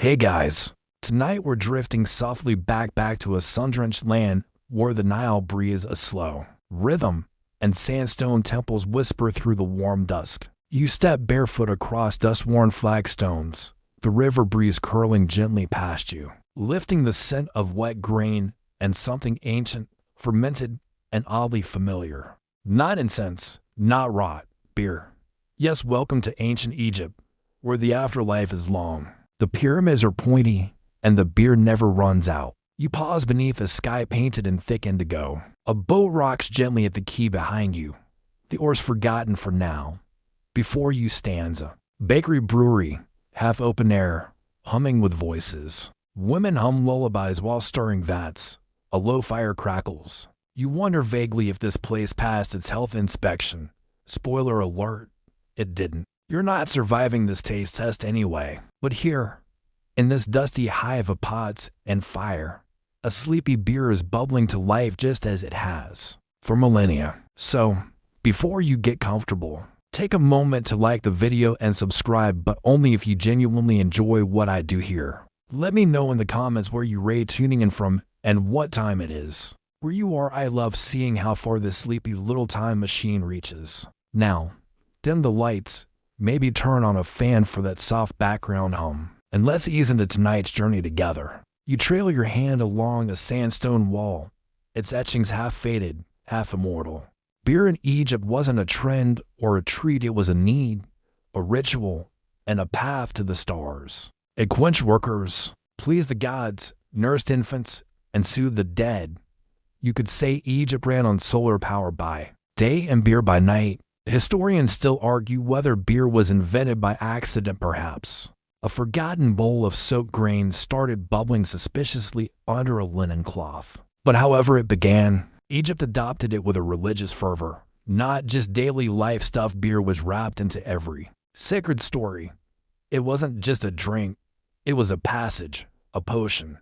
Hey guys, tonight we're drifting softly back to a sun-drenched land where the Nile breathes a slow rhythm and sandstone temples whisper through the warm dusk. You step barefoot across dust-worn flagstones, the river breeze curling gently past you, lifting the scent of wet grain and something ancient, fermented, and oddly familiar. Not incense, not rot, beer. Yes, welcome to ancient Egypt, where the afterlife is long. The pyramids are pointy, and the beer never runs out. You pause beneath a sky painted in thick indigo. A boat rocks gently at the quay behind you, the oars forgotten for now. Before you stands a bakery brewery, half open air, humming with voices. Women hum lullabies while stirring vats. A low fire crackles. You wonder vaguely if this place passed its health inspection. Spoiler alert, it didn't. You're not surviving this taste test anyway. But here, in this dusty hive of pots and fire, a sleepy beer is bubbling to life just as it has for millennia. So, before you get comfortable, take a moment to like the video and subscribe, but only if you genuinely enjoy what I do here. Let me know in the comments where you rate tuning in from and what time it is. Where you are, I love seeing how far this sleepy little time machine reaches. Now, dim the lights, maybe turn on a fan for that soft background hum, and let's ease into tonight's journey together. You trail your hand along a sandstone wall, its etchings half faded, half immortal. Beer in Egypt wasn't a trend or a treat, it was a need, a ritual, and a path to the stars. It quenched workers, pleased the gods, nursed infants, and soothed the dead. You could say Egypt ran on solar power by day and beer by night. Historians still argue whether beer was invented by accident perhaps. A forgotten bowl of soaked grains started bubbling suspiciously under a linen cloth. But however it began, Egypt adopted it with a religious fervor. Not just daily life stuff, beer was wrapped into every sacred story. It wasn't just a drink, it was a passage, a potion,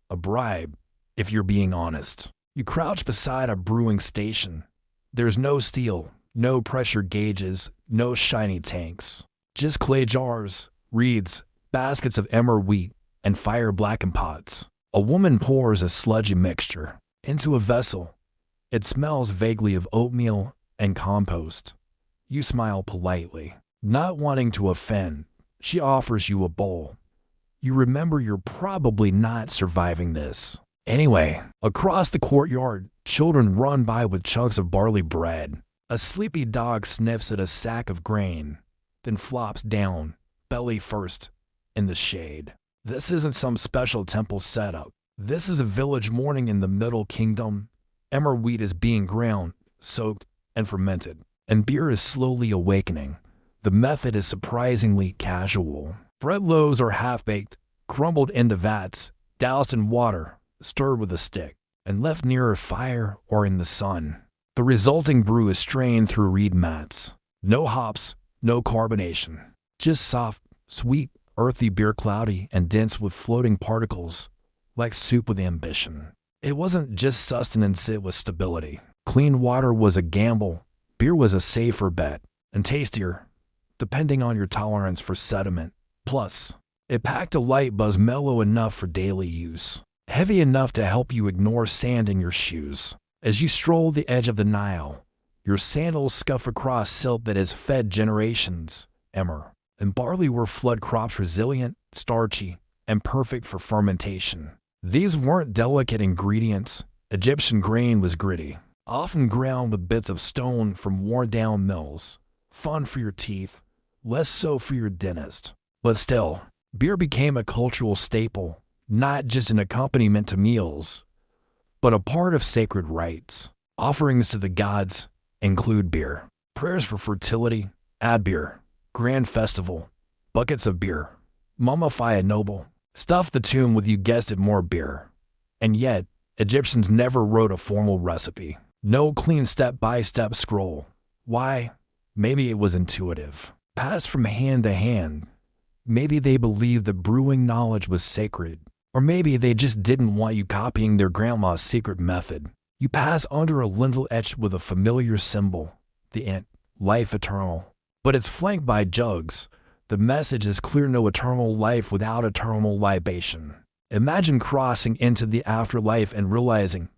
a bribe, if you're being honest. You crouch beside a brewing station. There's no steel, no pressure gauges, no shiny tanks. Just clay jars, reeds, baskets of emmer wheat, and fire-blackened pots. A woman pours a sludgy mixture into a vessel. It smells vaguely of oatmeal and compost. You smile politely, not wanting to offend. She offers you a bowl. You remember you're probably not surviving this. Anyway, across the courtyard, children run by with chunks of barley bread. A sleepy dog sniffs at a sack of grain, then flops down, belly first, in the shade. This isn't some special temple setup. This is a village morning in the Middle Kingdom. Emmer wheat is being ground, soaked, and fermented, and beer is slowly awakening. The method is surprisingly casual. Bread loaves are half-baked, crumbled into vats, doused in water, stirred with a stick, and left near a fire or in the sun. The resulting brew is strained through reed mats. No hops, no carbonation. Just soft, sweet, earthy beer, cloudy and dense with floating particles, like soup with ambition. It wasn't just sustenance, it was stability. Clean water was a gamble. Beer was a safer bet, and tastier, depending on your tolerance for sediment. Plus, it packed a light buzz, mellow enough for daily use, heavy enough to help you ignore sand in your shoes. As you stroll the edge of the Nile, your sandals scuff across silt that has fed generations. Emmer and barley were flood crops, resilient, starchy, and perfect for fermentation. These weren't delicate ingredients. Egyptian grain was gritty, often ground with bits of stone from worn-down mills. Fun for your teeth, less so for your dentist. But still, beer became a cultural staple, not just an accompaniment to meals, but a part of sacred rites. Offerings to the gods include beer. Prayers for fertility, add beer. Grand festival, buckets of beer. Mummify a noble, stuff the tomb with, you guessed it, more beer. And yet, Egyptians never wrote a formal recipe. No clean step-by-step scroll. Why? Maybe it was intuitive, passed from hand to hand. Maybe they believed that brewing knowledge was sacred. Or maybe they just didn't want you copying their grandma's secret method. You pass under a lintel etched with a familiar symbol, the int, life eternal. But it's flanked by jugs, The message is clear: no eternal life without eternal libation. Imagine crossing into the afterlife and realizing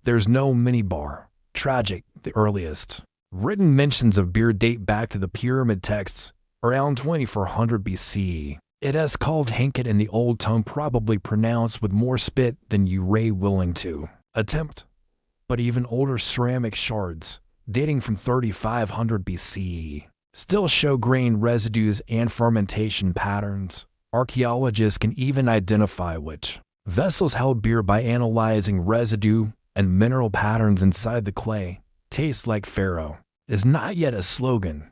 there's no minibar. Tragic, the earliest written mentions of beer date back to the pyramid texts around 2400 BCE. It is called hinket in the old tongue, probably pronounced with more spit than you ray willing to attempt. But even older ceramic shards, dating from 3500 BCE, still show grain residues and fermentation patterns. Archaeologists can even identify which vessels held beer by analyzing residue and mineral patterns inside the clay. Taste like Pharaoh is not yet a slogan,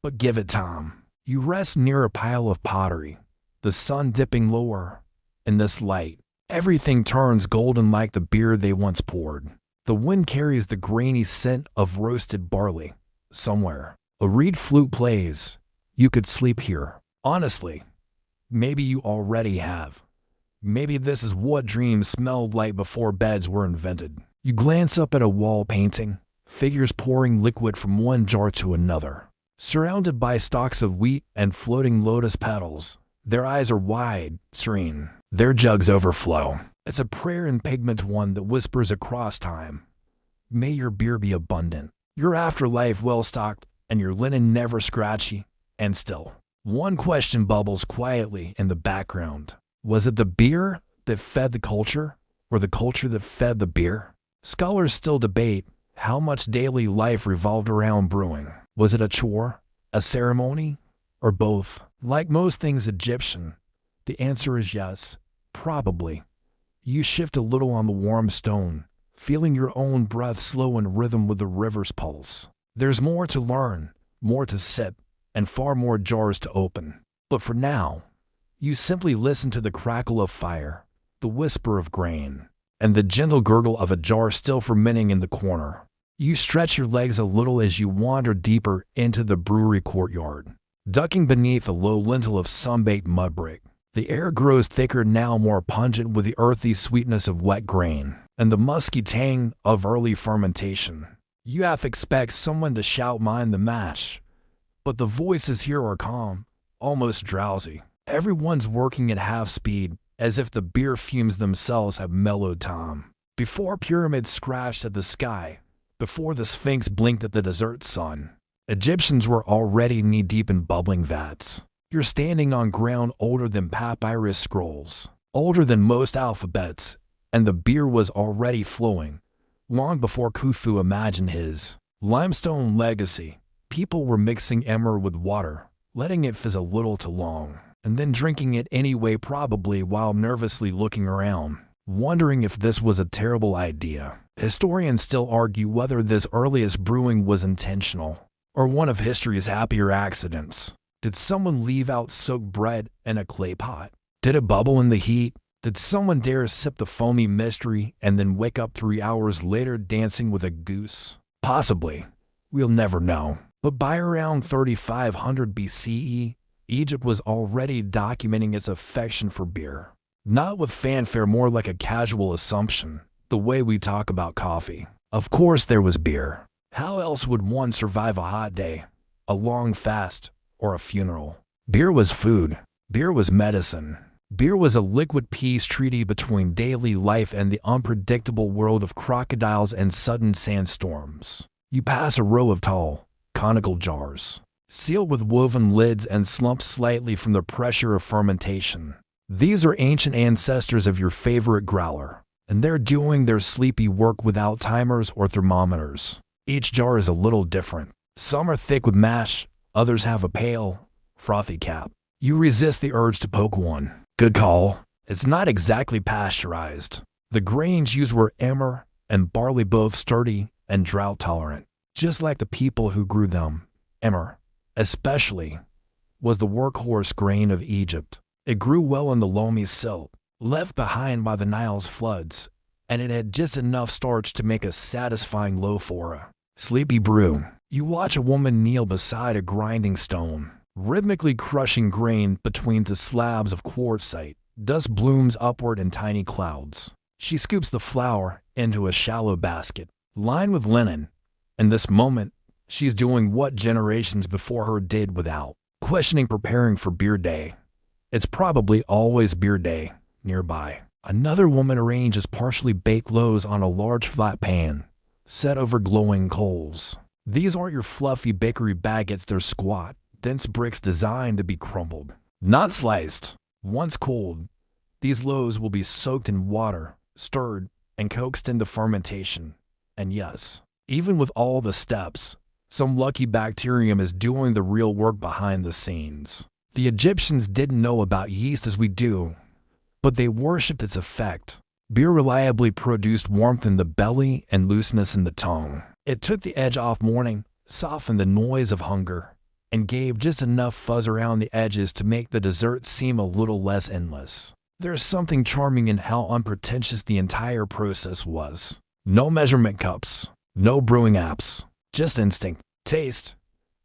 but give it time. You rest near a pile of pottery, the sun dipping lower. In this light, everything turns golden like the beer they once poured. The wind carries the grainy scent of roasted barley. Somewhere, a reed flute plays. You could sleep here. Honestly, maybe you already have. Maybe this is what dreams smelled like before beds were invented. You glance up at a wall painting, figures pouring liquid from one jar to another. Surrounded by stalks of wheat and floating lotus petals, their eyes are wide, serene. Their jugs overflow. It's a prayer in pigment, one that whispers across time. May your beer be abundant, your afterlife well-stocked, and your linen never scratchy. And still, one question bubbles quietly in the background. Was it the beer that fed the culture, or the culture that fed the beer? Scholars still debate how much daily life revolved around brewing. Was it a chore, a ceremony, or both? Like most things Egyptian, the answer is yes, probably. You shift a little on the warm stone, feeling your own breath slow in rhythm with the river's pulse. There's more to learn, more to sip, and far more jars to open. But for now, you simply listen to the crackle of fire, the whisper of grain, and the gentle gurgle of a jar still fermenting in the corner. You stretch your legs a little as you wander deeper into the brewery courtyard, ducking beneath a low lintel of sun-baked mud brick. The air grows thicker, now more pungent with the earthy sweetness of wet grain and the musky tang of early fermentation. You half expect someone to shout, "Mind the mash," but the voices here are calm, almost drowsy. Everyone's working at half speed, as if the beer fumes themselves have mellowed time. Before pyramids scratched at the sky, before the Sphinx blinked at the desert sun, Egyptians were already knee-deep in bubbling vats. You're standing on ground older than papyrus scrolls, older than most alphabets, and the beer was already flowing, long before Khufu imagined his limestone legacy. People were mixing emmer with water, letting it fizz a little too long, and then drinking it anyway, probably while nervously looking around, wondering if this was a terrible idea. Historians still argue whether this earliest brewing was intentional, or one of history's happier accidents. Did someone leave out soaked bread in a clay pot? Did it bubble in the heat? Did someone dare sip the foamy mystery and then wake up 3 hours later dancing with a goose? Possibly. We'll never know. But by around 3500 BCE, Egypt was already documenting its affection for beer. Not with fanfare, more like a casual assumption, the way we talk about coffee. Of course there was beer. How else would one survive a hot day, a long fast, or a funeral? Beer was food. Beer was medicine. Beer was a liquid peace treaty between daily life and the unpredictable world of crocodiles and sudden sandstorms. You pass a row of tall, conical jars, sealed with woven lids and slumped slightly from the pressure of fermentation. These are ancient ancestors of your favorite growler, and they're doing their sleepy work without timers or thermometers. Each jar is a little different. Some are thick with mash, others have a pale, frothy cap. You resist the urge to poke one. Good call. It's not exactly pasteurized. The grains used were emmer and barley, both sturdy and drought-tolerant. Just like the people who grew them, emmer, especially, was the workhorse grain of Egypt. It grew well in the loamy silt, left behind by the Nile's floods, and it had just enough starch to make a satisfying loaf for a sleepy brew. You watch a woman kneel beside a grinding stone, rhythmically crushing grain between the slabs of quartzite. Dust blooms upward in tiny clouds. She scoops the flour into a shallow basket, lined with linen. In this moment, she's doing what generations before her did without questioning preparing for beer day. It's probably always beer day nearby. Another woman arranges partially baked loaves on a large flat pan, set over glowing coals. These aren't your fluffy bakery baguettes, they're squat, dense bricks designed to be crumbled, not sliced. Once cooled, these loaves will be soaked in water, stirred, and coaxed into fermentation. And yes, even with all the steps, some lucky bacterium is doing the real work behind the scenes. The Egyptians didn't know about yeast as we do, but they worshipped its effect. Beer reliably produced warmth in the belly and looseness in the tongue. It took the edge off mourning, softened the noise of hunger, and gave just enough fuzz around the edges to make the dessert seem a little less endless. There's something charming in how unpretentious the entire process was. No measurement cups, no brewing apps, just instinct, taste,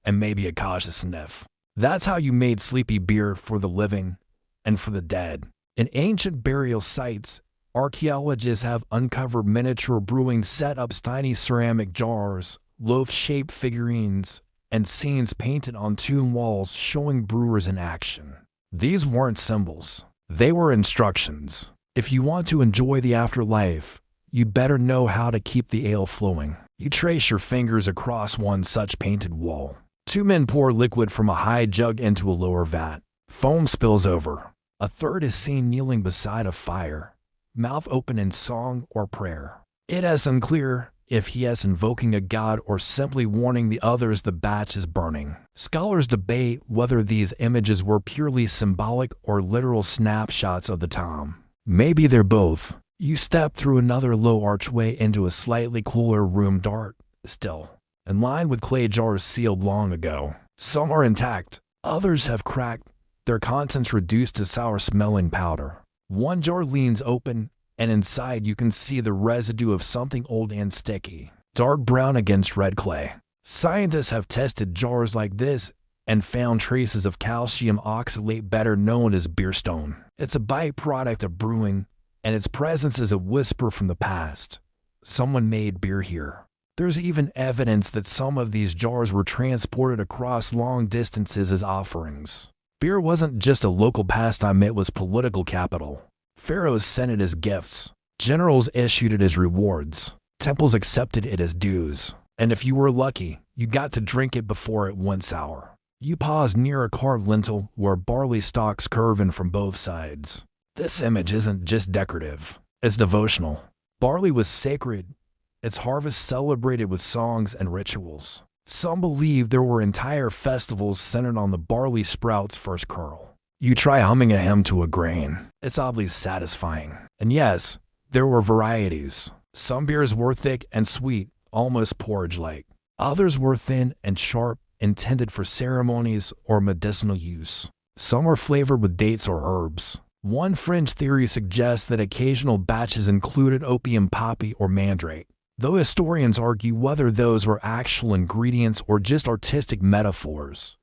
and maybe a cautious sniff. That's how you made sleepy beer for the living and for the dead. In ancient burial sites, archaeologists have uncovered miniature brewing setups, tiny ceramic jars, loaf-shaped figurines, and scenes painted on tomb walls showing brewers in action. These weren't symbols, they were instructions. If you want to enjoy the afterlife, you better know how to keep the ale flowing. You trace your fingers across one such painted wall. Two men pour liquid from a high jug into a lower vat. Foam spills over. A third is seen kneeling beside a fire, mouth open in song or prayer. It is unclear if he is invoking a god or simply warning the others the batch is burning. Scholars debate whether these images were purely symbolic or literal snapshots of the time. Maybe they're both. You step through another low archway into a slightly cooler room, dark, still, and lined with clay jars sealed long ago. Some are intact, others have cracked, their contents reduced to sour-smelling powder. One jar leans open, and inside you can see the residue of something old and sticky, dark brown against red clay. Scientists have tested jars like this and found traces of calcium oxalate, better known as beerstone. It's a byproduct of brewing, and its presence is a whisper from the past. Someone made beer here. There's even evidence that some of these jars were transported across long distances as offerings. Beer wasn't just a local pastime, it was political capital. Pharaohs sent it as gifts. Generals issued it as rewards. Temples accepted it as dues. And if you were lucky, you got to drink it before it went sour. You paused near a carved lintel where barley stalks curve in from both sides. This image isn't just decorative, it's devotional. Barley was sacred, its harvest celebrated with songs and rituals. Some believe there were entire festivals centered on the barley sprout's first kernel. You try humming a hymn to a grain. It's oddly satisfying. And yes, there were varieties. Some beers were thick and sweet, almost porridge-like. Others were thin and sharp, intended for ceremonies or medicinal use. Some were flavored with dates or herbs. One fringe theory suggests that occasional batches included opium poppy or mandrake, though historians argue whether those were actual ingredients or just artistic metaphors.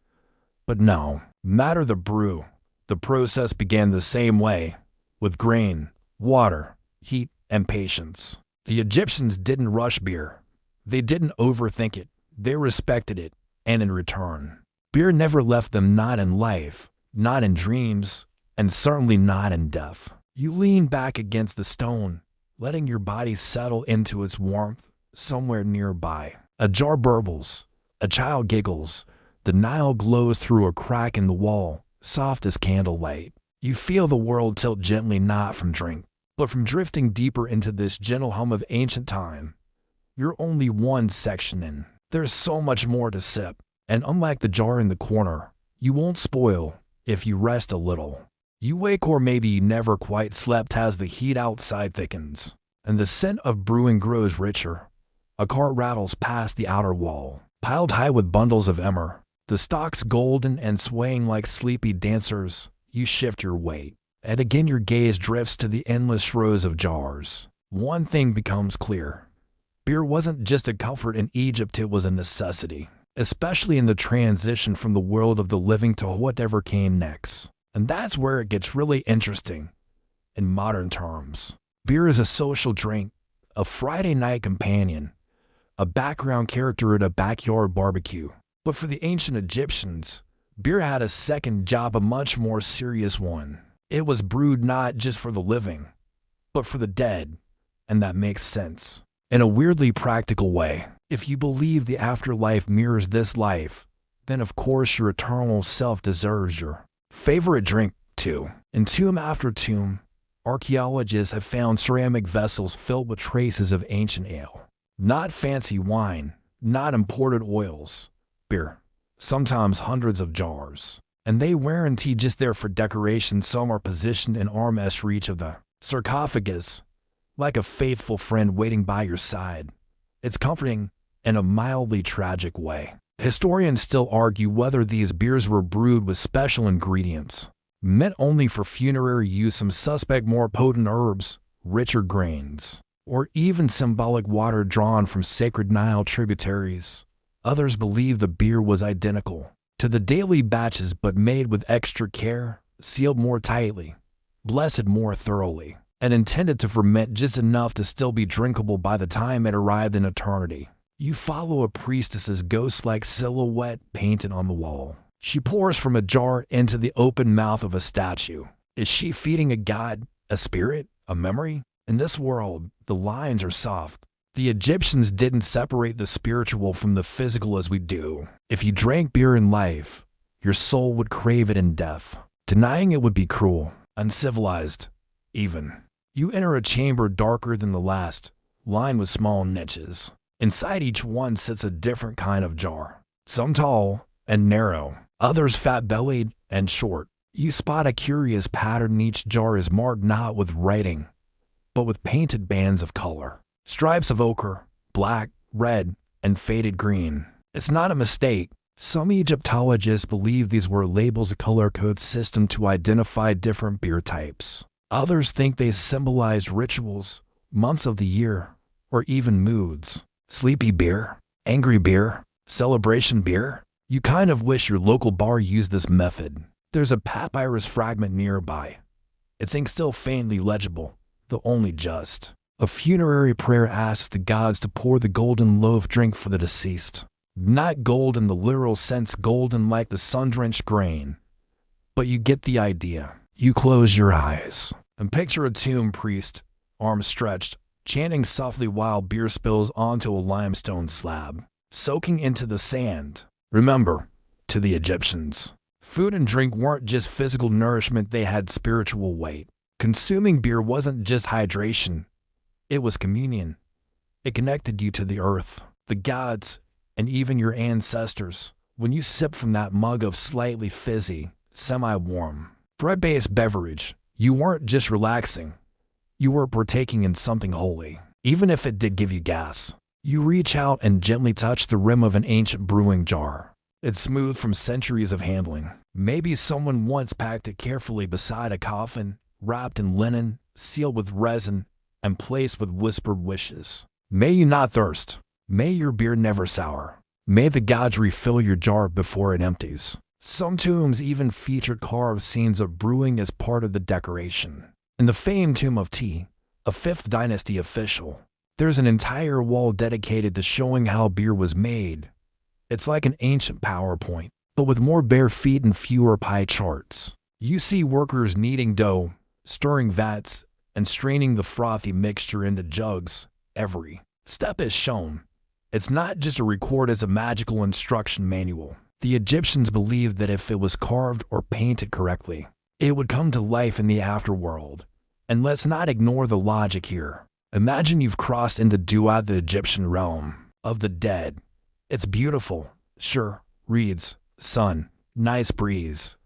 But no matter the brew, the process began the same way, with grain, water, heat, and patience. The Egyptians didn't rush beer. They didn't overthink it. They respected it, and in return, beer never left them, not in life, not in dreams, and certainly not in death. You lean back against the stone, letting your body settle into its warmth somewhere nearby. A jar burbles, a child giggles, the Nile glows through a crack in the wall, soft as candlelight. You feel the world tilt gently, not from drink, but from drifting deeper into this gentle hum of ancient time. You're only one section in. There's so much more to sip, and unlike the jar in the corner, you won't spoil if you rest a little. You wake, or maybe you never quite slept, as the heat outside thickens, and the scent of brewing grows richer. A cart rattles past the outer wall, piled high with bundles of emmer, the stalks golden and swaying like sleepy dancers. You shift your weight, and again your gaze drifts to the endless rows of jars. One thing becomes clear. Beer wasn't just a comfort in Egypt, it was a necessity, especially in the transition from the world of the living to whatever came next. And that's where it gets really interesting. In modern terms, beer is a social drink, a Friday night companion, a background character at a backyard barbecue. But for the ancient Egyptians, Beer had a second job, a much more serious one. It was brewed not just for the living, but for the dead, and that makes sense. In a weirdly practical way, if you believe the afterlife mirrors this life, then of course your eternal self deserves your favorite drink too. In tomb after tomb, archaeologists have found ceramic vessels filled with traces of ancient ale. Not fancy wine, not imported oils, beer. Sometimes hundreds of jars. And they weren't just there for decoration. Some are positioned in arm's reach of the sarcophagus, like a faithful friend waiting by your side. It's comforting in a mildly tragic way. Historians still argue whether these beers were brewed with special ingredients, meant only for funerary use, some suspect more potent herbs, richer grains, or even symbolic water drawn from sacred Nile tributaries. Others believe the beer was identical to the daily batches but made with extra care, sealed more tightly, blessed more thoroughly, and intended to ferment just enough to still be drinkable by the time it arrived in eternity. You follow a priestess's ghost-like silhouette painted on the wall. She pours from a jar into the open mouth of a statue. Is she feeding a god, a spirit, a memory? In this world, the lines are soft. The Egyptians didn't separate the spiritual from the physical as we do. If you drank beer in life, your soul would crave it in death. Denying it would be cruel, uncivilized, even. You enter a chamber darker than the last, lined with small niches. Inside each one sits a different kind of jar. Some tall and narrow, others fat-bellied and short. You spot a curious pattern. Each jar is marked not with writing, but with painted bands of color. Stripes of ochre, black, red, and faded green. It's not a mistake. Some Egyptologists believe these were labels, a color code system to identify different beer types. Others think they symbolized rituals, months of the year, or even moods. Sleepy beer, angry beer, celebration beer. You kind of wish your local bar used this method. There's a papyrus fragment nearby. Its ink still faintly legible, though only just. A funerary prayer asks the gods to pour the golden loaf drink for the deceased. Not gold in the literal sense, golden like the sun-drenched grain. But you get the idea. You close your eyes and picture a tomb priest, arms stretched, chanting softly while beer spills onto a limestone slab, soaking into the sand. Remember, to the Egyptians, food and drink weren't just physical nourishment, they had spiritual weight. Consuming beer wasn't just hydration. It was communion. It connected you to the earth, the gods, and even your ancestors. When you sip from that mug of slightly fizzy, semi-warm, bread-based beverage, you weren't just relaxing. You were partaking in something holy, even if it did give you gas. You reach out and gently touch the rim of an ancient brewing jar. It's smooth from centuries of handling. Maybe someone once packed it carefully beside a coffin, wrapped in linen, sealed with resin, and placed with whispered wishes. May you not thirst. May your beer never sour. May the gods refill your jar before it empties. Some tombs even feature carved scenes of brewing as part of the decoration. In the famed Tomb of Tea, a 5th dynasty official, there's an entire wall dedicated to showing how beer was made. It's like an ancient PowerPoint, but with more bare feet and fewer pie charts. You see workers kneading dough, stirring vats, and straining the frothy mixture into jugs. Every step is shown. It's not just a record, it's a magical instruction manual. The Egyptians believed that if it was carved or painted correctly, it would come to life in the afterworld. And let's not ignore the logic here. Imagine you've crossed into Duat, the Egyptian realm of the dead. It's beautiful, sure, reeds, sun, nice breeze.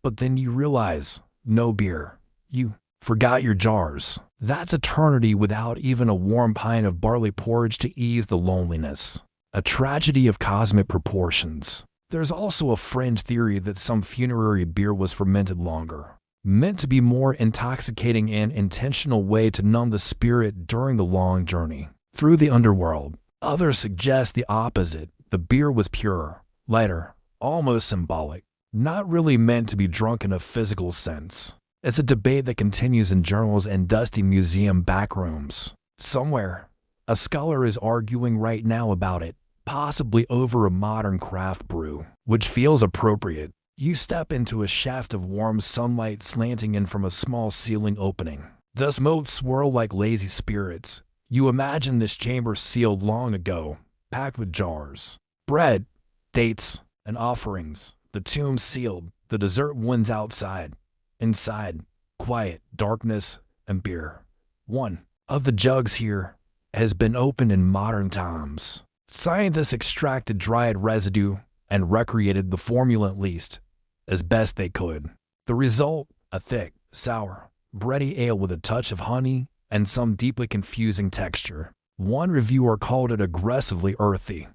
But then you realize, no beer. You forgot your jars. That's eternity without even a warm pint of barley porridge to ease the loneliness. A tragedy of cosmic proportions. There's also a fringe theory that some funerary beer was fermented longer, meant to be more intoxicating, an intentional way to numb the spirit during the long journey through the underworld. Others suggest the opposite. The beer was pure, lighter, almost symbolic, not really meant to be drunk in a physical sense. It's a debate that continues in journals and dusty museum backrooms. Somewhere, a scholar is arguing right now about it, possibly over a modern craft brew, which feels appropriate. You step into a shaft of warm sunlight slanting in from a small ceiling opening. The smoke swirl like lazy spirits. You imagine this chamber sealed long ago, packed with jars, bread, dates, and offerings. The tomb sealed, the dessert winds outside. Inside, quiet, darkness, and beer. One of the jugs here has been opened in modern times. Scientists extracted dried residue and recreated the formula at least, as best they could. The result, a thick, sour, bready ale with a touch of honey and some deeply confusing texture. One reviewer called it aggressively earthy.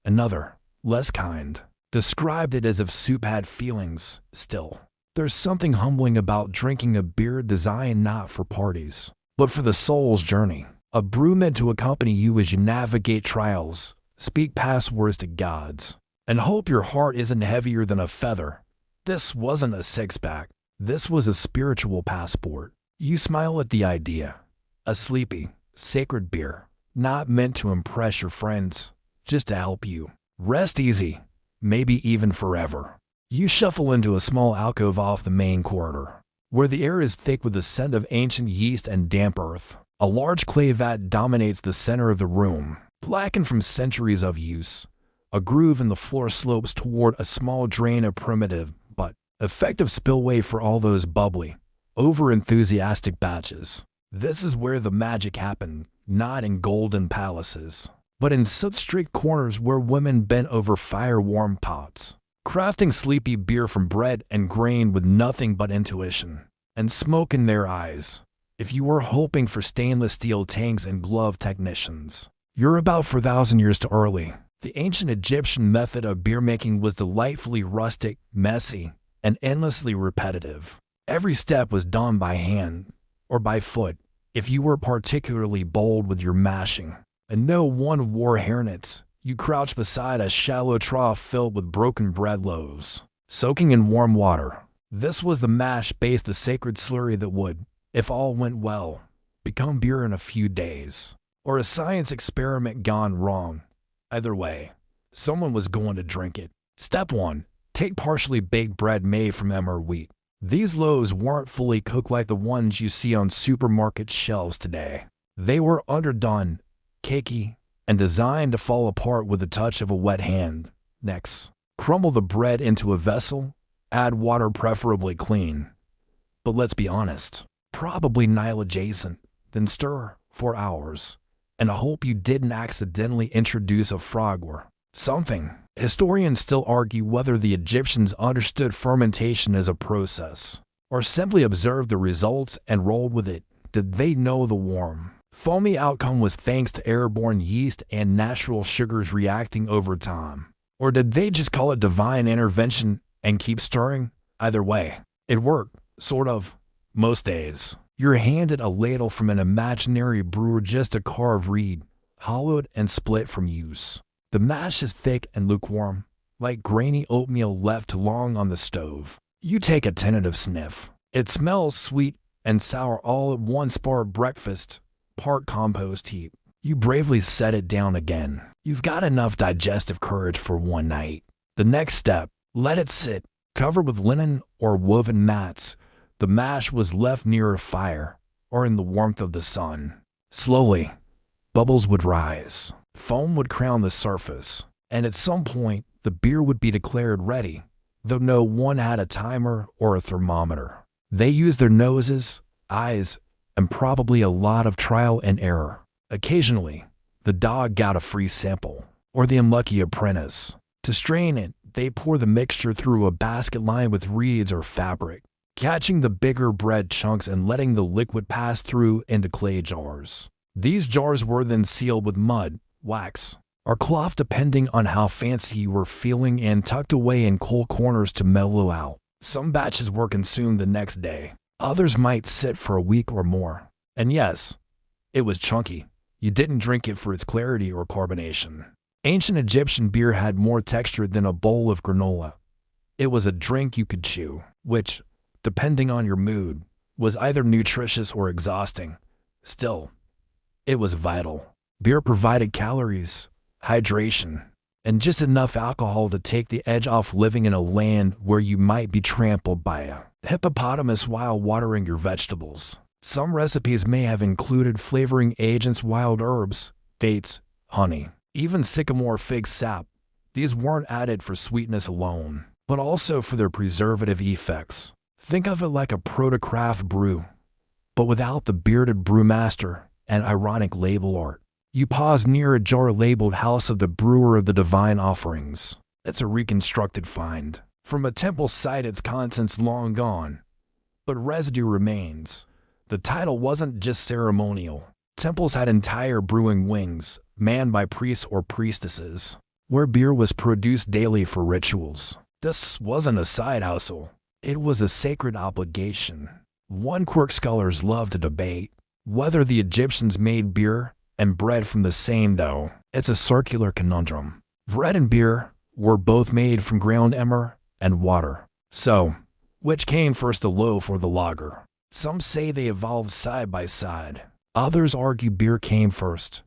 Another, less kind, described it as if soup had feelings. Still, there's something humbling about drinking a beer designed not for parties, but for the soul's journey. A brew meant to accompany you as you navigate trials, speak passwords to gods, and hope your heart isn't heavier than a feather. This wasn't a six-pack. This was a spiritual passport. You smile at the idea. A sleepy, sacred beer, not meant to impress your friends, just to help you rest easy, maybe even forever. You shuffle into a small alcove off the main corridor, where the air is thick with the scent of ancient yeast and damp earth. A large clay vat dominates the center of the room, blackened from centuries of use. A groove in the floor slopes toward a small drain of primitive, but effective spillway for all those bubbly, over-enthusiastic batches. This is where the magic happened, not in golden palaces, but in such strict corners where women bent over fire-warm pots, crafting sleepy beer from bread and grain with nothing but intuition and smoke in their eyes. If you were hoping for stainless steel tanks and glove technicians, you're about 4,000 years too early. The ancient Egyptian method of beer making was delightfully rustic, messy, and endlessly repetitive. Every step was done by hand or by foot, if you were particularly bold with your mashing. And no one wore hairnets. You crouched beside a shallow trough filled with broken bread loaves, soaking in warm water. This was the mash base, the sacred slurry that would, if all went well, become beer in a few days. Or a science experiment gone wrong. Either way, someone was going to drink it. Step 1. Take partially baked bread made from emmer wheat. These loaves weren't fully cooked like the ones you see on supermarket shelves today. They were underdone, cakey, and designed to fall apart with the touch of a wet hand. Next, crumble the bread into a vessel, add water preferably clean. But let's be honest, probably Nile adjacent, then stir for hours, and hope you didn't accidentally introduce a frog or something. Historians still argue whether the Egyptians understood fermentation as a process, or simply observed the results and rolled with it. Did they know the warm, foamy outcome was thanks to airborne yeast and natural sugars reacting over time? Or did they just call it divine intervention and keep stirring? Either way, it worked, sort of, most days. You're handed a ladle from an imaginary brewer just to carve reed, hollowed and split from use. The mash is thick and lukewarm, like grainy oatmeal left too long on the stove. You take a tentative sniff. It smells sweet and sour all at once, part breakfast, part compost heap. You bravely set it down again. You've got enough digestive courage for one night. The next step, let it sit, covered with linen or woven mats. The mash was left near a fire or in the warmth of the sun. Slowly, bubbles would rise. Foam would crown the surface, and at some point, the beer would be declared ready, though no one had a timer or a thermometer. They used their noses, eyes, and probably a lot of trial and error. Occasionally, the dog got a free sample, or the unlucky apprentice. To strain it, they pour the mixture through a basket lined with reeds or fabric, catching the bigger bread chunks and letting the liquid pass through into clay jars. These jars were then sealed with mud, wax, or cloth depending on how fancy you were feeling, and tucked away in cool corners to mellow out. Some batches were consumed the next day. Others might sit for a week or more. And yes, it was chunky. You didn't drink it for its clarity or carbonation. Ancient Egyptian beer had more texture than a bowl of granola. It was a drink you could chew, which, depending on your mood, was either nutritious or exhausting. Still, it was vital. Beer provided calories, hydration, and just enough alcohol to take the edge off living in a land where you might be trampled by a hippopotamus while watering your vegetables. Some recipes may have included flavoring agents, wild herbs, dates, honey, even sycamore fig sap. These weren't added for sweetness alone, but also for their preservative effects. Think of it like a proto-craft brew, but without the bearded brewmaster and ironic label art. You pause near a jar labeled House of the Brewer of the Divine Offerings. It's a reconstructed find. From a temple site, its contents long gone, but residue remains. The title wasn't just ceremonial. Temples had entire brewing wings, manned by priests or priestesses, where beer was produced daily for rituals. This wasn't a side hustle. It was a sacred obligation. One quirk scholars love to debate whether the Egyptians made beer and bread from the same dough. It's a circular conundrum. Bread and beer were both made from ground emmer and water. So, which came first, the loaf or the lager? Some say they evolved side by side. Others argue beer came first,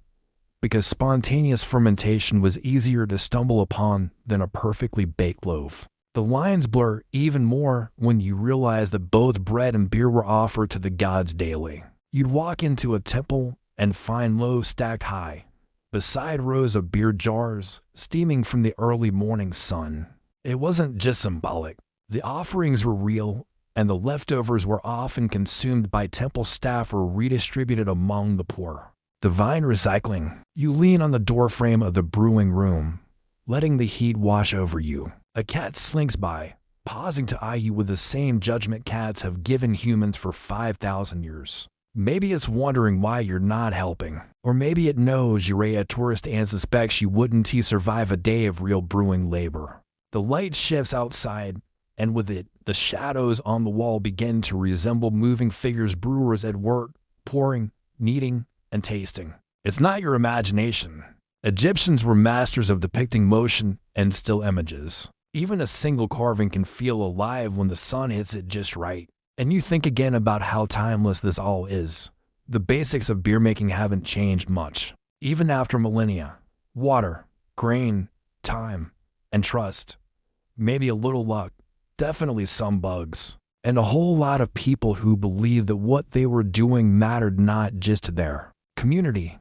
because spontaneous fermentation was easier to stumble upon than a perfectly baked loaf. The lines blur even more when you realize that both bread and beer were offered to the gods daily. You'd walk into a temple and find loaves stacked high, beside rows of beer jars steaming from the early morning sun. It wasn't just symbolic. The offerings were real, and the leftovers were often consumed by temple staff or redistributed among the poor. Divine recycling. You lean on the doorframe of the brewing room, letting the heat wash over you. A cat slinks by, pausing to eye you with the same judgment cats have given humans for 5,000 years. Maybe it's wondering why you're not helping. Or maybe it knows you're a tourist and suspects you wouldn't survive a day of real brewing labor. The light shifts outside, and with it, the shadows on the wall begin to resemble moving figures, brewers at work, pouring, kneading, and tasting. It's not your imagination. Egyptians were masters of depicting motion and still images. Even a single carving can feel alive when the sun hits it just right. And you think again about how timeless this all is. The basics of beer making haven't changed much, even after millennia. Water, grain, time, and trust. Maybe a little luck, definitely some bugs, and a whole lot of people who believed that what they were doing mattered not just to their community,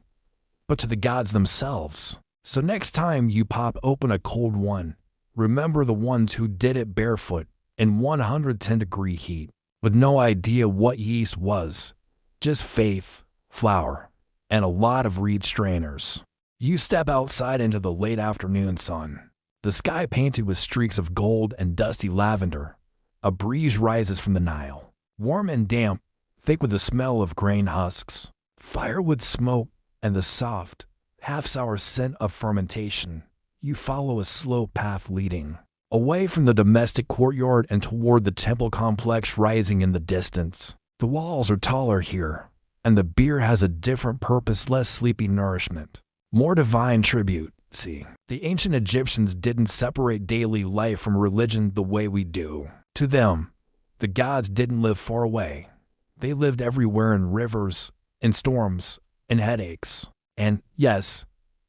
but to the gods themselves. So next time you pop open a cold one, remember the ones who did it barefoot in 110-degree heat, with no idea what yeast was, just faith, flour, and a lot of reed strainers. You step outside into the late afternoon sun. The sky painted with streaks of gold and dusty lavender. A breeze rises from the Nile, warm and damp, thick with the smell of grain husks, firewood smoke, and the soft, half-sour scent of fermentation. You follow a slow path leading away from the domestic courtyard and toward the temple complex rising in the distance. The walls are taller here, and the beer has a different purpose, less sleepy nourishment, more divine tribute. See, the ancient Egyptians didn't separate daily life from religion the way we do. To them, the gods didn't live far away. They lived everywhere, in rivers, in storms, in headaches, and, yes,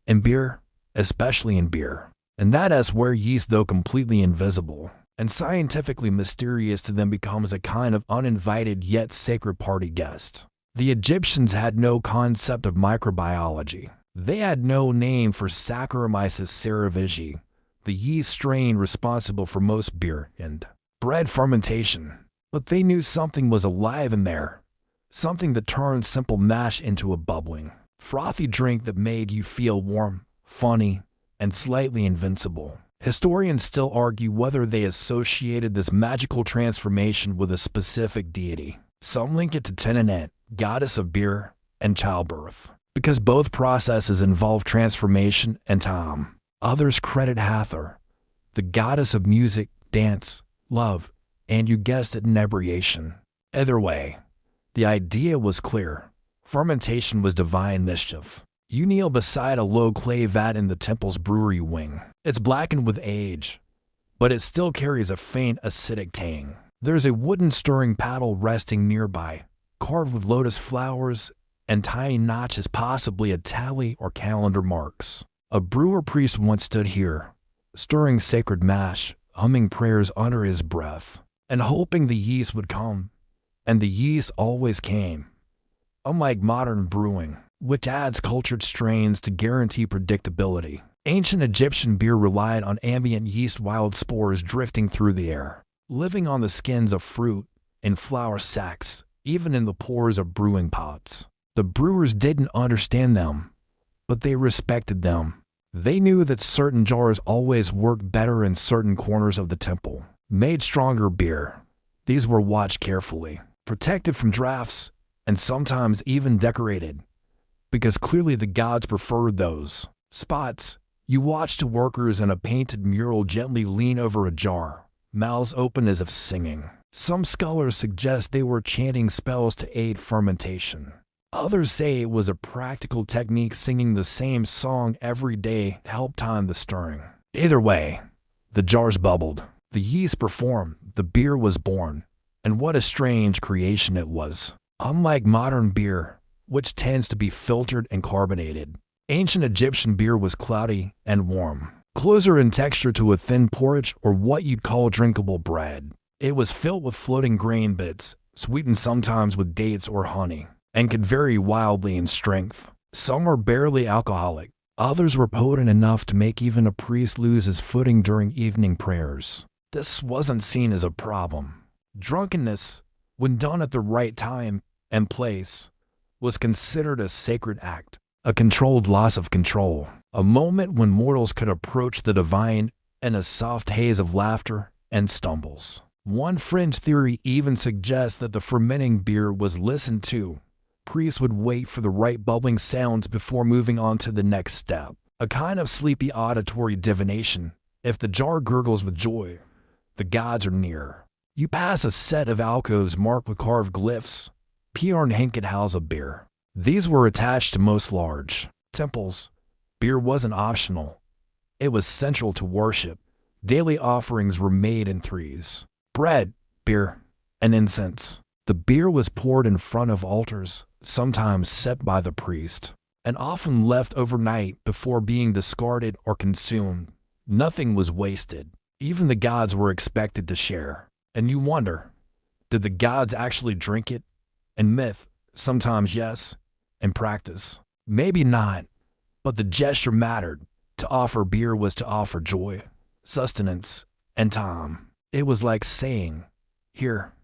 in beer, especially in beer. And that is where yeast, though completely invisible and scientifically mysterious to them, becomes a kind of uninvited yet sacred party guest. The Egyptians had no concept of microbiology. They had no name for Saccharomyces cerevisiae, the yeast strain responsible for most beer and bread fermentation. But they knew something was alive in there, something that turned simple mash into a bubbling, frothy drink that made you feel warm, funny, and slightly invincible. Historians still argue whether they associated this magical transformation with a specific deity. Some link it to Tenenet, goddess of beer, and childbirth, because both processes involve transformation and time. Others credit Hathor, the goddess of music, dance, love, and, you guessed it, inebriation. Either way, the idea was clear. Fermentation was divine mischief. You kneel beside a low clay vat in the temple's brewery wing. It's blackened with age, but it still carries a faint acidic tang. There's a wooden stirring paddle resting nearby, carved with lotus flowers and tiny notches, possibly a tally or calendar marks. A brewer priest once stood here, stirring sacred mash, humming prayers under his breath, and hoping the yeast would come. And the yeast always came. Unlike modern brewing, which adds cultured strains to guarantee predictability, ancient Egyptian beer relied on ambient yeast wild spores drifting through the air, living on the skins of fruit, in flour sacks, even in the pores of brewing pots. The brewers didn't understand them, but they respected them. They knew that certain jars always worked better in certain corners of the temple, made stronger beer. These were watched carefully, protected from drafts, and sometimes even decorated, because clearly the gods preferred those spots. You watched workers in a painted mural gently lean over a jar, mouths open as if singing. Some scholars suggest they were chanting spells to aid fermentation. Others say it was a practical technique, singing the same song every day to help time the stirring. Either way, the jars bubbled, the yeast performed, the beer was born, and what a strange creation it was. Unlike modern beer, which tends to be filtered and carbonated, ancient Egyptian beer was cloudy and warm, closer in texture to a thin porridge or what you'd call drinkable bread. It was filled with floating grain bits, sweetened sometimes with dates or honey, and could vary wildly in strength. Some were barely alcoholic, others were potent enough to make even a priest lose his footing during evening prayers. This wasn't seen as a problem. Drunkenness, when done at the right time and place, was considered a sacred act, a controlled loss of control, a moment when mortals could approach the divine in a soft haze of laughter and stumbles. One fringe theory even suggests that the fermenting beer was listened to. Priests would wait for the right bubbling sounds before moving on to the next step, a kind of sleepy auditory divination. If the jar gurgles with joy, the gods are near. You pass a set of alcoves marked with carved glyphs, Pjorn Hinkethalsa beer. These were attached to most large temples. Beer wasn't optional. It was central to worship. Daily offerings were made in threes: bread, beer, and incense. The beer was poured in front of altars, sometimes set by the priest, and often left overnight before being discarded or consumed. Nothing was wasted. Even the gods were expected to share. And you wonder, did the gods actually drink it? In myth, sometimes yes. In practice, maybe not. But the gesture mattered. To offer beer was to offer joy, sustenance, and time. It was like saying, "Here,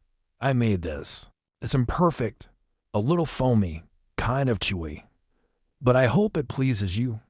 I made this. It's imperfect, a little foamy, kind of chewy, but I hope it pleases you."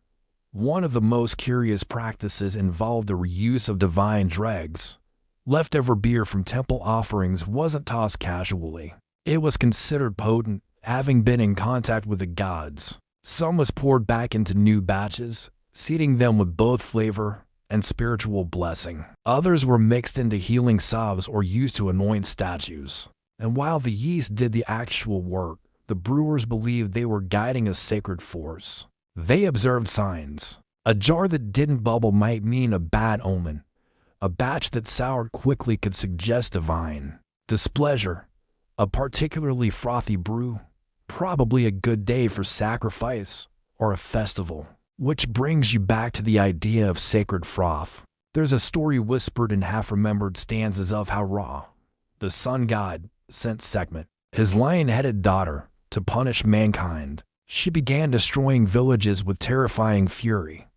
One of the most curious practices involved the reuse of divine dregs. Leftover beer from temple offerings wasn't tossed casually. It was considered potent, having been in contact with the gods. Some was poured back into new batches, seeding them with both flavor and spiritual blessing. Others were mixed into healing salves or used to anoint statues. And while the yeast did the actual work, the brewers believed they were guiding a sacred force. They observed signs. A jar that didn't bubble might mean a bad omen. A batch that soured quickly could suggest divine displeasure. A particularly frothy brew, probably a good day for sacrifice or a festival. Which brings you back to the idea of sacred froth. There's a story whispered in half-remembered stanzas of how Ra, the sun god, sent Sekhmet, his lion-headed daughter, to punish mankind. She began destroying villages with terrifying fury.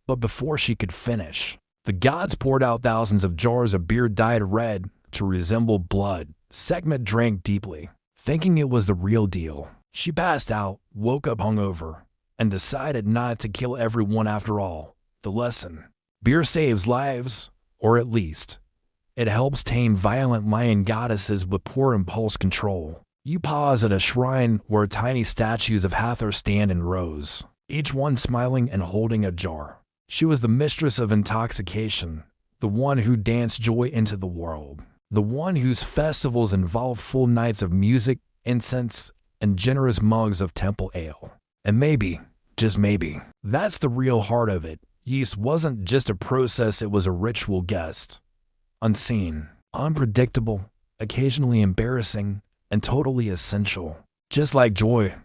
But before she could finish, the gods poured out thousands of jars of beer dyed red to resemble blood. Sekhmet drank deeply, thinking it was the real deal. She passed out, woke up hungover, and decided not to kill everyone after all. The lesson: beer saves lives, or at least, it helps tame violent lion goddesses with poor impulse control. You pause at a shrine where tiny statues of Hathor stand in rows, each one smiling and holding a jar. She was the mistress of intoxication, the one who danced joy into the world, the one whose festivals involved full nights of music, incense, and generous mugs of temple ale. And maybe, just maybe, that's the real heart of it. Yeast wasn't just a process, it was a ritual guest. Unseen, unpredictable, occasionally embarrassing, and totally essential. Just like joy,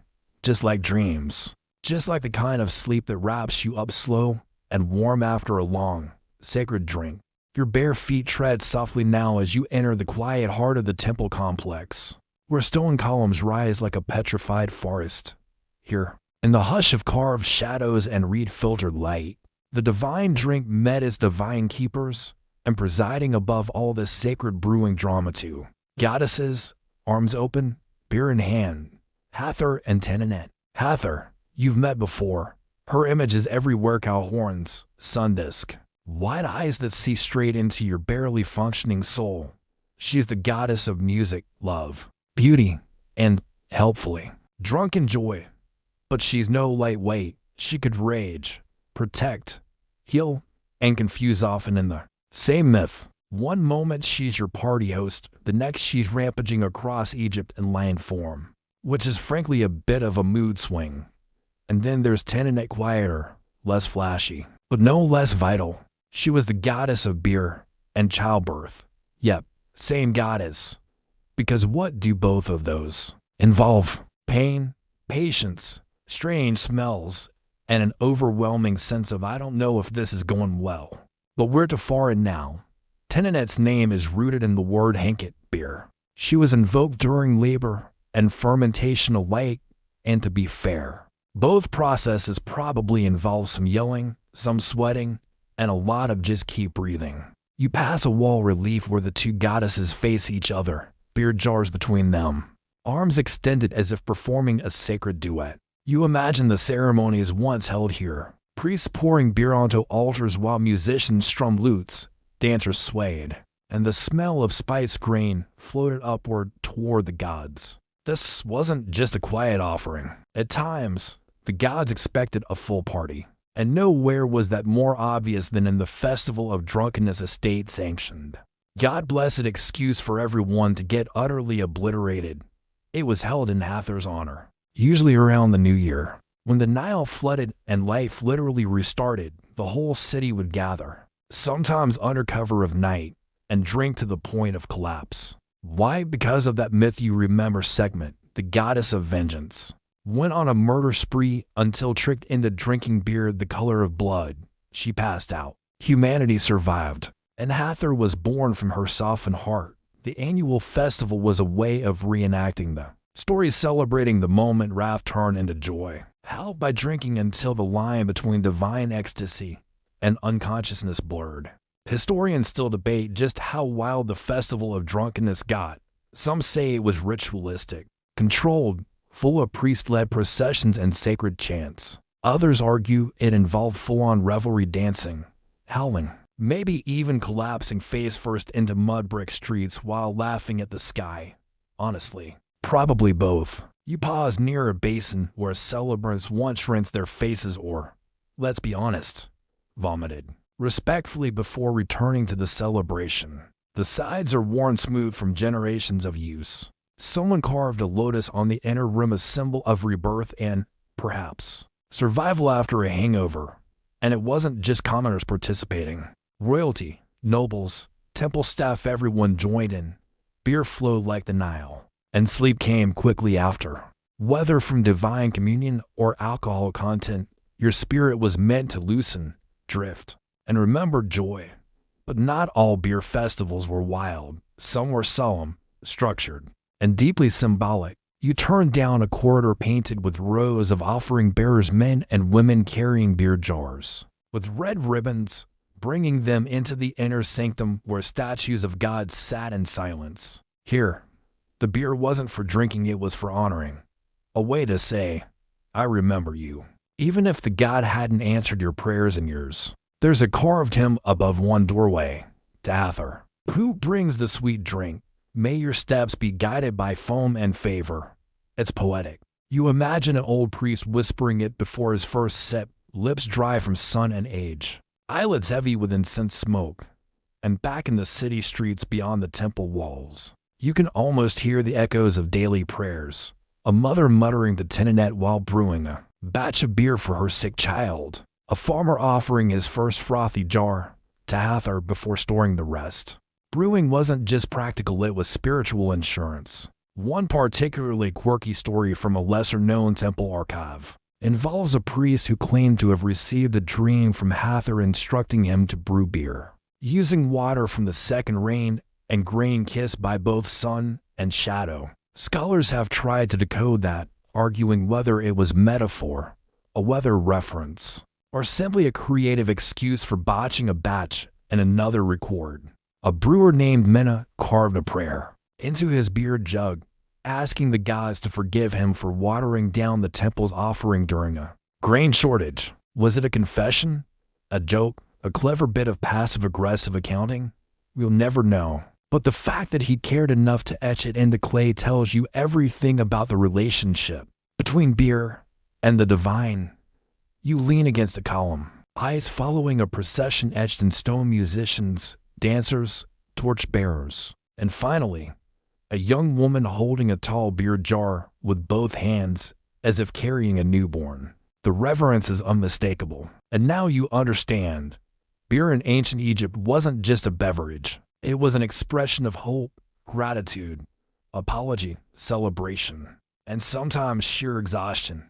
just like dreams, just like the kind of sleep that wraps you up slow and warm after a long, sacred drink. Your bare feet tread softly now as you enter the quiet heart of the temple complex, where stone columns rise like a petrified forest. Here, in the hush of carved shadows and reed-filtered light, the divine drink met its divine keepers, and presiding above all this sacred brewing drama too. Goddesses, arms open, beer in hand, Hathor and Tenenet. Hathor, you've met before. Her image is everywhere: cow horns, sun disk, wide eyes that see straight into your barely functioning soul. She's the goddess of music, love, beauty, and, helpfully, drunken joy. But she's no lightweight. She could rage, protect, heal, and confuse, often in the same myth. One moment she's your party host, the next she's rampaging across Egypt in lion form, which is frankly a bit of a mood swing. And then there's Tenenet, quieter, less flashy, but no less vital. She was the goddess of beer and childbirth. Yep, same goddess. Because what do both of those involve? Pain, patience, strange smells, and an overwhelming sense of I don't know if this is going well. But we're too far in now. Tenenet's name is rooted in the word henket, beer. She was invoked during labor and fermentation alike, and to be fair, both processes probably involve some yelling, some sweating, and a lot of just keep breathing. You pass a wall relief where the two goddesses face each other, beer jars between them, arms extended as if performing a sacred duet. You imagine the ceremonies once held here, priests pouring beer onto altars while musicians strummed lutes, dancers swayed, and the smell of spiced grain floated upward toward the gods. This wasn't just a quiet offering. At times, the gods expected a full party, and nowhere was that more obvious than in the festival of drunkenness estate sanctioned. God-blessed excuse for everyone to get utterly obliterated. It was held in Hathor's honor, usually around the new year. When the Nile flooded and life literally restarted, the whole city would gather, sometimes under cover of night, and drink to the point of collapse. Why? Because of that myth you remember segment, the goddess of vengeance went on a murder spree until, tricked into drinking beer the color of blood, she passed out. Humanity survived, and Hathor was born from her softened heart. The annual festival was a way of reenacting the story, celebrating the moment wrath turned into joy, held by drinking until the line between divine ecstasy and unconsciousness blurred. Historians still debate just how wild the festival of drunkenness got. Some say it was ritualistic, controlled, full of priest-led processions and sacred chants. Others argue it involved full-on revelry, dancing, howling, maybe even collapsing face-first into mud brick streets while laughing at the sky. Honestly, probably both. You pause near a basin where celebrants once rinsed their faces or, let's be honest, vomited respectfully before returning to the celebration. The sides are worn smooth from generations of use. Someone carved a lotus on the inner rim, a symbol of rebirth and, perhaps, survival after a hangover. And it wasn't just commoners participating. Royalty, nobles, temple staff, everyone joined in. Beer flowed like the Nile, and sleep came quickly after. Whether from divine communion or alcohol content, your spirit was meant to loosen, drift, and remember joy. But not all beer festivals were wild. Some were solemn, structured, and deeply symbolic. You turned down a corridor painted with rows of offering bearers, men and women carrying beer jars, with red ribbons, bringing them into the inner sanctum where statues of gods sat in silence. Here, the beer wasn't for drinking, it was for honoring. A way to say, I remember you, even if the god hadn't answered your prayers in years. There's a carved hymn above one doorway, to Hathor, who brings the sweet drink. May your steps be guided by foam and favor. It's poetic. You imagine an old priest whispering it before his first sip, lips dry from sun and age, eyelids heavy with incense smoke. And back in the city streets beyond the temple walls, you can almost hear the echoes of daily prayers. A mother muttering to Tenenet while brewing a batch of beer for her sick child. A farmer offering his first frothy jar to Hathor before storing the rest. Brewing wasn't just practical, it was spiritual insurance. One particularly quirky story from a lesser-known temple archive involves a priest who claimed to have received a dream from Hathor instructing him to brew beer, using water from the second rain and grain kissed by both sun and shadow. Scholars have tried to decode that, arguing whether it was metaphor, a weather reference, or simply a creative excuse for botching a batch and another record. A brewer named Minna carved a prayer into his beer jug, asking the gods to forgive him for watering down the temple's offering during a grain shortage. Was it a confession? A joke? A clever bit of passive-aggressive accounting? We'll never know. But the fact that he cared enough to etch it into clay tells you everything about the relationship between beer and the divine. You lean against a column, eyes following a procession etched in stone, musicians, dancers, torch-bearers, and finally, a young woman holding a tall beer jar with both hands as if carrying a newborn. The reverence is unmistakable. And now you understand. Beer in ancient Egypt wasn't just a beverage. It was an expression of hope, gratitude, apology, celebration, and sometimes sheer exhaustion.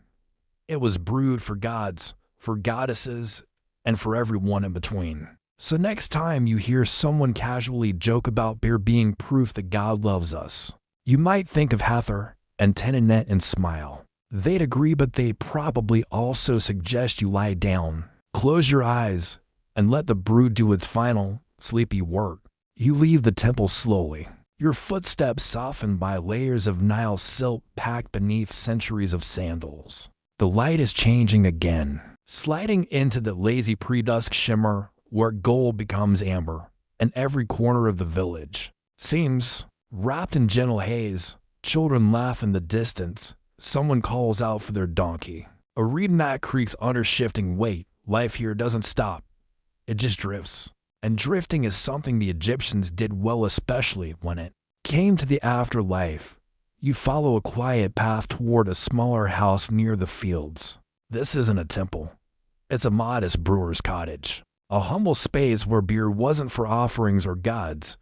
It was brewed for gods, for goddesses, and for everyone in between. So next time you hear someone casually joke about beer being proof that God loves us, you might think of Hathor and Tenenet and smile. They'd agree, but they'd probably also suggest you lie down, close your eyes, and let the brew do its final, sleepy work. You leave the temple slowly, your footsteps softened by layers of Nile silk packed beneath centuries of sandals. The light is changing again, sliding into the lazy pre-dusk shimmer where gold becomes amber, and every corner of the village seems wrapped in gentle haze. Children laugh in the distance. Someone calls out for their donkey. A reed mat creaks under shifting weight. Life here doesn't stop. It just drifts. And drifting is something the Egyptians did well, especially when it came to the afterlife. You follow a quiet path toward a smaller house near the fields. This isn't a temple. It's a modest brewer's cottage. A humble space where beer wasn't for offerings or gods,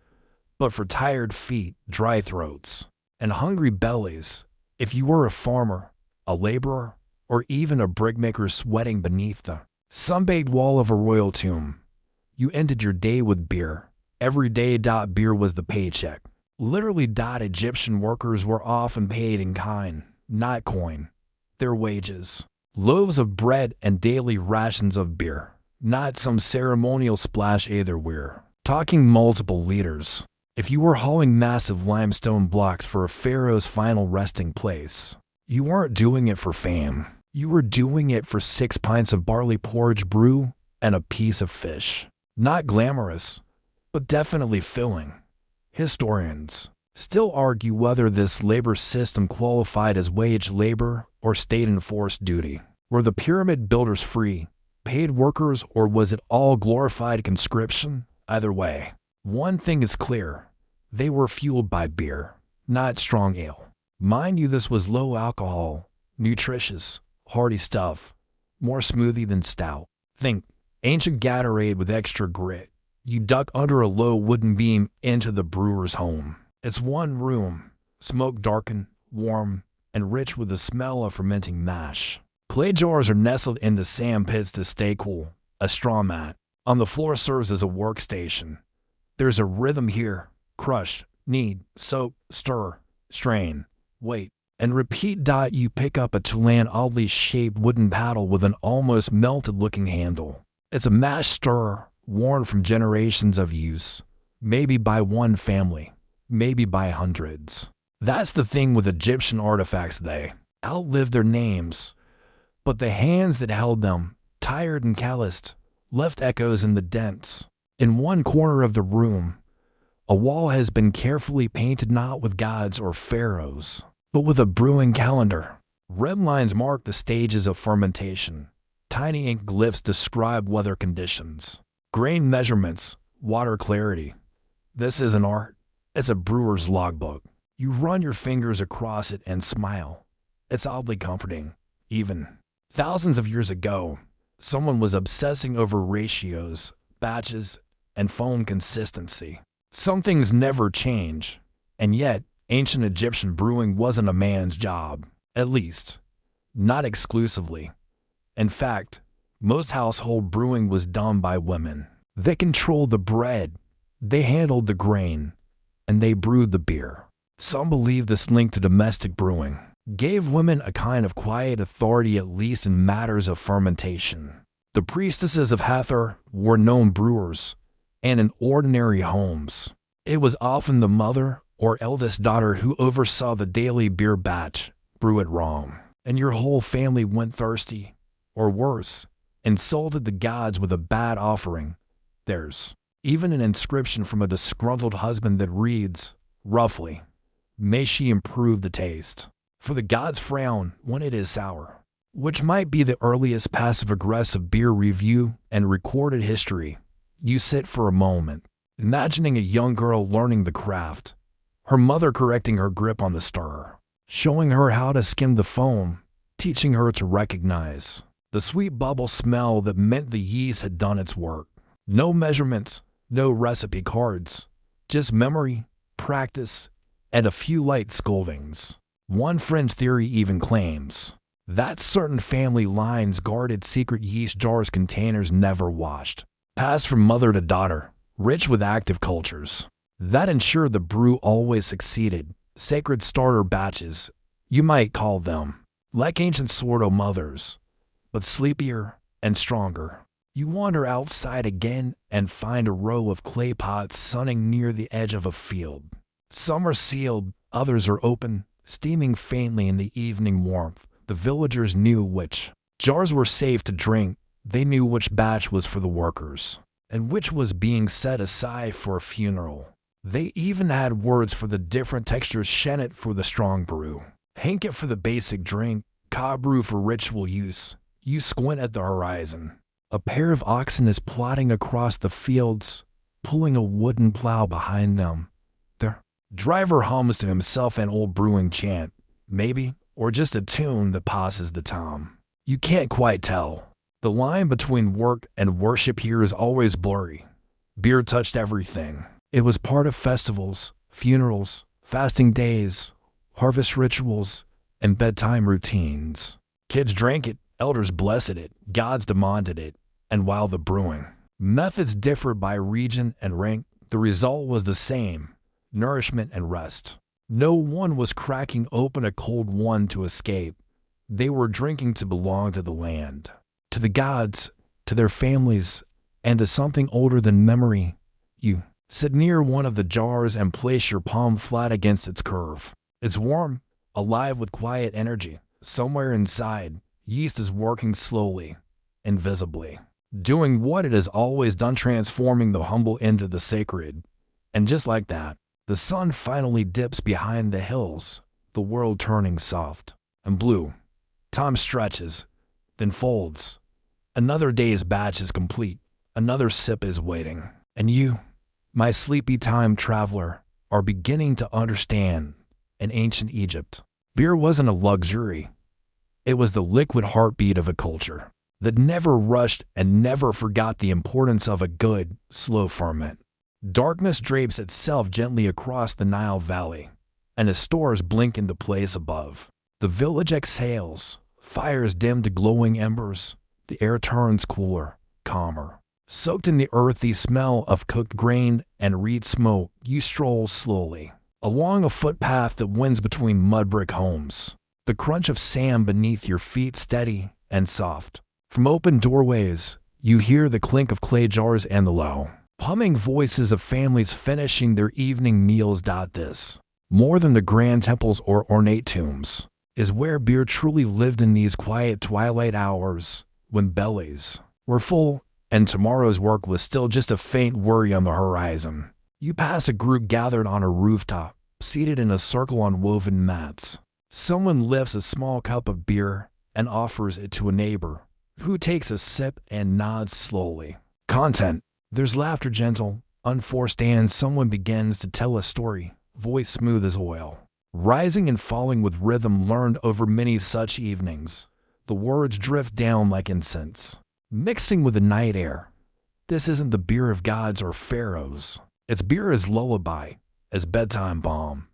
but for tired feet, dry throats, and hungry bellies. If you were a farmer, a laborer, or even a brickmaker sweating beneath the sun-baked wall of a royal tomb, you ended your day with beer. Every day. Beer was the paycheck. Literally. Egyptian workers were often paid in kind, not coin. Their wages. Loaves of bread and daily rations of beer. Not some ceremonial splash either. We're talking multiple liters. If you were hauling massive limestone blocks for a pharaoh's final resting place, you weren't doing it for fame. You were doing it for 6 pints of barley porridge brew and a piece of fish. Not glamorous, but definitely filling. Historians still argue whether this labor system qualified as wage labor or state-enforced duty. Were the pyramid builders free, paid workers, or was it all glorified conscription? Either way, one thing is clear. They were fueled by beer, not strong ale. Mind you, this was low alcohol, nutritious, hearty stuff, more smoothie than stout. Think ancient Gatorade with extra grit. You duck under a low wooden beam into the brewer's home. It's one room, smoke darkened, warm, and rich with the smell of fermenting mash. Clay jars are nestled into sand pits to stay cool. A straw mat on the floor serves as a workstation. There's a rhythm here. Crush, knead, soak, stir, strain, wait, and repeat. You pick up a Tulan oddly shaped wooden paddle with an almost melted-looking handle. It's a mash stirrer, worn from generations of use, maybe by one family, maybe by hundreds. That's the thing with Egyptian artifacts, they outlived their names, but the hands that held them, tired and calloused, left echoes in the dents. In one corner of the room, a wall has been carefully painted not with gods or pharaohs, but with a brewing calendar. Red lines mark the stages of fermentation. Tiny ink glyphs describe weather conditions. Grain measurements, water clarity. This isn't art. It's a brewer's logbook. You run your fingers across it and smile. It's oddly comforting. Even thousands of years ago, someone was obsessing over ratios, batches, and foam consistency. Some things never change, and yet ancient Egyptian brewing wasn't a man's job, at least, not exclusively. In fact, most household brewing was done by women. They controlled the bread, they handled the grain, and they brewed the beer. Some believe this link to domestic brewing gave women a kind of quiet authority, at least in matters of fermentation. The priestesses of Hathor were known brewers, and in ordinary homes, it was often the mother or eldest daughter who oversaw the daily beer batch. Brew it wrong, and your whole family went thirsty, or worse, insulted the gods with a bad offering. There's even an inscription from a disgruntled husband that reads, roughly, "May she improve the taste, for the gods frown when it is sour," which might be the earliest passive-aggressive beer review in recorded history. You sit for a moment, imagining a young girl learning the craft, her mother correcting her grip on the stirrer, showing her how to skim the foam, teaching her to recognize the sweet bubble smell that meant the yeast had done its work. No measurements, no recipe cards, just memory, practice, and a few light scoldings. One fringe theory even claims that certain family lines guarded secret yeast jars, containers never washed, passed from mother to daughter, rich with active cultures. That ensured the brew always succeeded. Sacred starter batches, you might call them, like ancient Sordo mothers, but sleepier and stronger. You wander outside again and find a row of clay pots sunning near the edge of a field. Some are sealed, others are open, steaming faintly in the evening warmth. The villagers knew which jars were safe to drink. They knew which batch was for the workers, and which was being set aside for a funeral. They even had words for the different textures: shennet for the strong brew, hanket for the basic drink, cob brew for ritual use. You squint at the horizon. A pair of oxen is plodding across the fields, pulling a wooden plow behind them. Their driver hums to himself an old brewing chant, maybe, or just a tune that passes the time. You can't quite tell. The line between work and worship here is always blurry. Beer touched everything. It was part of festivals, funerals, fasting days, harvest rituals, and bedtime routines. Kids drank it, elders blessed it, gods demanded it, and while the brewing methods differed by region and rank, the result was the same: nourishment and rest. No one was cracking open a cold one to escape. They were drinking to belong to the land, to the gods, to their families, and to something older than memory. You sit near one of the jars and place your palm flat against its curve. It's warm, alive with quiet energy. Somewhere inside, yeast is working slowly, invisibly, doing what it has always done, transforming the humble into the sacred. And just like that, the sun finally dips behind the hills, the world turning soft and blue. Time stretches, then folds. Another day's batch is complete. Another sip is waiting. And you, my sleepy time traveler, are beginning to understand. In ancient Egypt, beer wasn't a luxury. It was the liquid heartbeat of a culture that never rushed and never forgot the importance of a good, slow ferment. Darkness drapes itself gently across the Nile Valley, and as stars blink into place above, the village exhales, fires dim to glowing embers, the air turns cooler, calmer. Soaked in the earthy smell of cooked grain and reed smoke, you stroll slowly along a footpath that winds between mud brick homes, the crunch of sand beneath your feet steady and soft. From open doorways, you hear the clink of clay jars and the low, humming voices of families finishing their evening meals. This, more than the grand temples or ornate tombs, is where beer truly lived, in these quiet twilight hours when bellies were full and tomorrow's work was still just a faint worry on the horizon. You pass a group gathered on a rooftop, seated in a circle on woven mats. Someone lifts a small cup of beer and offers it to a neighbor, who takes a sip and nods slowly. Content. There's laughter, gentle, unforced, and someone begins to tell a story, voice smooth as oil, rising and falling with rhythm learned over many such evenings. The words drift down like incense, mixing with the night air. This isn't the beer of gods or pharaohs. Its beer as lullaby, as bedtime balm.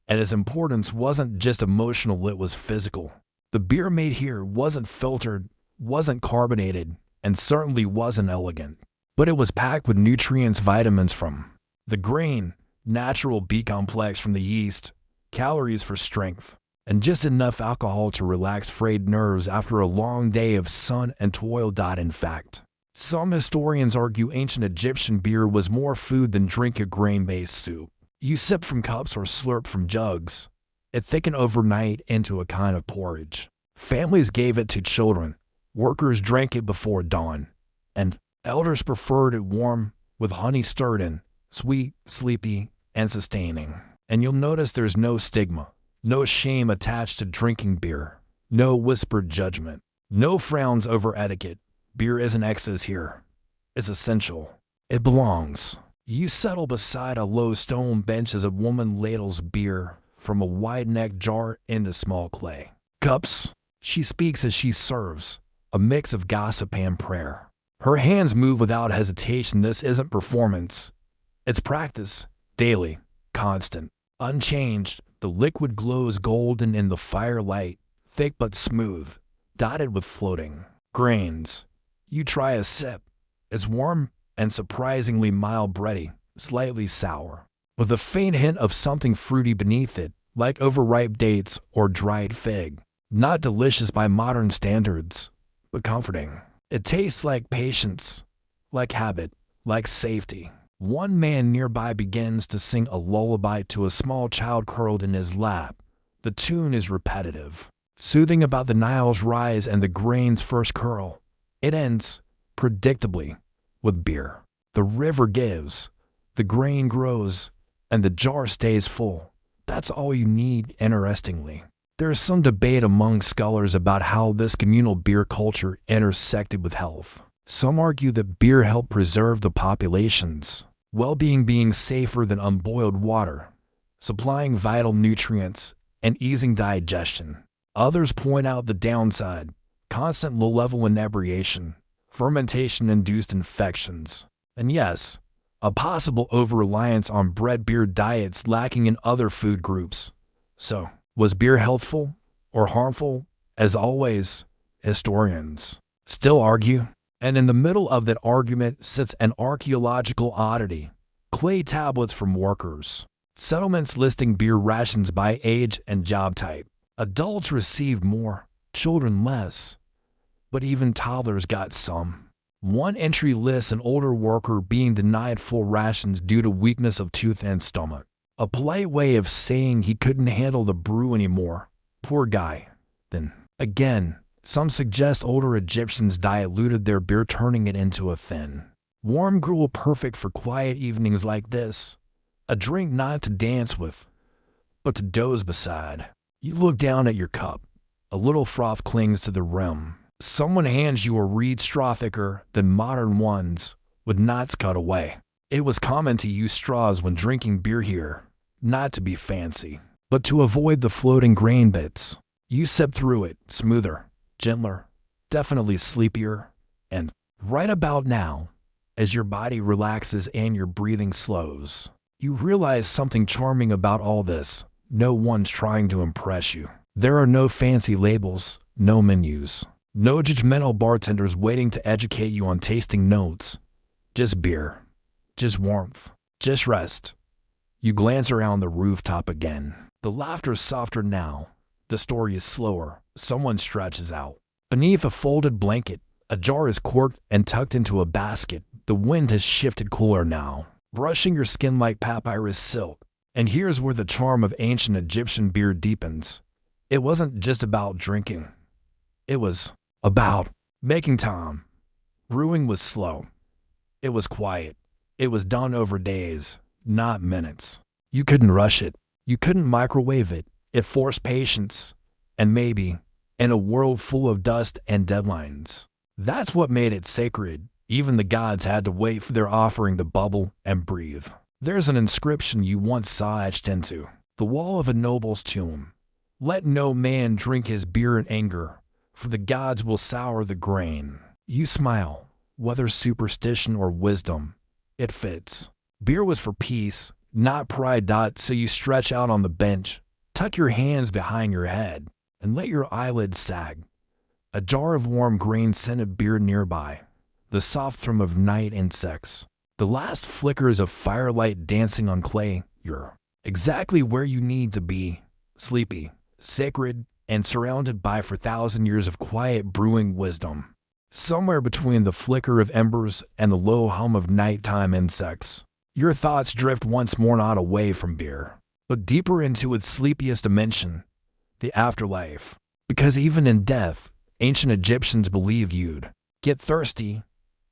And its importance wasn't just emotional, it was physical. The beer made here wasn't filtered, wasn't carbonated, and certainly wasn't elegant. But it was packed with nutrients, vitamins from the grain, natural B complex from the yeast, calories for strength, and just enough alcohol to relax frayed nerves after a long day of sun and toil. In fact, some historians argue ancient Egyptian beer was more food than drink a grain-based soup. You sip from cups or slurp from jugs. It thickened overnight into a kind of porridge. Families gave it to children. Workers drank it before dawn. And elders preferred it warm, with honey stirred in, sweet, sleepy, and sustaining. And you'll notice there's no stigma, no shame attached to drinking beer, no whispered judgment, no frowns over etiquette. Beer isn't excess here. It's essential. It belongs. You settle beside a low stone bench as a woman ladles beer from a wide-necked jar into small clay cups. She speaks as she serves, a mix of gossip and prayer. Her hands move without hesitation. This isn't performance. It's practice, daily, constant, unchanged. The liquid glows golden in the firelight, thick but smooth, dotted with floating grains. You try a sip. It's warm and surprisingly mild, bready, slightly sour, with a faint hint of something fruity beneath it, like overripe dates or dried fig. Not delicious by modern standards, but comforting. It tastes like patience, like habit, like safety. One man nearby begins to sing a lullaby to a small child curled in his lap. The tune is repetitive, soothing about the Nile's rise and the grain's first curl. It ends, predictably, with beer. The river gives, the grain grows, and the jar stays full. That's all you need. Interestingly, there is some debate among scholars about how this communal beer culture intersected with health. Some argue that beer helped preserve the population's well-being, being safer than unboiled water, supplying vital nutrients, and easing digestion. Others point out the downside: constant low-level inebriation, fermentation-induced infections, and yes, a possible over-reliance on bread-beer diets lacking in other food groups. So, was beer healthful or harmful? As always, historians still argue. And in the middle of that argument sits an archaeological oddity: clay tablets from workers. Settlements listing beer rations by age and job type. Adults received more, children less. But even toddlers got some. One entry lists an older worker being denied full rations due to weakness of tooth and stomach. A polite way of saying he couldn't handle the brew anymore. Poor guy. Then, again, some suggest older Egyptians diluted their beer, turning it into a thin, warm gruel perfect for quiet evenings like this. A drink not to dance with, but to doze beside. You look down at your cup. A little froth clings to the rim. Someone hands you a reed straw thicker than modern ones, with knots cut away. It was common to use straws when drinking beer here, not to be fancy, but to avoid the floating grain bits. You sip through it, smoother, gentler, definitely sleepier, and right about now, as your body relaxes and your breathing slows, you realize something charming about all this. No one's trying to impress you. There are no fancy labels, no menus, no judgmental bartenders waiting to educate you on tasting notes. Just beer, just warmth, just rest. You glance around the rooftop again. The laughter's softer now. The story is slower. Someone stretches out. Beneath a folded blanket, a jar is corked and tucked into a basket. The wind has shifted cooler now, brushing your skin like papyrus silk. And here's where the charm of ancient Egyptian beer deepens. It wasn't just about drinking. It was about making time. Brewing was slow. It was quiet. It was done over days, not minutes. You couldn't rush it. You couldn't microwave it. It forced patience, and maybe, in a world full of dust and deadlines, that's what made it sacred. Even the gods had to wait for their offering to bubble and breathe. There's an inscription you once saw etched into the wall of a noble's tomb. Let no man drink his beer in anger, for the gods will sour the grain. You smile, whether superstition or wisdom. It fits. Beer was for peace, not pride. So you stretch out on the bench, tuck your hands behind your head, and let your eyelids sag. a jar of warm grain-scented beer nearby, the soft thrum of night insects, the last flickers of firelight dancing on clay. You're exactly where you need to be, sleepy, sacred, and surrounded by 4,000 years of quiet brewing wisdom. Somewhere between the flicker of embers and the low hum of nighttime insects, your thoughts drift once more not away from beer, but deeper into its sleepiest dimension, the afterlife. Because even in death, ancient Egyptians believed you'd get thirsty,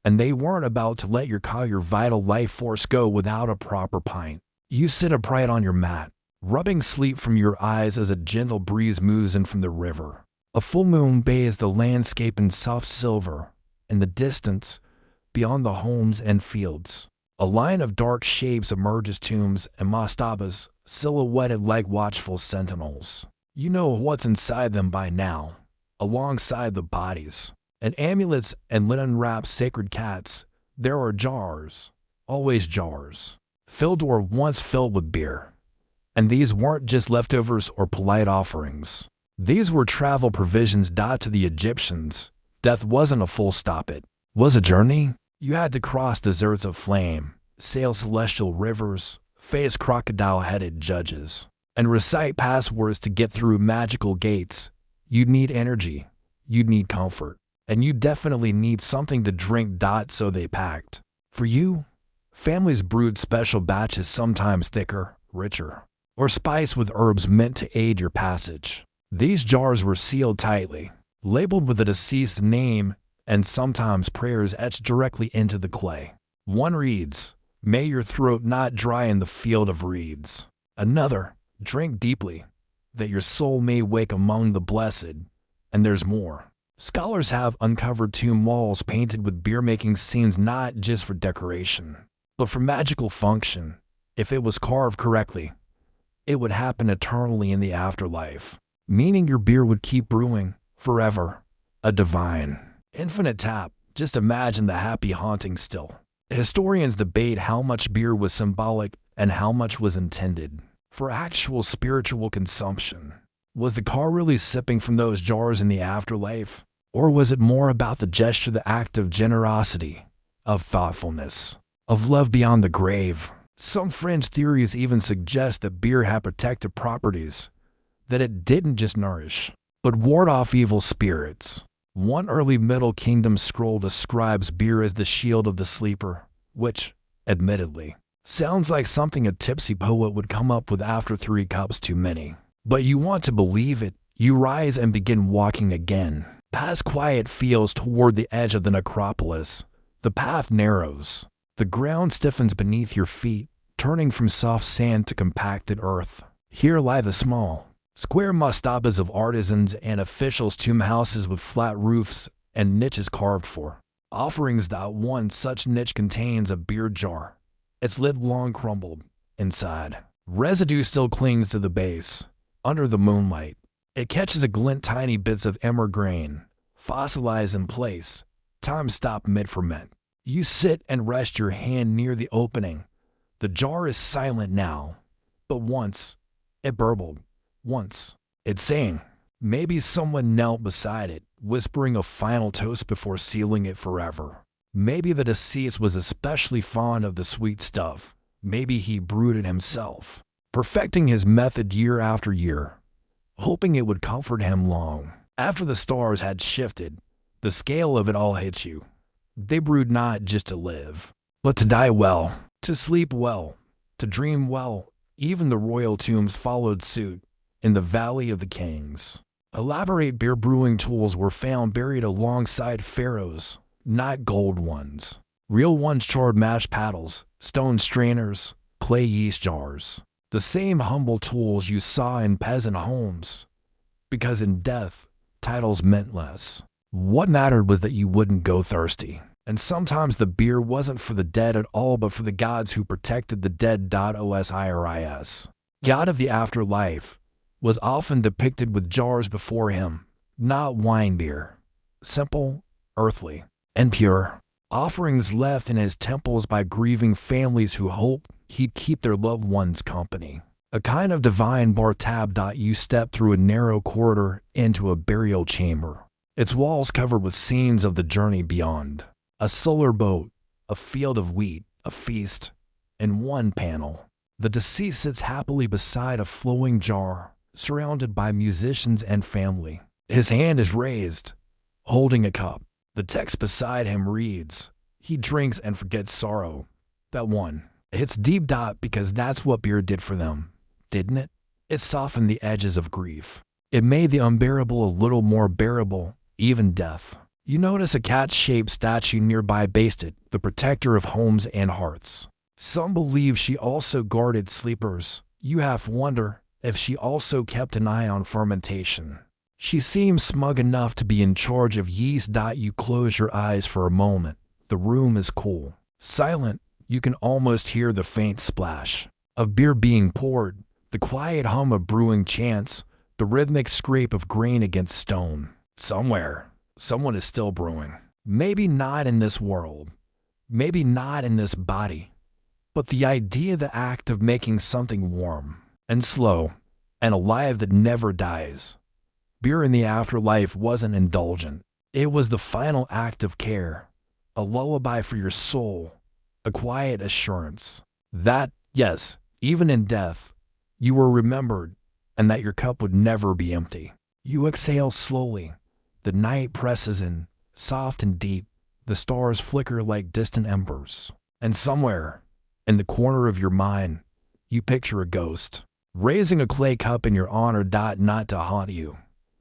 and they weren't about to let your vital life force go without a proper pint. You sit upright on your mat, rubbing sleep from your eyes as a gentle breeze moves in from the river. A full moon bathes the landscape in soft silver. In the distance, beyond the homes and fields, a line of dark shapes emerges, tombs and mastabas, silhouetted like watchful sentinels. You know what's inside them by now. Alongside the bodies and amulets and linen-wrapped sacred cats, there are jars, always jars, filled or once filled with beer. And these weren't just leftovers or polite offerings. These were travel provisions. To the Egyptians, death wasn't a full stop, it was a journey. You had to cross deserts of flame, sail celestial rivers, face crocodile-headed judges, and recite passwords to get through magical gates. You'd need energy, you'd need comfort, and you definitely need something to drink. So they packed. For you, families brewed special batches, sometimes thicker, richer, or spiced with herbs meant to aid your passage. These jars were sealed tightly, labeled with a deceased name, and sometimes prayers etched directly into the clay. One reads, "May your throat not dry in the field of reeds." Another, "Drink deeply, that your soul may wake among the blessed." And there's more. Scholars have uncovered tomb walls painted with beer-making scenes, not just for decoration, but for magical function. If it was carved correctly, it would happen eternally in the afterlife, meaning your beer would keep brewing forever. A divine, infinite tap. Just imagine the happy haunting still. Historians debate how much beer was symbolic and how much was intended for actual spiritual consumption. Was the car really sipping from those jars in the afterlife? Or was it more about the gesture, the act of generosity, of thoughtfulness, of love beyond the grave? Some fringe theories even suggest that beer had protective properties, that it didn't just nourish, but ward off evil spirits. One early Middle Kingdom scroll describes beer as the shield of the sleeper, which, admittedly, sounds like something a tipsy poet would come up with after 3 cups too many. But you want to believe it. You rise and begin walking again, past quiet fields toward the edge of the necropolis. The path narrows. The ground stiffens beneath your feet, turning from soft sand to compacted earth. Here lie the small, square mastabas of artisans and officials, tomb houses with flat roofs and niches carved for offerings. One such niche contains a beer jar, its lid long crumbled. Inside, residue still clings to the base. Under the moonlight, it catches a glint, tiny bits of emmer grain, fossilized in place, time stopped mid-ferment. You sit and rest your hand near the opening. The jar is silent now, but once it burbled. Once it sang. Maybe someone knelt beside it, whispering a final toast before sealing it forever. Maybe the deceased was especially fond of the sweet stuff. Maybe he brewed it himself, perfecting his method year after year, hoping it would comfort him long after the stars had shifted. The scale of it all hits you. They brewed not just to live, but to die well, to sleep well, to dream well. Even the royal tombs followed suit. In the Valley of the Kings, elaborate beer brewing tools were found buried alongside pharaohs, not gold ones. Real ones, charred mash paddles, stone strainers, clay yeast jars. The same humble tools you saw in peasant homes. Because in death, titles meant less. What mattered was that you wouldn't go thirsty. And sometimes the beer wasn't for the dead at all, but for the gods who protected the dead. Osiris, god of the afterlife, was often depicted with jars before him, not wine beer. Simple, earthly, and pure. Offerings left in his temples by grieving families who hoped he'd keep their loved ones company. A kind of divine bar tab. You step through a narrow corridor into a burial chamber. its walls covered with scenes of the journey beyond. A solar boat, a field of wheat, a feast. In one panel, the deceased sits happily beside a flowing jar, surrounded by musicians and family. His hand is raised, holding a cup. The text beside him reads, "He drinks and forgets sorrow." That one. It's deep because that's what beer did for them, didn't it? It softened the edges of grief. It made the unbearable a little more bearable, even death. You notice a cat-shaped statue nearby based it, the protector of homes and hearts. Some believe she also guarded sleepers. You half wonder if she also kept an eye on fermentation. She seems smug enough to be in charge of yeast. You close your eyes for a moment. The room is cool, silent. You can almost hear the faint splash of beer being poured, the quiet hum of brewing chants, the rhythmic scrape of grain against stone. Somewhere, someone is still brewing. Maybe not in this world, maybe not in this body, but the idea, the act of making something warm and slow and alive that never dies. Beer in the afterlife wasn't indulgent. It was the final act of care, a lullaby for your soul, a quiet assurance that, yes, even in death, you were remembered and that your cup would never be empty. You exhale slowly. The night presses in, soft and deep. The stars flicker like distant embers. And somewhere, in the corner of your mind, you picture a ghost, raising a clay cup in your honor. Not to haunt you,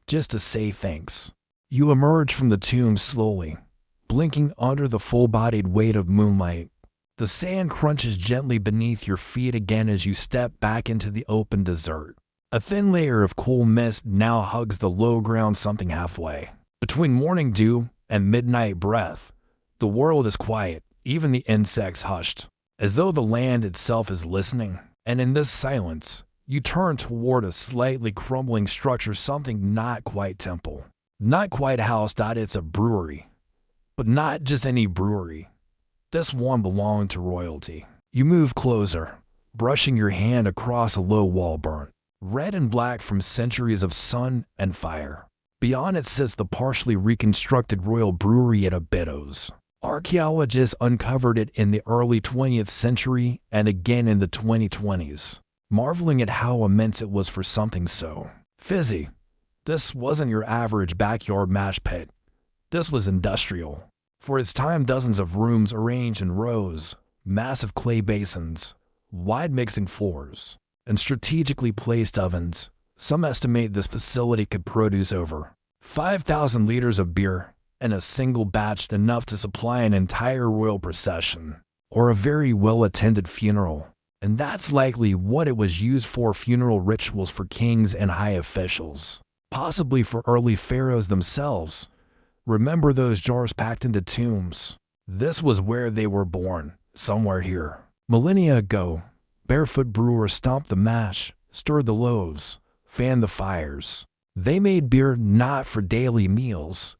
just to say thanks. You emerge from the tomb slowly, blinking under the full-bodied weight of moonlight. The sand crunches gently beneath your feet again as you step back into the open desert. A thin layer of cool mist now hugs the low ground, something halfway between morning dew and midnight breath. The world is quiet, even the insects hushed, as though the land itself is listening. And in this silence, you turn toward a slightly crumbling structure, something not quite temple, not quite house. It's a brewery, but not just any brewery. This one belonged to royalty. You move closer, brushing your hand across a low wall burnt red and black from centuries of sun and fire. Beyond it sits the partially reconstructed royal brewery at Abydos. Archaeologists uncovered it in the early 20th century and again in the 2020s, marveling at how immense it was for something so fizzy. This wasn't your average backyard mash pit. This was industrial. For its time, dozens of rooms arranged in rows, massive clay basins, wide mixing floors, and strategically placed ovens. Some estimate this facility could produce over 5,000 liters of beer in a single batch, enough to supply an entire royal procession or a very well-attended funeral. And that's likely what it was used for: funeral rituals for kings and high officials, possibly for early pharaohs themselves. Remember those jars packed into tombs? This was where they were born, somewhere here. Millennia ago, barefoot brewers stomped the mash, stirred the loaves, fanned the fires. They made beer not for daily meals,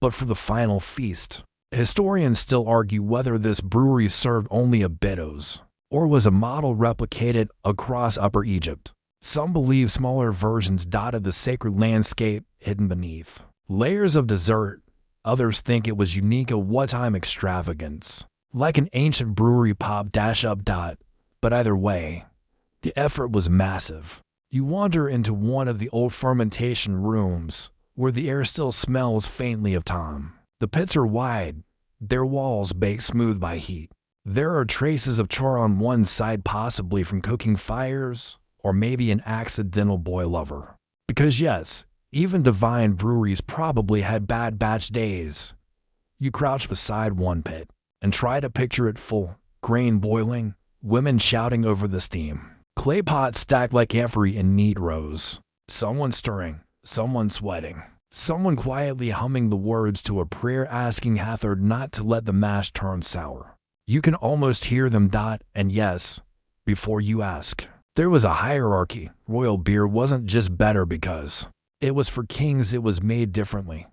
but for the final feast. Historians still argue whether this brewery served only Abydos, or was a model replicated across Upper Egypt. Some believe smaller versions dotted the sacred landscape hidden beneath layers of dessert. Others think it was unique, a one-time extravagance, like an ancient brewery pop-up. But either way, the effort was massive. You wander into one of the old fermentation rooms, where the air still smells faintly of time. The pits are wide, their walls baked smooth by heat. There are traces of char on one side, possibly from cooking fires, or maybe an accidental boil-over. Because yes, even divine breweries probably had bad batch days. You crouch beside one pit and try to picture it full, grain boiling, women shouting over the steam, clay pots stacked like amphorae in neat rows, someone stirring, someone sweating, someone quietly humming the words to a prayer asking Hathor not to let the mash turn sour. You can almost hear them. And yes, before you ask, there was a hierarchy. Royal beer wasn't just better because it was for kings. It was made differently,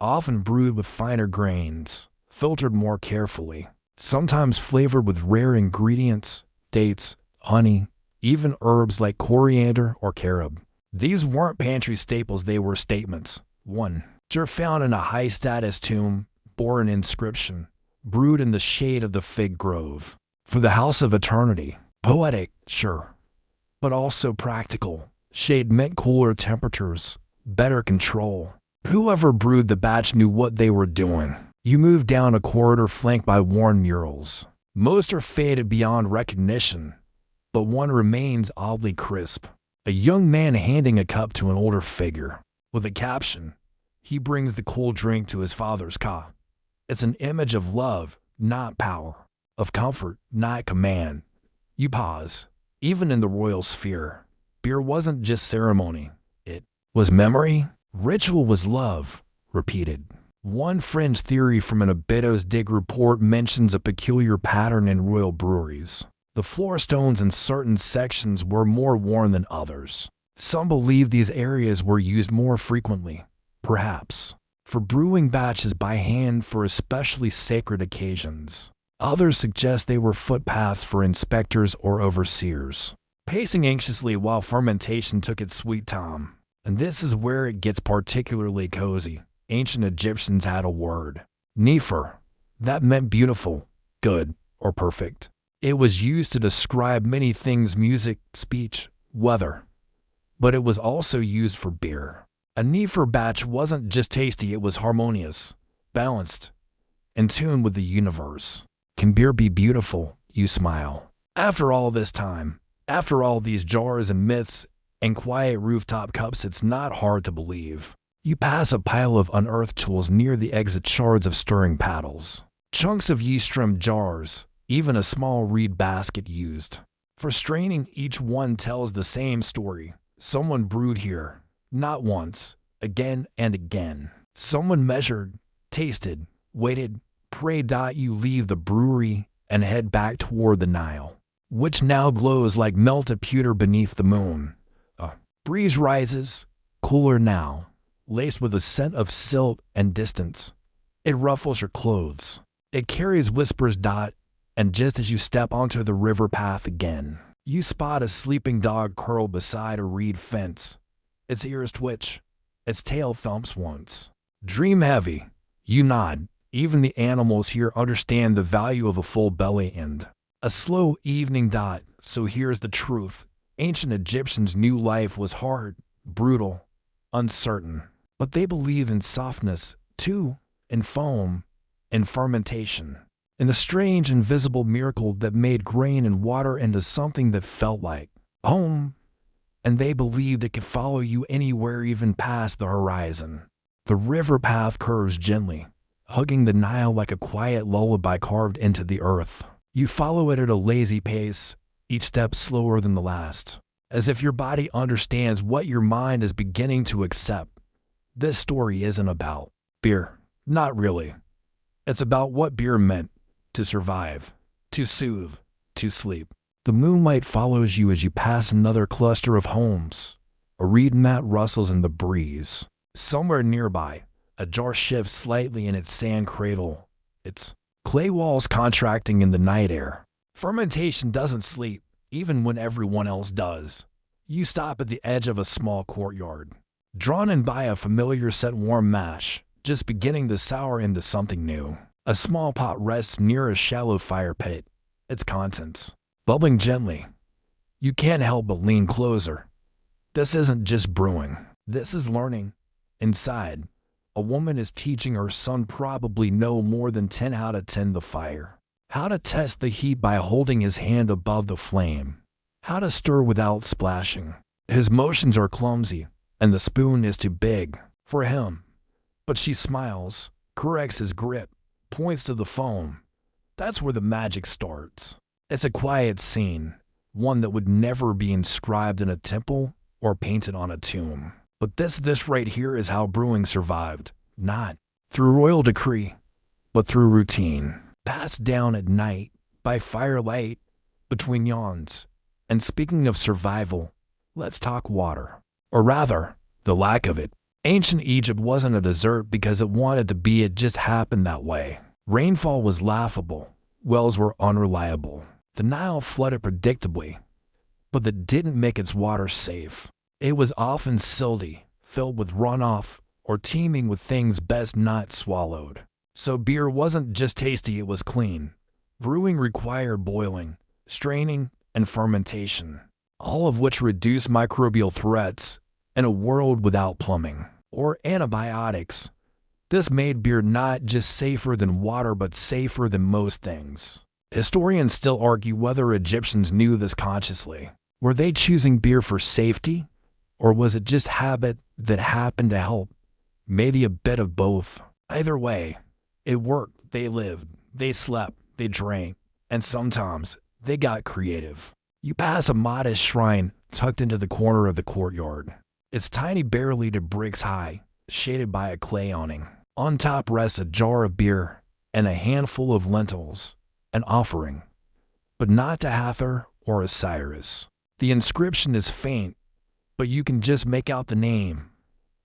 often brewed with finer grains, filtered more carefully, sometimes flavored with rare ingredients, dates, honey, even herbs like coriander or carob. These weren't pantry staples, they were statements. 1. They're found in a high-status tomb, bore an inscription, brewed in the shade of the fig grove. For the house of eternity. Poetic, sure, but also practical. Shade meant cooler temperatures, better control. Whoever brewed the batch knew what they were doing. You move down a corridor flanked by worn murals. Most are faded beyond recognition, but one remains oddly crisp. A young man handing a cup to an older figure. With a caption, he brings the cool drink to his father's cot. It's an image of love, not power. Of comfort, not command. You pause. Even in the royal sphere, beer wasn't just ceremony. It was memory. Ritual was love. Repeated. One fringe theory from an Abydos Dig report mentions a peculiar pattern in royal breweries. The floor stones in certain sections were more worn than others. Some believe these areas were used more frequently, perhaps, for brewing batches by hand for especially sacred occasions. Others suggest they were footpaths for inspectors or overseers, pacing anxiously while fermentation took its sweet time. And this is where it gets particularly cozy. Ancient Egyptians had a word, nefer, that meant beautiful, good, or perfect. It was used to describe many things: music, speech, weather. But it was also used for beer. A nefer batch wasn't just tasty, it was harmonious, balanced, in tune with the universe. Can beer be beautiful? You smile. After all this time, after all these jars and myths and quiet rooftop cups, it's not hard to believe. You pass a pile of unearthed tools near the exit, shards of stirring paddles, chunks of yeast-trimmed jars, even a small reed basket used for straining. Each one tells the same story. Someone brewed here, not once, again and again. Someone measured, tasted, waited, prayed. You leave the brewery and head back toward the Nile, which now glows like melted pewter beneath the moon. A breeze rises, cooler now, laced with a scent of silt and distance. It ruffles your clothes. It carries whispers. And just as you step onto the river path again, you spot a sleeping dog curled beside a reed fence. Its ears twitch. Its tail thumps once. Dream heavy. You nod. Even the animals here understand the value of a full belly and a slow evening. So here's the truth. Ancient Egyptians knew life was hard, brutal, uncertain. But they believed in softness, too, in foam, in fermentation, in the strange invisible miracle that made grain and water into something that felt like home. And they believed it could follow you anywhere, even past the horizon. The river path curves gently, hugging the Nile like a quiet lullaby carved into the earth. You follow it at a lazy pace, each step slower than the last, as if your body understands what your mind is beginning to accept. This story isn't about beer. Not really. It's about what beer meant to survive, to soothe, to sleep. The moonlight follows you as you pass another cluster of homes. A reed mat rustles in the breeze. Somewhere nearby, a jar shifts slightly in its sand cradle, its clay walls contracting in the night air. Fermentation doesn't sleep, even when everyone else does. You stop at the edge of a small courtyard, drawn in by a familiar scent: warm mash, just beginning to sour into something new. A small pot rests near a shallow fire pit, its contents bubbling gently. You can't help but lean closer. This isn't just brewing. This is learning. Inside, a woman is teaching her son, probably no more than 10, how to tend the fire, how to test the heat by holding his hand above the flame, how to stir without splashing. His motions are clumsy, and the spoon is too big for him. But she smiles, corrects his grip, points to the foam. That's where the magic starts. It's a quiet scene, one that would never be inscribed in a temple or painted on a tomb. But this right here is how brewing survived, not through royal decree, but through routine, passed down at night, by firelight, between yawns. And speaking of survival, let's talk water. Or rather, the lack of it. Ancient Egypt wasn't a desert because it wanted to be, it just happened that way. Rainfall was laughable, wells were unreliable. The Nile flooded predictably, but that didn't make its water safe. It was often silty, filled with runoff, or teeming with things best not swallowed. So beer wasn't just tasty, it was clean. Brewing required boiling, straining, and fermentation, all of which reduce microbial threats in a world without plumbing or antibiotics. This made beer not just safer than water, but safer than most things. Historians still argue whether Egyptians knew this consciously. Were they choosing beer for safety, or was it just habit that happened to help? Maybe a bit of both. Either way, it worked. They lived, they slept, they drank, and sometimes they got creative. You pass a modest shrine tucked into the corner of the courtyard. It's tiny, barely to bricks high, shaded by a clay awning. On top rests a jar of beer and a handful of lentils, an offering, but not to Hathor or Osiris. The inscription is faint, but you can just make out the name.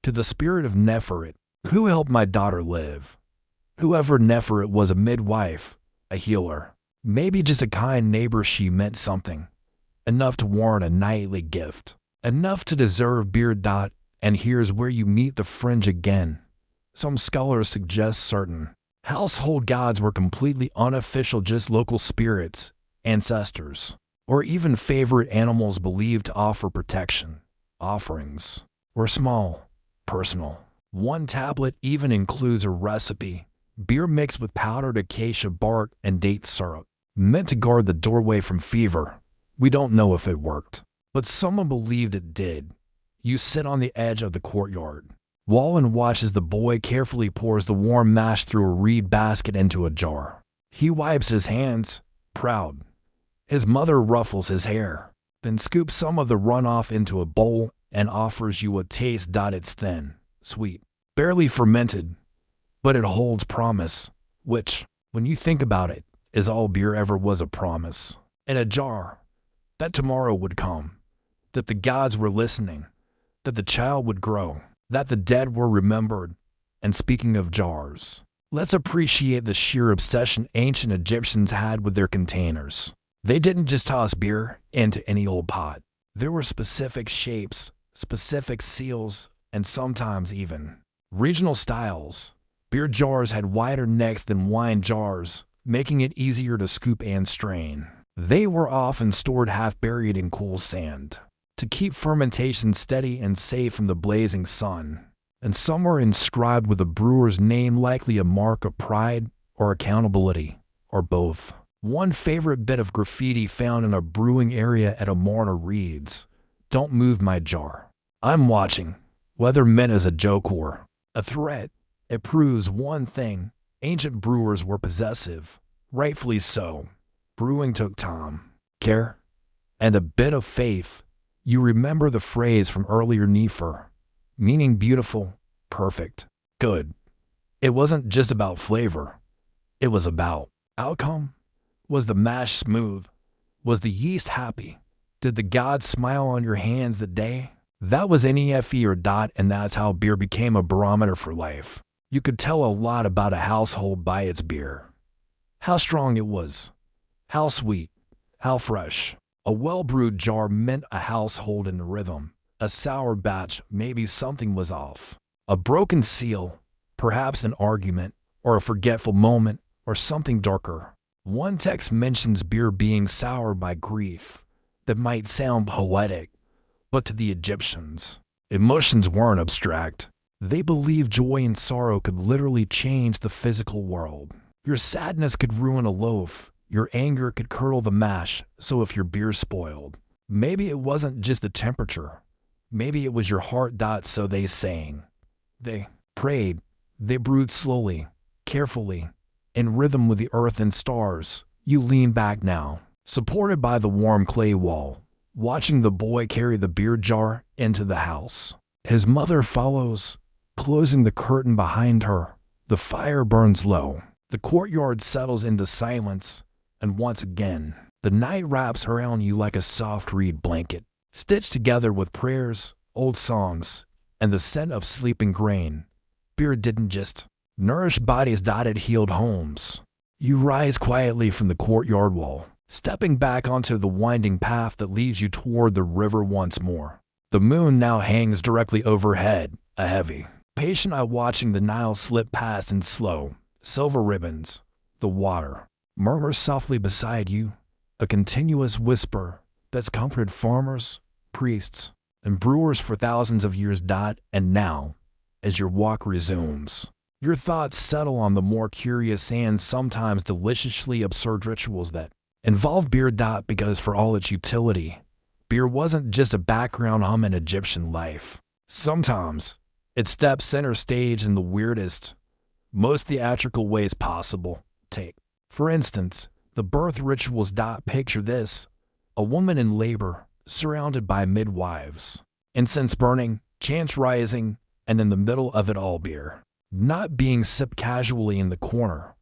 To the spirit of Neferet, who helped my daughter live. Whoever Neferet was, a midwife, a healer, maybe just a kind neighbor. She meant something, enough to warrant a nightly gift, enough to deserve beer. And here's where you meet the fringe again. Some scholars suggest certain household gods were completely unofficial, just local spirits, ancestors, or even favorite animals believed to offer protection. Offerings were small, personal. One tablet even includes a recipe: beer mixed with powdered acacia bark and date syrup, meant to guard the doorway from fever. We don't know if it worked, but someone believed it did. You sit on the edge of the courtyard wall and watch as the boy carefully pours the warm mash through a reed basket into a jar. He wipes his hands, proud. His mother ruffles his hair, then scoops some of the runoff into a bowl and offers you a taste. It's thin, sweet, barely fermented, but it holds promise, which, when you think about it, is all beer ever was, a promise. In a jar, that tomorrow would come, that the gods were listening, that the child would grow, that the dead were remembered. And speaking of jars, let's appreciate the sheer obsession ancient Egyptians had with their containers. They didn't just toss beer into any old pot. There were specific shapes, specific seals, and sometimes even regional styles. Beer jars had wider necks than wine jars, making it easier to scoop and strain. They were often stored half buried in cool sand to keep fermentation steady and safe from the blazing sun. And some were inscribed with a brewer's name, likely a mark of pride or accountability, or both. One favorite bit of graffiti found in a brewing area at Amarna reads, "Don't move my jar. I'm watching," whether meant as a joke or a threat. It proves one thing: ancient brewers were possessive, rightfully so. Brewing took time, care, and a bit of faith. You remember the phrase from earlier, Nefer, meaning beautiful, perfect, good. It wasn't just about flavor. It was about outcome. Was the mash smooth? Was the yeast happy? Did the gods smile on your hands that day? That was NEFE or DOT, and that's how beer became a barometer for life. You could tell a lot about a household by its beer. How strong it was. How sweet. How fresh. A well-brewed jar meant a household in the rhythm. A sour batch, maybe something was off. A broken seal, perhaps an argument, or a forgetful moment, or something darker. One text mentions beer being soured by grief. That might sound poetic, but to the Egyptians, emotions weren't abstract. They believed joy and sorrow could literally change the physical world. Your sadness could ruin a loaf. Your anger could curdle the mash. So if your beer spoiled, maybe it wasn't just the temperature. Maybe it was your heart. So they sang. They prayed. They brewed slowly, carefully, in rhythm with the earth and stars. You lean back now, supported by the warm clay wall, watching the boy carry the beer jar into the house. His mother follows, closing the curtain behind her. The fire burns low. The courtyard settles into silence, and once again, the night wraps around you like a soft reed blanket, stitched together with prayers, old songs, and the scent of sleeping grain. Beer didn't just nourish bodies. It healed homes. You rise quietly from the courtyard wall, stepping back onto the winding path that leads you toward the river once more. The moon now hangs directly overhead, a heavy, patient eye watching the Nile slip past in slow, silver ribbons, the water murmurs softly beside you, a continuous whisper that's comforted farmers, priests, and brewers for thousands of years. And now, as your walk resumes, your thoughts settle on the more curious and sometimes deliciously absurd rituals that involve beer. Because for all its utility, beer wasn't just a background hum in Egyptian life. Sometimes it steps center stage in the weirdest, most theatrical ways possible. Take, for instance, the birth rituals. Picture this: a woman in labor, surrounded by midwives, incense burning, chants rising, and in the middle of it all, beer not being sipped casually in the corner,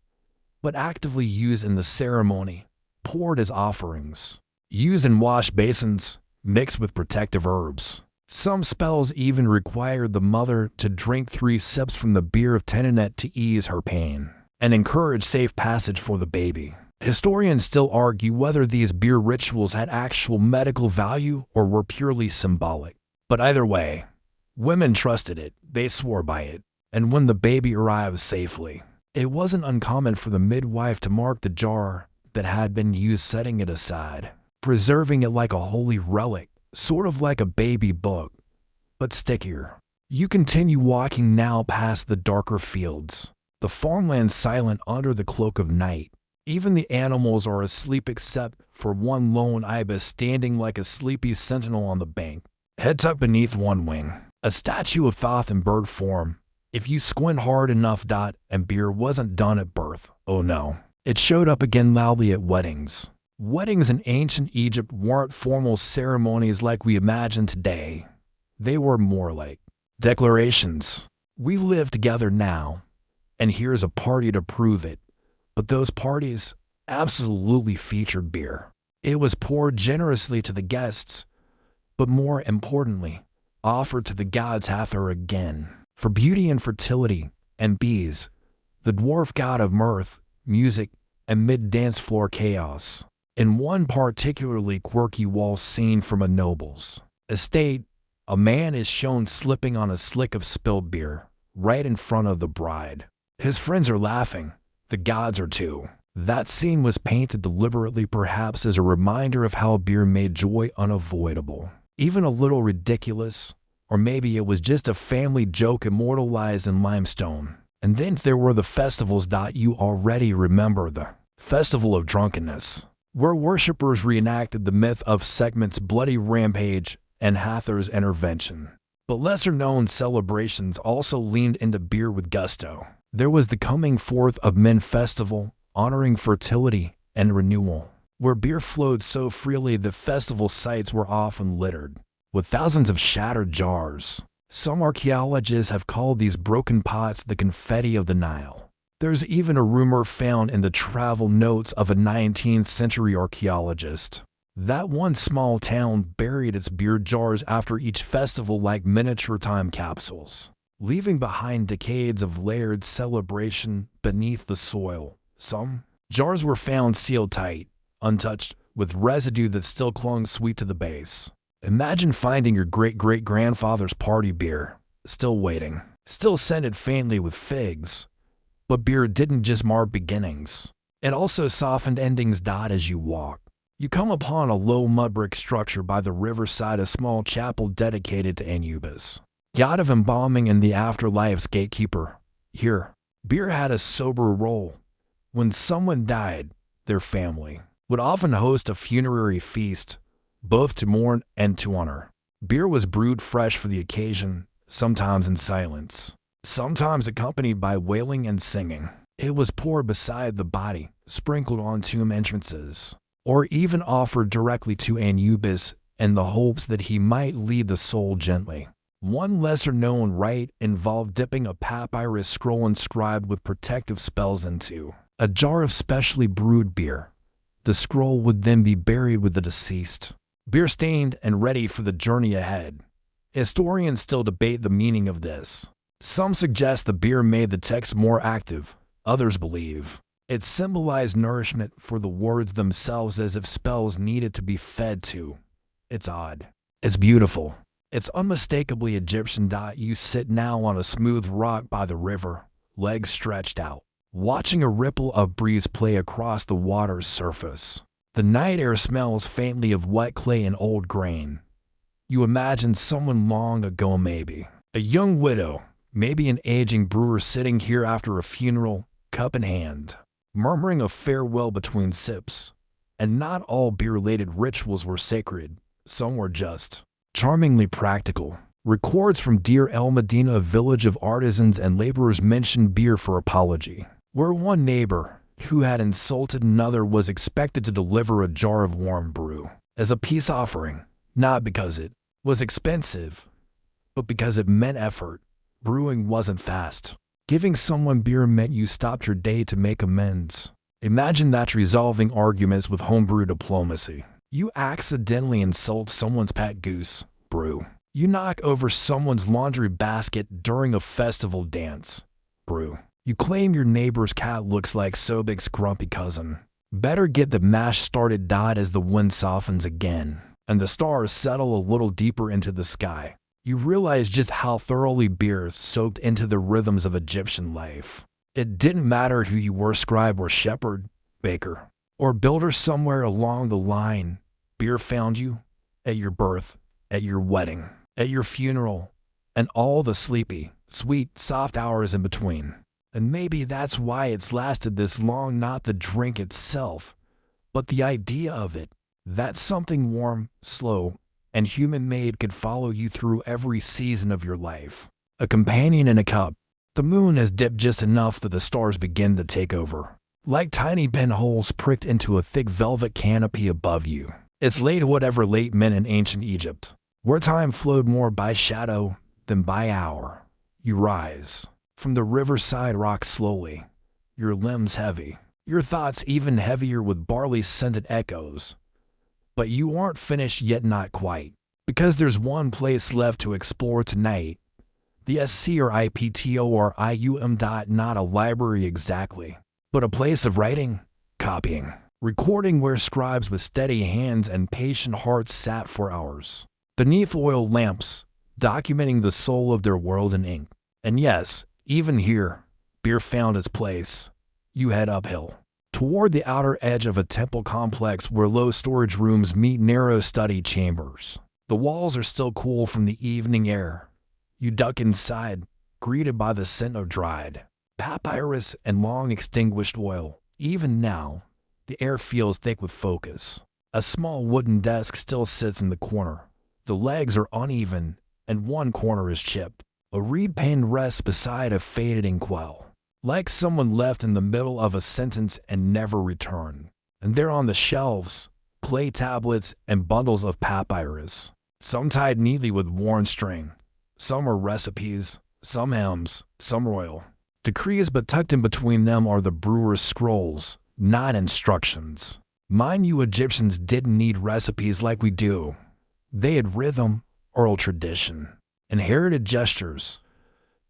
but actively used in the ceremony, poured as offerings, used in wash basins, mixed with protective herbs. Some spells even required the mother to drink 3 sips from the beer of Tenenet to ease her pain and encourage safe passage for the baby. Historians still argue whether these beer rituals had actual medical value or were purely symbolic. But either way, women trusted it, they swore by it, and when the baby arrived safely, it wasn't uncommon for the midwife to mark the jar that had been used, setting it aside, preserving it like a holy relic, sort of like a baby book, but stickier. You continue walking now past the darker fields, the farmland silent under the cloak of night. Even the animals are asleep except for one lone ibis standing like a sleepy sentinel on the bank, head tucked beneath one wing, a statue of Thoth in bird form. If you squint hard enough. And beer wasn't done at birth. Oh no. It showed up again loudly at weddings. Weddings in ancient Egypt weren't formal ceremonies like we imagine today. They were more like declarations. We live together now, and here's a party to prove it. But those parties absolutely featured beer. It was poured generously to the guests, but more importantly, offered to the gods Hathor again. For beauty and fertility, and bees, the dwarf god of mirth, music, and mid-dance floor chaos. In one particularly quirky waltz scene from a noble's estate, a man is shown slipping on a slick of spilled beer, right in front of the bride. His friends are laughing, the gods are too. That scene was painted deliberately, perhaps as a reminder of how beer made joy unavoidable, even a little ridiculous. Or maybe it was just a family joke immortalized in limestone. And then there were the festivals. You already remember the Festival of Drunkenness, where worshippers reenacted the myth of Sekhmet's bloody rampage and Hathor's intervention. But lesser-known celebrations also leaned into beer with gusto. There was the Coming Forth of Men Festival, honoring fertility and renewal, where beer flowed so freely that festival sites were often littered with thousands of shattered jars. Some archaeologists have called these broken pots the confetti of the Nile. There's even a rumor found in the travel notes of a 19th century archaeologist that one small town buried its beer jars after each festival like miniature time capsules, leaving behind decades of layered celebration beneath the soil. Some jars were found sealed tight, untouched, with residue that still clung sweet to the base. Imagine finding your great-great-grandfather's party beer, still waiting, still scented faintly with figs. But beer didn't just mar beginnings. It also softened endings. As you walk, you come upon a low mud brick structure by the riverside, a small chapel dedicated to Anubis, god of embalming and the afterlife's gatekeeper. Here, beer had a sober role. When someone died, their family would often host a funerary feast, both to mourn and to honor. Beer was brewed fresh for the occasion, sometimes in silence, sometimes accompanied by wailing and singing. It was poured beside the body, sprinkled on tomb entrances, or even offered directly to Anubis in the hopes that he might lead the soul gently. One lesser-known rite involved dipping a papyrus scroll inscribed with protective spells into a jar of specially brewed beer. The scroll would then be buried with the deceased, beer stained and ready for the journey ahead. Historians still debate the meaning of this. Some suggest the beer made the text more active. Others believe it symbolized nourishment for the words themselves, as if spells needed to be fed to. It's odd. It's beautiful. It's unmistakably Egyptian. You sit now on a smooth rock by the river, legs stretched out, watching a ripple of breeze play across the water's surface. The night air smells faintly of wet clay and old grain. You imagine someone long ago, maybe a young widow, maybe an aging brewer sitting here after a funeral, cup in hand, murmuring a farewell between sips. And not all beer-related rituals were sacred. Some were just charmingly practical. Records from Deir el Medina, a village of artisans and laborers, mention beer for apology, where one neighbor who had insulted another was expected to deliver a jar of warm brew as a peace offering, not because it was expensive, but because it meant effort. Brewing wasn't fast. Giving someone beer meant you stopped your day to make amends. Imagine that, resolving arguments with homebrew diplomacy. You accidentally insult someone's pet goose, brew. You knock over someone's laundry basket during a festival dance, brew. You claim your neighbor's cat looks like Sobek's grumpy cousin. Better get the mash started. As the wind softens again and the stars settle a little deeper into the sky, you realize just how thoroughly beer soaked into the rhythms of Egyptian life. It didn't matter who you were, scribe or shepherd, baker, or builder. Somewhere along the line, beer found you at your birth, at your wedding, at your funeral, and all the sleepy, sweet, soft hours in between. And maybe that's why it's lasted this long, not the drink itself, but the idea of it, that something warm, slow, and human-made could follow you through every season of your life. A companion in a cup. The moon has dipped just enough that the stars begin to take over, like tiny pinholes pricked into a thick velvet canopy above you. It's late, whatever late meant in ancient Egypt, where time flowed more by shadow than by hour. You rise from the riverside rock slowly, your limbs heavy, your thoughts even heavier with barley-scented echoes. But you aren't finished yet, not quite, because there's one place left to explore tonight. The scriptorium. Not a library exactly, but a place of writing, copying, recording, where scribes with steady hands and patient hearts sat for hours beneath oil lamps, documenting the soul of their world in ink. And yes, even here, beer found its place. You head uphill, toward the outer edge of a temple complex where low storage rooms meet narrow study chambers. The walls are still cool from the evening air. You duck inside, greeted by the scent of dried papyrus and long extinguished oil. Even now, the air feels thick with focus. A small wooden desk still sits in the corner. The legs are uneven, and one corner is chipped. A reed pen rests beside a faded inkwell, like someone left in the middle of a sentence and never returned. And there on the shelves, clay tablets and bundles of papyrus, some tied neatly with worn string. Some are recipes, some hymns, some royal decrees, but tucked in between them are the brewer's scrolls, not instructions. Mind you, Egyptians didn't need recipes like we do. They had rhythm, oral tradition, inherited gestures,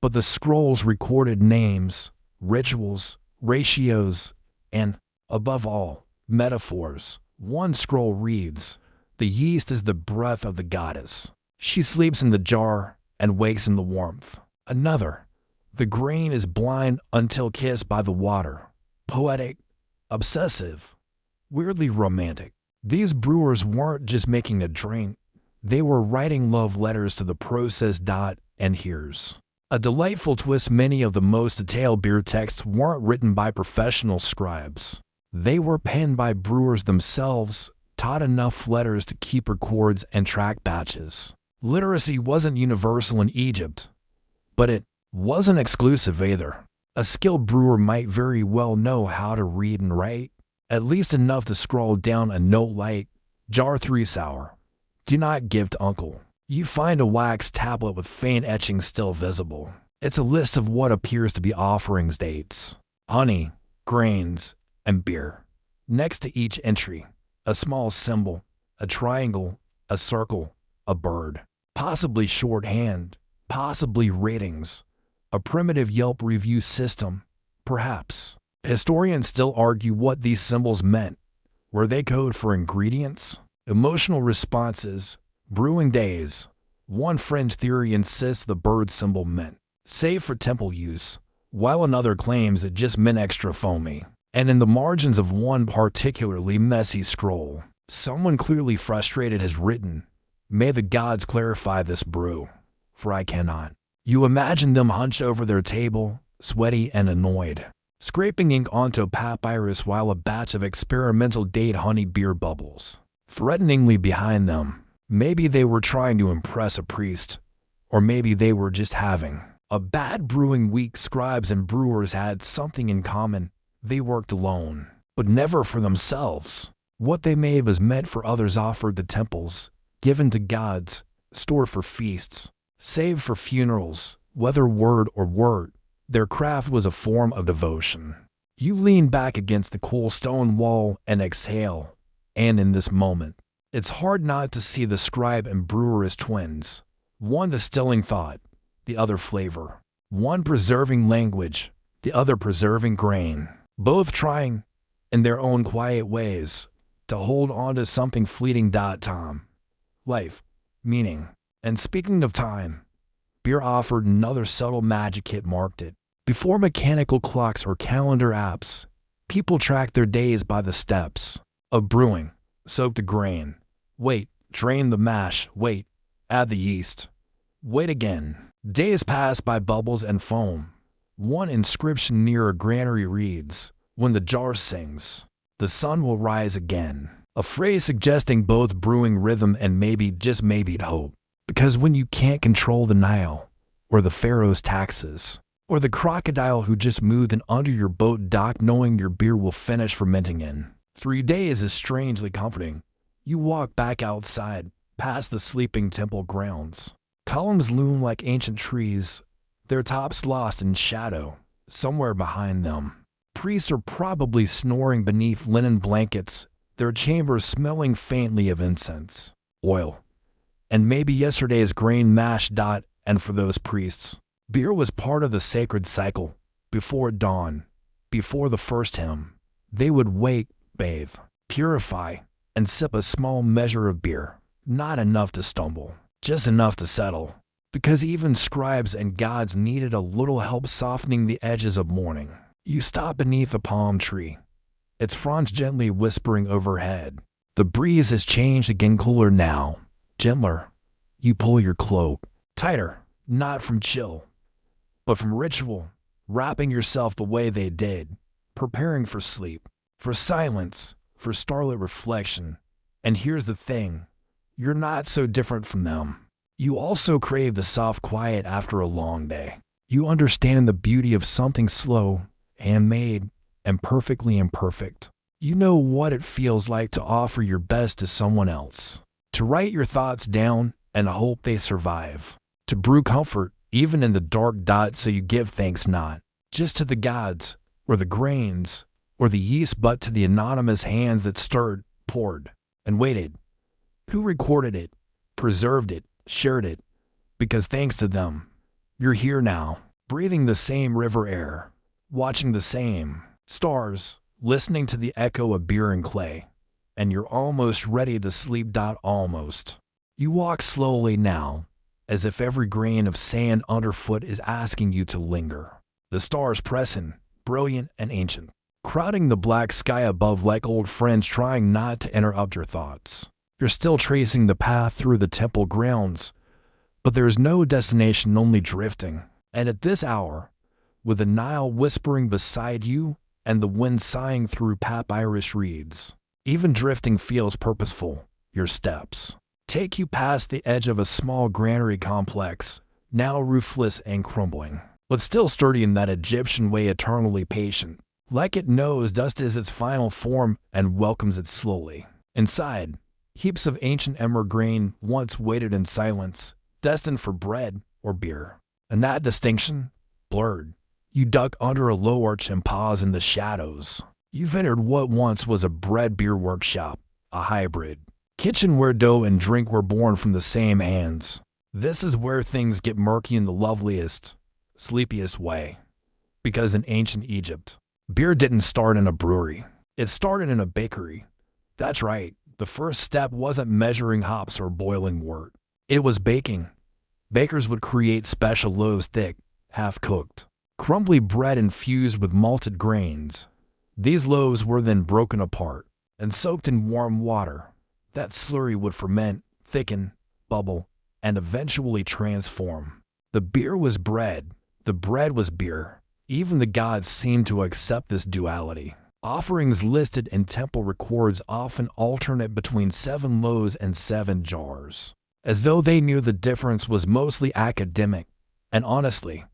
but the scrolls recorded names, rituals, ratios, and, above all, metaphors. One scroll reads, "The yeast is the breath of the goddess. She sleeps in the jar and wakes in the warmth." Another, "The grain is blind until kissed by the water." Poetic, obsessive, weirdly romantic. These brewers weren't just making a drink, they were writing love letters to the process. And here's a delightful twist: many of the most detailed beer texts weren't written by professional scribes. They were penned by brewers themselves, taught enough letters to keep records and track batches. Literacy wasn't universal in Egypt, but it wasn't exclusive either. A skilled brewer might very well know how to read and write, at least enough to scroll down a note like, "Jar 3 sour. Do not give to uncle." You find a wax tablet with faint etching still visible. It's a list of what appears to be offerings dates, honey, grains, and beer. Next to each entry, a small symbol, a triangle, a circle, a bird, possibly shorthand, possibly ratings, a primitive Yelp review system, perhaps. Historians still argue what these symbols meant. Were they code for ingredients, emotional responses, brewing days, One fringe theory insists the bird symbol meant save for temple use, while another claims it just meant extra foamy. And in the margins of one particularly messy scroll, someone clearly frustrated has written, "May the gods clarify this brew, for I cannot." You imagine them hunched over their table, sweaty and annoyed, scraping ink onto papyrus while a batch of experimental date honey beer bubbles threateningly behind them. Maybe they were trying to impress a priest, or maybe they were just having a bad brewing week. Scribes and brewers had something in common. They worked alone, but never for themselves. What they made was meant for others, offered to temples, given to gods, stored for feasts, saved for funerals. Whether word or word, their craft was a form of devotion. You lean back against the cool stone wall and exhale, and in this moment, it's hard not to see the scribe and brewer as twins. One distilling thought, the other flavor. One preserving language, the other preserving grain. Both trying, in their own quiet ways, to hold on to something fleeting. Time, life, meaning. And speaking of time, beer offered another subtle magic. It marked it. Before mechanical clocks or calendar apps, people tracked their days by the steps of brewing. Soak the grain. Wait, drain the mash. Wait, add the yeast. Wait again. Days pass by, bubbles and foam. One inscription near a granary reads, "When the jar sings, the sun will rise again." A phrase suggesting both brewing rhythm and maybe, just maybe, hope. Because when you can't control the Nile, or the Pharaoh's taxes, or the crocodile who just moved in under your boat dock, knowing your beer will finish fermenting in 3 days is strangely comforting. You walk back outside, past the sleeping temple grounds. Columns loom like ancient trees, their tops lost in shadow. Somewhere behind them, priests are probably snoring beneath linen blankets, their chambers smelling faintly of incense, oil, and maybe yesterday's grain mash. And for those priests, beer was part of the sacred cycle. Before dawn, before the first hymn, they would wake, bathe, purify, and sip a small measure of beer. Not enough to stumble, just enough to settle. Because even scribes and gods needed a little help softening the edges of morning. You stop beneath a palm tree, its fronds gently whispering overhead. The breeze has changed again, cooler now, gentler. You pull your cloak tighter, not from chill, but from ritual, wrapping yourself the way they did, preparing for sleep, for silence, for starlit reflection. And here's the thing, you're not so different from them. You also crave the soft quiet after a long day. You understand the beauty of something slow, handmade, and perfectly imperfect. You know what it feels like to offer your best to someone else, to write your thoughts down and hope they survive, to brew comfort even in the dark. So you give thanks not just to the gods, or the grains, or the yeast, but to the anonymous hands that stirred, poured, and waited. Who recorded it, preserved it, shared it, because thanks to them, you're here now, breathing the same river air, watching the same stars, listening to the echo of beer and clay, and you're almost ready to sleep. Almost. You walk slowly now, as if every grain of sand underfoot is asking you to linger. The stars pressing, brilliant and ancient, crowding the black sky above like old friends trying not to interrupt your thoughts. You're still tracing the path through the temple grounds, but there is no destination, only drifting. And at this hour, with the Nile whispering beside you and the wind sighing through papyrus reeds, even drifting feels purposeful. Your steps take you past the edge of a small granary complex, now roofless and crumbling, but still sturdy in that Egyptian way, eternally patient, like it knows dust is its final form and welcomes it slowly. Inside, heaps of ancient emmer grain once waited in silence, destined for bread or beer. And that distinction, blurred. You duck under a low arch and pause in the shadows. You've entered what once was a bread-beer workshop, a hybrid kitchen where dough and drink were born from the same hands. This is where things get murky in the loveliest, sleepiest way. Because in ancient Egypt, beer didn't start in a brewery. It started in a bakery. That's right. The first step wasn't measuring hops or boiling wort. It was baking, Bakers would create special loaves thick, half-cooked, crumbly bread infused with malted grains. These loaves were then broken apart and soaked in warm water. That slurry would ferment, thicken, bubble, and eventually transform. The beer was bread, the bread was beer. Even the gods seemed to accept this duality. Offerings listed in temple records often alternate between 7 loaves and 7 jars, as though they knew the difference was mostly academic and, honestly,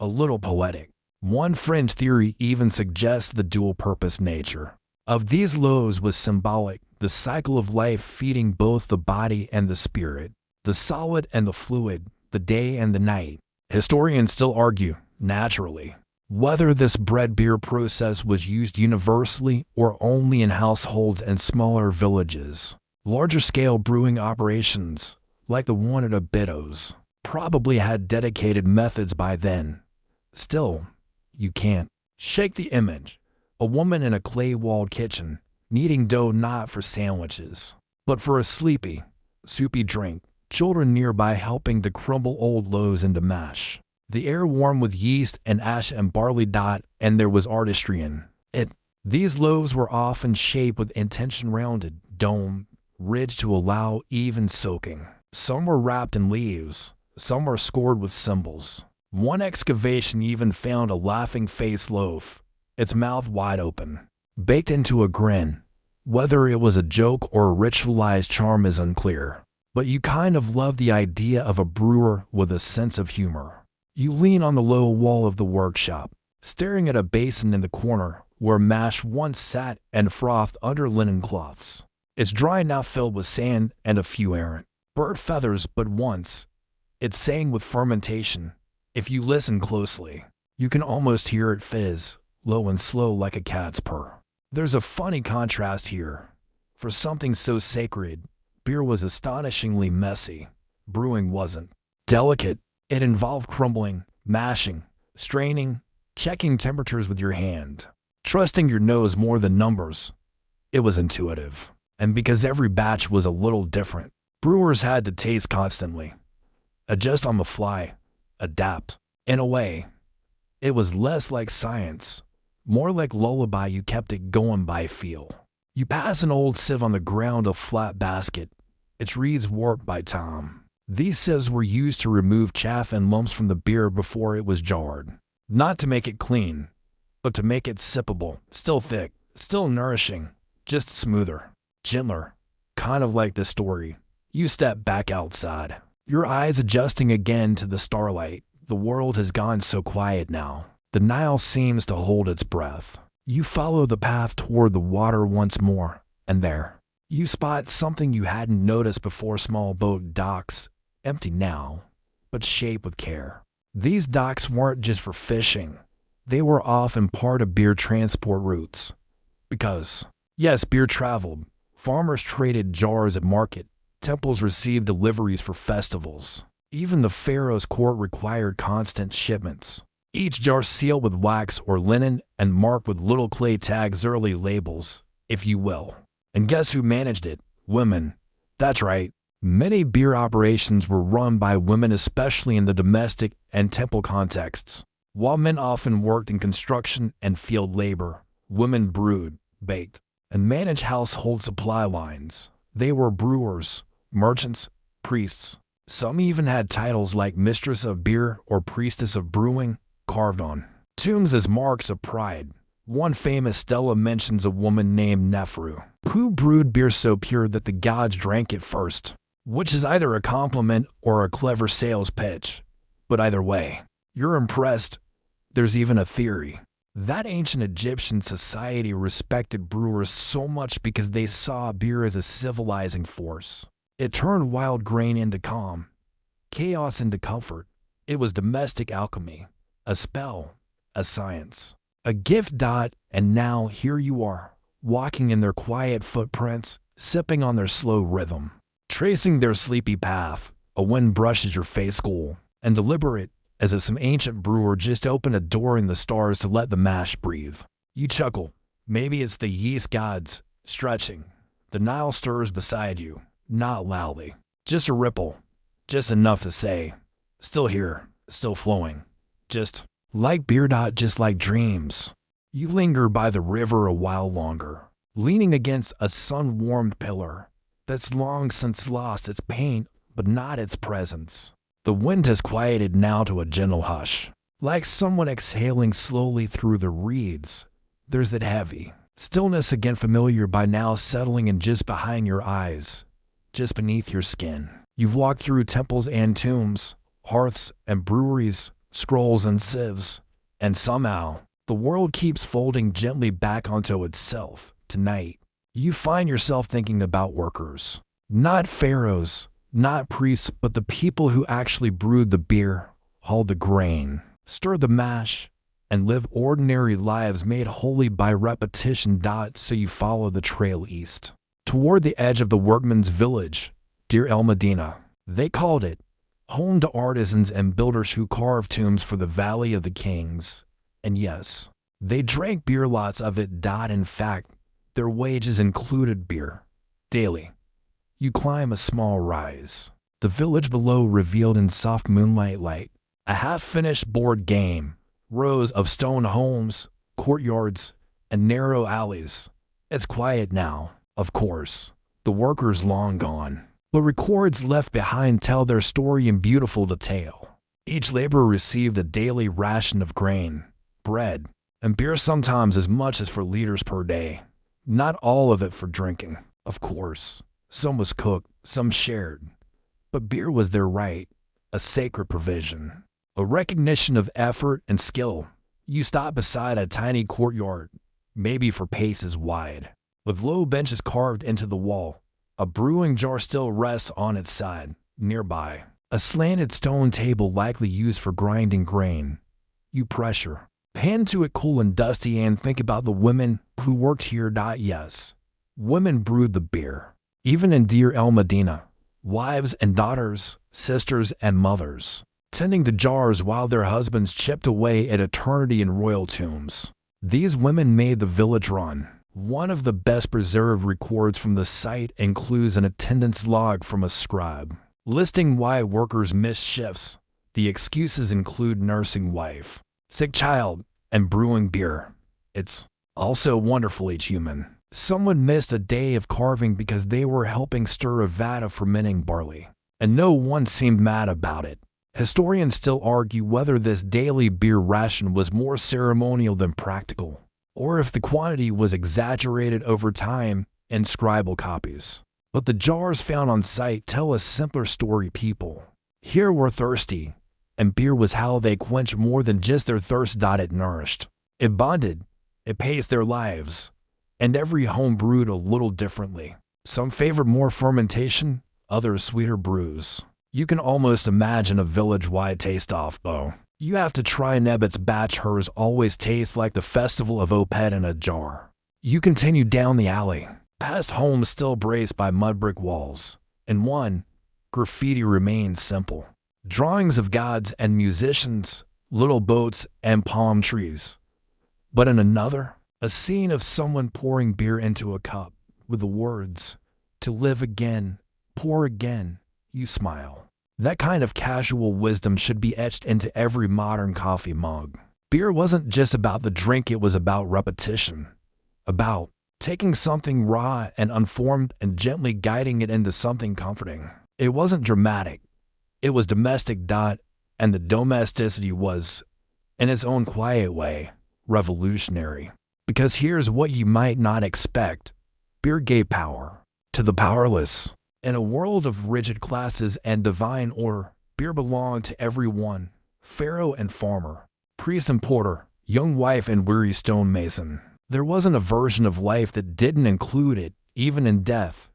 a little poetic. One fringe theory even suggests the dual-purpose nature of these loaves was symbolic, the cycle of life feeding both the body and the spirit, the solid and the fluid, the day and the night. Historians still argue, naturally, whether this bread-beer process was used universally or only in households and smaller villages. Larger-scale brewing operations, like the one at Abidos, probably had dedicated methods by then. Still, you can't shake the image. A woman in a clay-walled kitchen, kneading dough not for sandwiches, but for a sleepy, soupy drink. Children nearby helping to crumble old loaves into mash. The air warm with yeast and ash and barley dot, and there was artistry in it. These loaves were often shaped with intention, rounded, dome, ridged to allow even soaking. Some were wrapped in leaves, some were scored with symbols. One excavation even found a laughing face loaf, its mouth wide open, baked into a grin. Whether it was a joke or a ritualized charm is unclear. But you kind of love the idea of a brewer with a sense of humor. You lean on the low wall of the workshop, staring at a basin in the corner where mash once sat and frothed under linen cloths. It's dry now, filled with sand and a few errant bird feathers, but once it sang with fermentation. If you listen closely, you can almost hear it fizz, low and slow like a cat's purr. There's a funny contrast here. For something so sacred, beer was astonishingly messy. Brewing wasn't. Delicate, it involved crumbling, mashing, straining, checking temperatures with your hand, trusting your nose more than numbers. It was intuitive. And because every batch was a little different, brewers had to taste constantly, adjust on the fly, adapt. In a way, it was less like science, more like lullaby you kept it going by feel. You pass an old sieve on the ground, a flat basket, its reeds warped by time. These sieves were used to remove chaff and lumps from the beer before it was jarred. Not to make it clean, but to make it sippable, still thick, still nourishing, just smoother, gentler. Kind of like the story. You step back outside, your eyes adjusting again to the starlight. The world has gone so quiet now. The Nile seems to hold its breath. You follow the path toward the water once more, and there, you spot something you hadn't noticed before. Small boat docks, empty now, but shaped with care. These docks weren't just for fishing. They were often part of beer transport routes. Because, yes, beer traveled. Farmers traded jars at market. Temples received deliveries for festivals. Even the pharaoh's court required constant shipments. Each jar sealed with wax or linen and marked with little clay tags, early labels, if you will. And guess who managed it? Women. That's right. Many beer operations were run by women, especially in the domestic and temple contexts. While men often worked in construction and field labor, women brewed, baked, and managed household supply lines. They were brewers, merchants, priests. Some even had titles like Mistress of Beer or Priestess of Brewing carved on tombs as marks of pride. One famous stela mentions a woman named Nefru, who brewed beer so pure that the gods drank it first, which is either a compliment or a clever sales pitch. But either way, you're impressed. There's even a theory that ancient Egyptian society respected brewers so much because they saw beer as a civilizing force. It turned wild grain into calm, chaos into comfort. It was domestic alchemy, a spell, a science, a gift. And now here you are, walking in their quiet footprints, sipping on their slow rhythm, tracing their sleepy path. A wind brushes your face, cool and deliberate, as if some ancient brewer just opened a door in the stars to let the mash breathe. You chuckle. Maybe it's the yeast gods stretching. The Nile stirs beside you, not loudly, just a ripple, just enough to say, Still here, still flowing. Just like beer. Just like dreams. You linger by the river a while longer, leaning against a sun-warmed pillar that's long since lost its paint but not its presence. The wind has quieted now to a gentle hush, like someone exhaling slowly through the reeds. There's that heavy stillness again, familiar by now, settling in just behind your eyes, just beneath your skin. You've walked through temples and tombs, hearths and breweries, scrolls and sieves, and somehow the world keeps folding gently back onto itself. Tonight, you find yourself thinking about workers, not pharaohs, not priests, but the people who actually brewed the beer, hauled the grain, stirred the mash, and live ordinary lives made holy by repetition. So you follow the trail east, toward the edge of the workman's village, Deir el Medina. They called it, home to artisans and builders who carved tombs for the Valley of the Kings. And yes, they drank beer, lots of it. In fact, their wages included beer. Daily, you climb a small rise. The village below revealed in soft moonlight light. A half-finished board game, rows of stone homes, courtyards, and narrow alleys. It's quiet now, of course. The workers long gone, but records left behind tell their story in beautiful detail. Each laborer received a daily ration of grain, bread, and beer, sometimes as much as 4 liters per day. Not all of it for drinking, of course. Some was cooked, some shared. But beer was their right, a sacred provision, a recognition of effort and skill. You stop beside a tiny courtyard, maybe 4 paces wide, with low benches carved into the wall. A brewing jar still rests on its side. Nearby, a slanted stone table likely used for grinding grain. You pressure, hand to it cool and dusty, and think about the women who worked here. Yes, women brewed the beer. Even in Deir el Medina, wives and daughters, sisters and mothers, tending the jars while their husbands chipped away at eternity in royal tombs. These women made the village run. One of the best preserved records from the site includes an attendance log from a scribe, listing why workers missed shifts. The excuses include nursing wife, sick child, and brewing beer. It's also wonderfully human. Someone missed a day of carving because they were helping stir a vat of fermenting barley, and no one seemed mad about it. Historians still argue whether this daily beer ration was more ceremonial than practical, or if the quantity was exaggerated over time in scribal copies. But the jars found on site tell a simpler story. People here were thirsty, and beer was how they quenched more than just their thirst. It nourished, it bonded, it paced their lives. And every home brewed a little differently. Some favored more fermentation, others sweeter brews. You can almost imagine a village-wide taste-off, though. You have to try Nebet's batch. Hers always tastes like the festival of Opet in a jar. You continue down the alley, past homes still braced by mud brick walls. In one, graffiti remains simple. Drawings of gods and musicians, little boats and palm trees. But in another, a scene of someone pouring beer into a cup with the words, "To live again, pour again." You smile. That kind of casual wisdom should be etched into every modern coffee mug. Beer wasn't just about the drink, it was about repetition. About taking something raw and unformed and gently guiding it into something comforting. It wasn't dramatic. It was domestic. And the domesticity was, in its own quiet way, revolutionary. Because here's what you might not expect. Beer gave power to the powerless. In a world of rigid classes and divine order, beer belonged to everyone. Pharaoh and farmer, priest and porter, young wife and weary stonemason. There wasn't a version of life that didn't include it, even in death.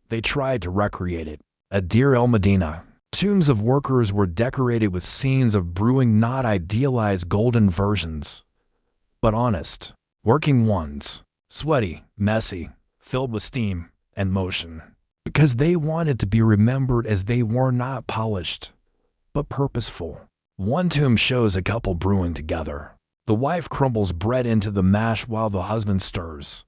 They tried to recreate it. At Deir el Medina, tombs of workers were decorated with scenes of brewing, not idealized golden versions, but honest, working ones, sweaty, messy, filled with steam and motion, because they wanted to be remembered as they were, not polished, but purposeful. One tomb shows a couple brewing together. The wife crumbles bread into the mash while the husband stirs.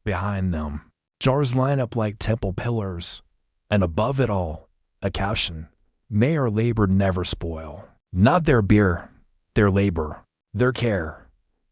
Behind them, jars line up like temple pillars, and above it all, a caption, May our labor never spoil. Not their beer, their labor, their care.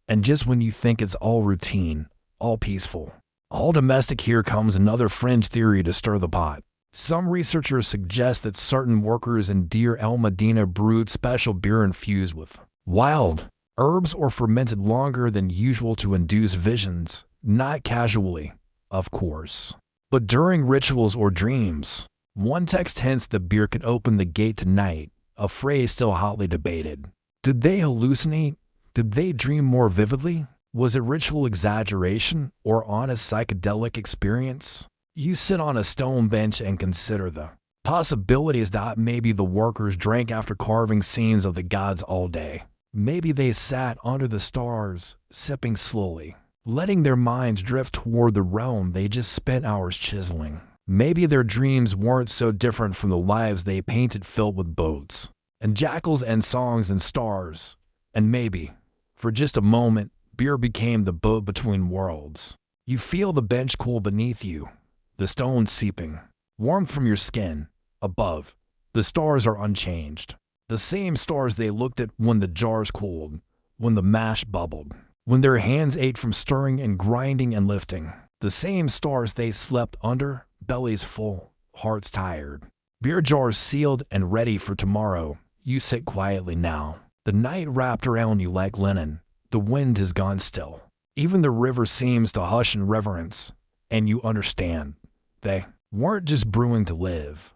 And just when you think it's all routine, all peaceful, all domestic, here comes another fringe theory to stir the pot. Some researchers suggest that certain workers in Deir el Medina brewed special beer infused with wild herbs or fermented longer than usual to induce visions, not casually, of course, but during rituals or dreams. One text hints that beer could open the gate to night, a phrase still hotly debated. Did they hallucinate? Did they dream more vividly? Was it ritual exaggeration or honest psychedelic experience? You sit on a stone bench and consider the possibilities that maybe the workers drank after carving scenes of the gods all day. Maybe they sat under the stars, sipping slowly, letting their minds drift toward the realm they just spent hours chiseling. Maybe their dreams weren't so different from the lives they painted, filled with boats and jackals and songs and stars. And maybe, for just a moment, beer became the boat between worlds. You feel the bench cool beneath you, the stones seeping, warm from your skin. Above, the stars are unchanged. The same stars they looked at when the jars cooled, when the mash bubbled, when their hands ached from stirring and grinding and lifting. The same stars they slept under, bellies full, hearts tired. Beer jars sealed and ready for tomorrow. You sit quietly now. The night wrapped around you like linen. The wind has gone still. Even the river seems to hush in reverence. And you understand. They weren't just brewing to live.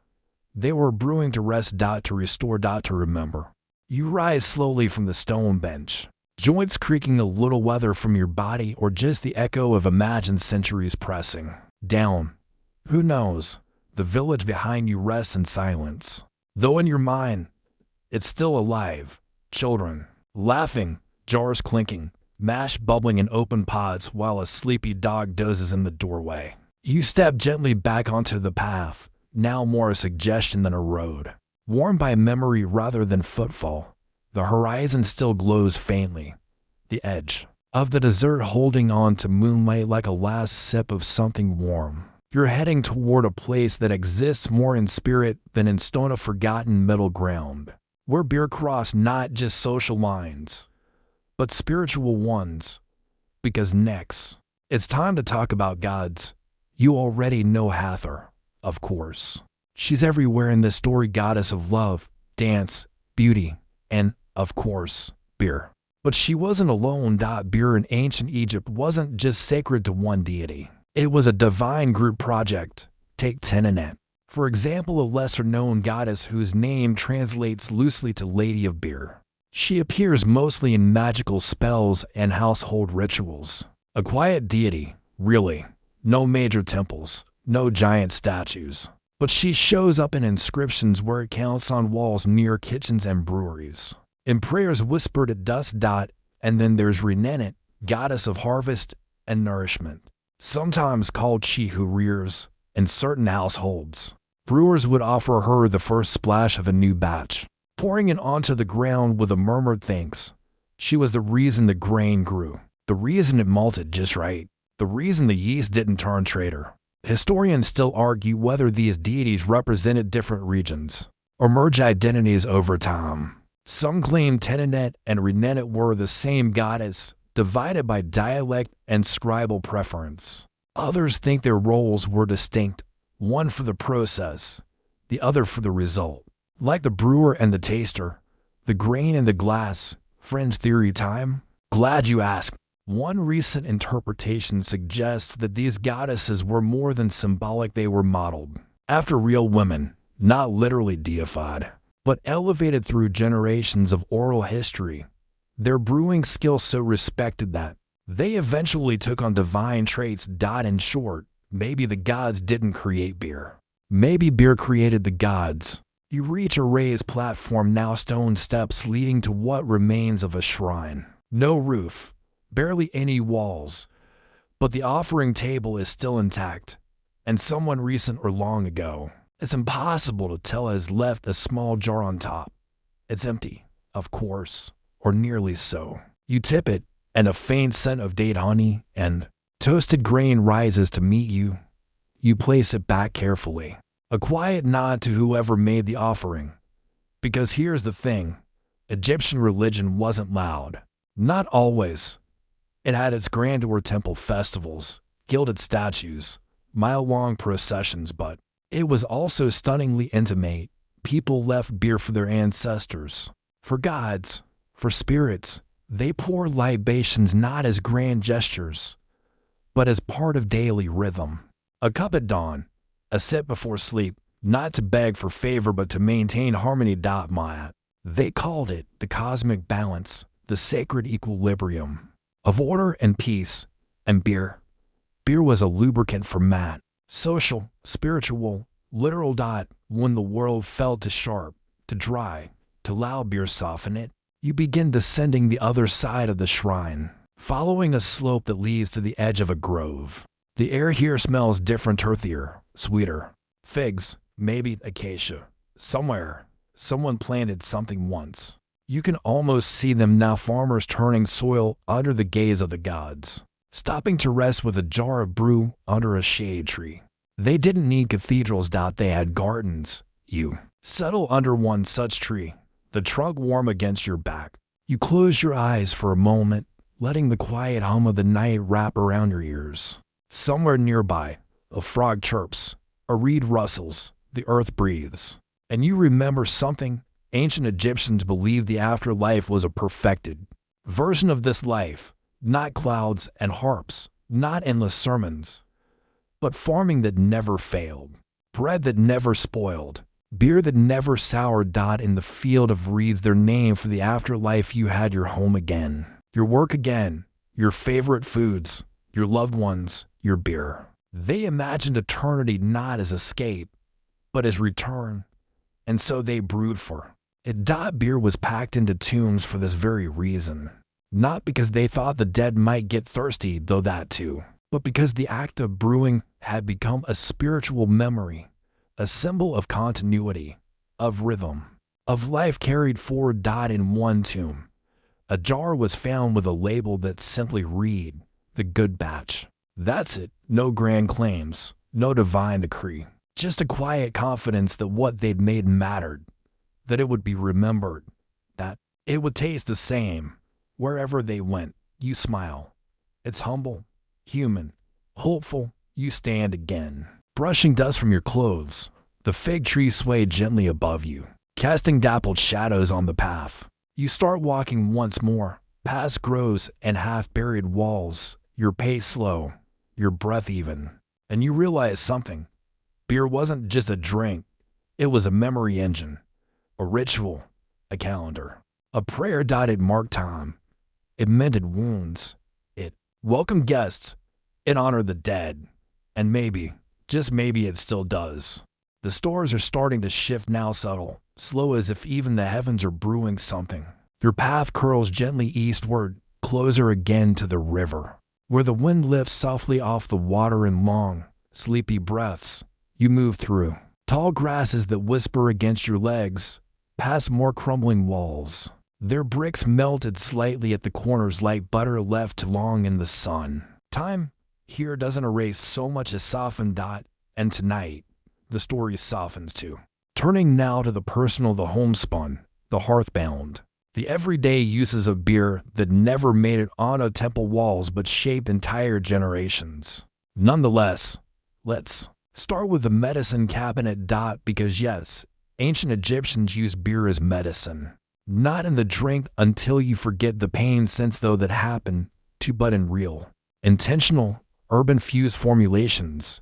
They were brewing to rest, to restore, to remember. You rise slowly from the stone bench, joints creaking, a little weather from your body, or just the echo of imagined centuries pressing down. Who knows? The village behind you rests in silence, though in your mind, it's still alive. Children laughing, jars clinking, mash bubbling in open pots while a sleepy dog dozes in the doorway. You step gently back onto the path, now more a suggestion than a road, worn by memory rather than footfall. The horizon still glows faintly, the edge of the desert holding on to moonlight like a last sip of something warm. You're heading toward a place that exists more in spirit than in stone, a forgotten middle ground, where beer cross not just social lines, but spiritual ones. Because next, it's time to talk about gods. You already know Hathor. Of course, she's everywhere in this story, goddess of love, dance, beauty, and, of course, beer. But she wasn't alone. Beer in ancient Egypt wasn't just sacred to one deity. It was a divine group project. Take Tenenet, for example, a lesser-known goddess whose name translates loosely to Lady of Beer. She appears mostly in magical spells and household rituals. A quiet deity, really. No major temples. No giant statues, but she shows up in inscriptions, word counts on walls near kitchens and breweries, in prayers whispered at dusk. And then there's Renenet, goddess of harvest and nourishment, sometimes called she who rears. In certain households, brewers would offer her the first splash of a new batch, pouring it onto the ground with a murmured thanks. She was the reason the grain grew, the reason it malted just right, the reason the yeast didn't turn traitor. Historians still argue whether these deities represented different regions or merge identities over time. Some claim Tenenet and Renenet were the same goddess, divided by dialect and scribal preference. Others think their roles were distinct, one for the process, the other for the result. Like the brewer and the taster, the grain and the glass. Fringe theory time? Glad you asked. One recent interpretation suggests that these goddesses were more than symbolic. They were modeled after real women, not literally deified, but elevated through generations of oral history. Their brewing skill so respected that they eventually took on divine traits. In short, maybe the gods didn't create beer. Maybe beer created the gods. You reach a raised platform, now stone steps leading to what remains of a shrine. No roof. Barely any walls, but the offering table is still intact, and someone recent or long ago, it's impossible to tell, has left a small jar on top. It's empty, of course, or nearly so. You tip it, and a faint scent of date honey and toasted grain rises to meet you. You place it back carefully, a quiet nod to whoever made the offering, Because here's the thing, Egyptian religion wasn't loud. Not always. It had its grandeur temple festivals, gilded statues, mile-long processions, but it was also stunningly intimate. People left beer for their ancestors, for gods, for spirits. They poured libations not as grand gestures, but as part of daily rhythm. A cup at dawn, a sip before sleep, not to beg for favor but to maintain harmony. Maya. They called it the cosmic balance, the sacred equilibrium of order and peace. And beer. Beer was a lubricant for Matt. Social, spiritual, literal. When the world felt too sharp, too dry, to allow beer soften it, you begin descending the other side of the shrine, following a slope that leads to the edge of a grove. The air here smells different, earthier, sweeter. Figs, maybe acacia. Somewhere, someone planted something once. You can almost see them now, farmers turning soil under the gaze of the gods, stopping to rest with a jar of brew under a shade tree. They didn't need cathedrals. They had gardens. You settle under one such tree, the trunk warm against your back. You close your eyes for a moment, letting the quiet hum of the night wrap around your ears. Somewhere nearby, a frog chirps, a reed rustles, the earth breathes. And you remember something. Ancient Egyptians believed the afterlife was a perfected version of this life, not clouds and harps, not endless sermons, but farming that never failed, bread that never spoiled, beer that never soured. In the field of reeds, their name for the afterlife, you had your home again, your work again, your favorite foods, your loved ones, your beer. They imagined eternity not as escape, but as return, and so they brewed for it. Beer was packed into tombs for this very reason. Not because they thought the dead might get thirsty, though that too, but because the act of brewing had become a spiritual memory, a symbol of continuity, of rhythm, of life carried forward. In one tomb, a jar was found with a label that simply read, "The Good Batch." That's it. No grand claims, no divine decree, just a quiet confidence that what they'd made mattered, that it would be remembered, that it would taste the same wherever they went. You smile. It's humble, human, hopeful. You stand again, brushing dust from your clothes. The fig tree swayed gently above you, casting dappled shadows on the path. You start walking once more, past groves and half-buried walls, your pace slow, your breath even, and you realize something. Beer wasn't just a drink, it was a memory engine, a ritual, a calendar, a prayer. It marked time, it mended wounds, it welcomed guests, it honored the dead, and maybe, just maybe it still does. The stars are starting to shift now, subtle, slow, as if even the heavens are brewing something. Your path curls gently eastward, closer again to the river, where the wind lifts softly off the water in long, sleepy breaths. You move through tall grasses that whisper against your legs, past more crumbling walls. Their bricks melted slightly at the corners like butter left too long in the sun. Time here doesn't erase so much as soften. And tonight, the story softens too. Turning now to the personal, the homespun, the hearthbound, the everyday uses of beer that never made it on temple walls but shaped entire generations. Nonetheless, let's start with the medicine cabinet. Because yes, ancient Egyptians used beer as medicine. Not in the drink until you forget the pain since though that happened to, but in real, intentional, urban-fused formulations.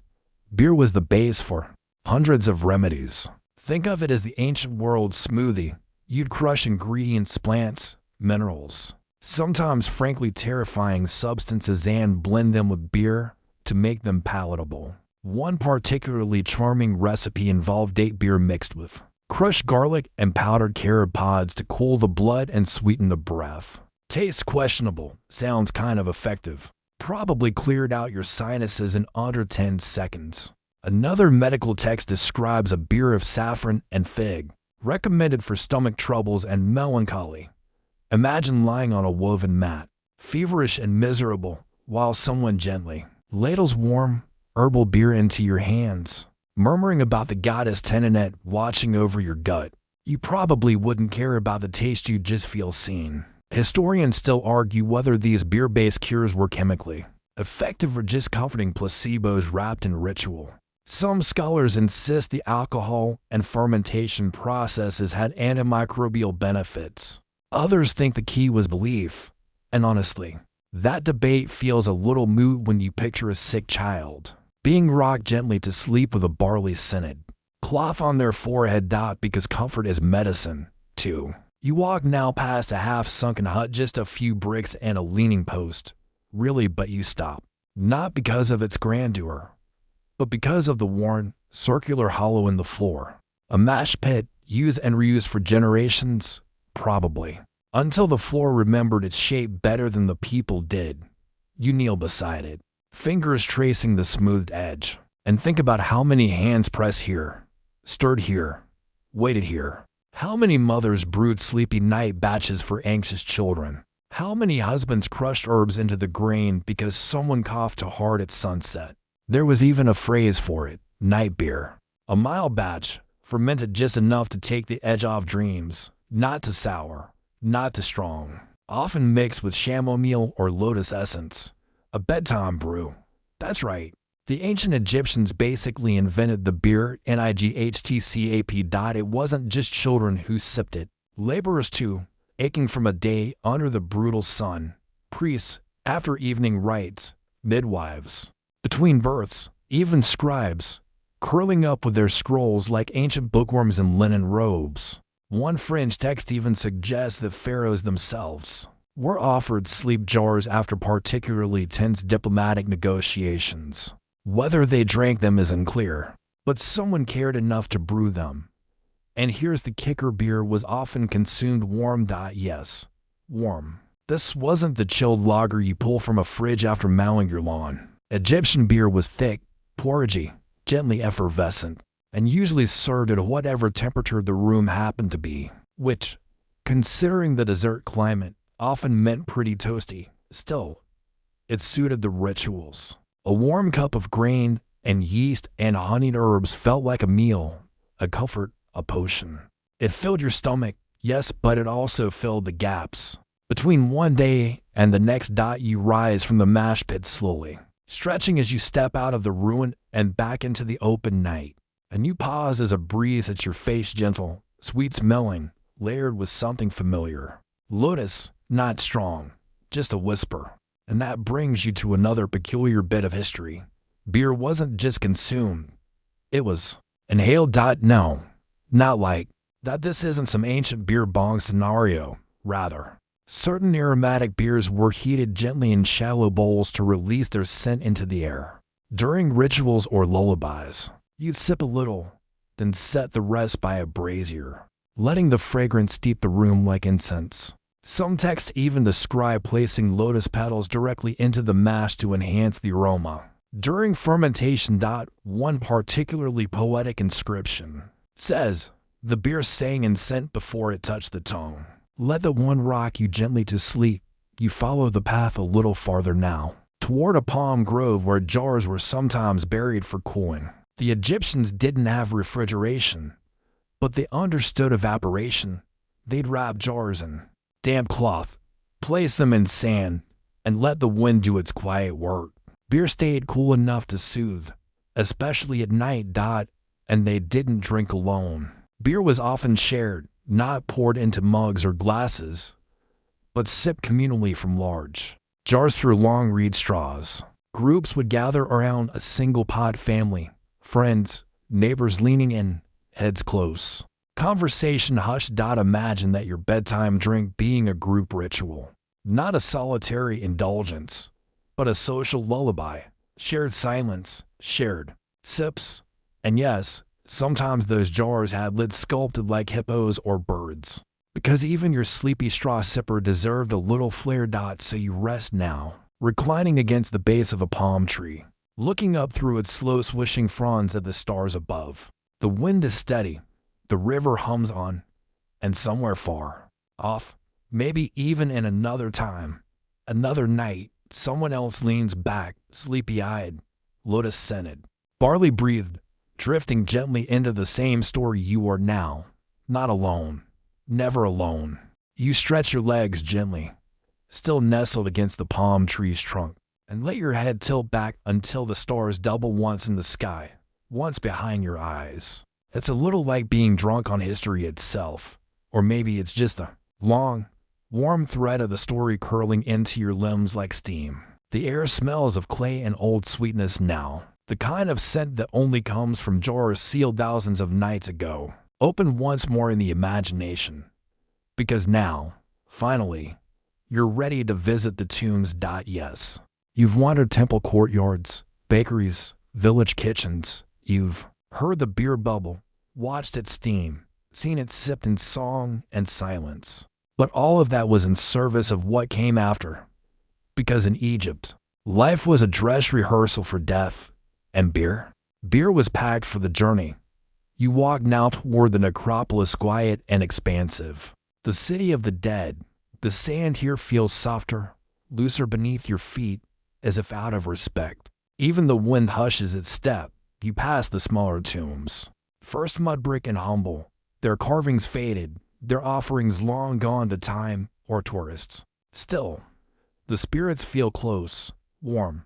Beer was the base for hundreds of remedies. Think of it as the ancient world smoothie. You'd crush ingredients, plants, minerals, sometimes frankly terrifying substances, and blend them with beer to make them palatable. One particularly charming recipe involved date beer mixed with crushed garlic and powdered carob pods to cool the blood and sweeten the breath. Tastes questionable, sounds kind of effective. Probably cleared out your sinuses in under 10 seconds. Another medical text describes a beer of saffron and fig, recommended for stomach troubles and melancholy. Imagine lying on a woven mat, feverish and miserable, while someone gently ladles warm, herbal beer into your hands, murmuring about the goddess Tenenet watching over your gut. you probably wouldn't care about the taste, you'd just feel seen. Historians still argue whether these beer-based cures were chemically effective or just comforting placebos wrapped in ritual. Some scholars insist the alcohol and fermentation processes had antimicrobial benefits. Others think the key was belief. And honestly, that debate feels a little moot when you picture a sick child being rocked gently to sleep with a barley-scented cloth on their forehead. Because comfort is medicine, too. You walk now past a half-sunken hut, just a few bricks and a leaning post. Really, but you stop. Not because of its grandeur, but because of the worn, circular hollow in the floor. A mash pit, used and reused for generations, probably. Until the floor remembered its shape better than the people did. You kneel beside it, fingers tracing the smoothed edge, and think about how many hands pressed here, stirred here, waited here. How many mothers brewed sleepy night batches for anxious children? How many husbands crushed herbs into the grain because someone coughed too hard at sunset? There was even a phrase for it, night beer. A mild batch, fermented just enough to take the edge off dreams, not too sour, not too strong, often mixed with chamomile or lotus essence. A bedtime brew. That's right. The ancient Egyptians basically invented the beer, nighttcap. It wasn't just children who sipped it. Laborers too, aching from a day under the brutal sun. Priests, after evening rites. Midwives, between births. Even scribes, curling up with their scrolls like ancient bookworms in linen robes. One fringe text even suggests that pharaohs themselves were offered sleep jars after particularly tense diplomatic negotiations. Whether they drank them is unclear, but someone cared enough to brew them. And here's the kicker, beer was often consumed warm. Yes, warm. This wasn't the chilled lager you pull from a fridge after mowing your lawn. Egyptian beer was thick, porridgey, gently effervescent, and usually served at whatever temperature the room happened to be, which, considering the desert climate, often meant pretty toasty. Still, it suited the rituals. A warm cup of grain and yeast and honeyed herbs felt like a meal, a comfort, a potion. It filled your stomach, yes, but it also filled the gaps. Between one day and the next. You rise from the mash pit slowly, stretching as you step out of the ruin and back into the open night. And you pause as a breeze hits your face, gentle, sweet-smelling, layered with something familiar. Lotus, not strong, just a whisper. And that brings you to another peculiar bit of history. Beer wasn't just consumed, it was inhaled. No, not like that. This isn't some ancient beer bong scenario. Rather, certain aromatic beers were heated gently in shallow bowls to release their scent into the air. During rituals or lullabies, you'd sip a little, then set the rest by a brazier, letting the fragrance steep the room like incense. Some texts even describe placing lotus petals directly into the mash to enhance the aroma. During fermentation. One particularly poetic inscription says, "The beer sang in scent before it touched the tongue. Let the one rock you gently to sleep. You follow the path a little farther now, toward a palm grove where jars were sometimes buried for cooling." The Egyptians didn't have refrigeration, but they understood evaporation. They'd wrap jars in damp cloth, place them in sand, and let the wind do its quiet work. Beer stayed cool enough to soothe, especially at night. And they didn't drink alone. Beer was often shared, not poured into mugs or glasses, but sipped communally from large jars through long reed straws. Groups would gather around a single pot, family, friends, neighbors leaning in, heads close. Conversation hushed. Imagine that your bedtime drink being a group ritual, not a solitary indulgence, but a social lullaby. Shared silence, shared sips, and yes, sometimes those jars had lids sculpted like hippos or birds. Because even your sleepy straw sipper deserved a little flair. So you rest now, reclining against the base of a palm tree, looking up through its slow swishing fronds at the stars above. The wind is steady. The river hums on, and somewhere far off, maybe even in another time, another night, someone else leans back, sleepy-eyed, lotus-scented, barley-breathed, drifting gently into the same story you are now Not alone. Never alone. You stretch your legs gently, still nestled against the palm tree's trunk, and let your head tilt back until the stars double once in the sky, once behind your eyes. It's a little like being drunk on history itself, or maybe it's just the long, warm thread of the story curling into your limbs like steam. The air smells of clay and old sweetness now, the kind of scent that only comes from jars sealed thousands of nights ago. Open once more in the imagination, because now, finally, you're ready to visit the tombs. Yes. You've wandered temple courtyards, bakeries, village kitchens. You've heard the beer bubble, watched it steam, seen it sipped in song and silence. But all of that was in service of what came after. Because in Egypt, life was a dress rehearsal for death, and beer was packed for the journey. You walk now toward the necropolis, quiet and expansive. The city of the dead. The sand here feels softer, looser beneath your feet, as if out of respect. Even the wind hushes its step. You pass the smaller tombs. First mud brick and humble, their carvings faded, their offerings long gone to time or tourists. Still, the spirits feel close, warm,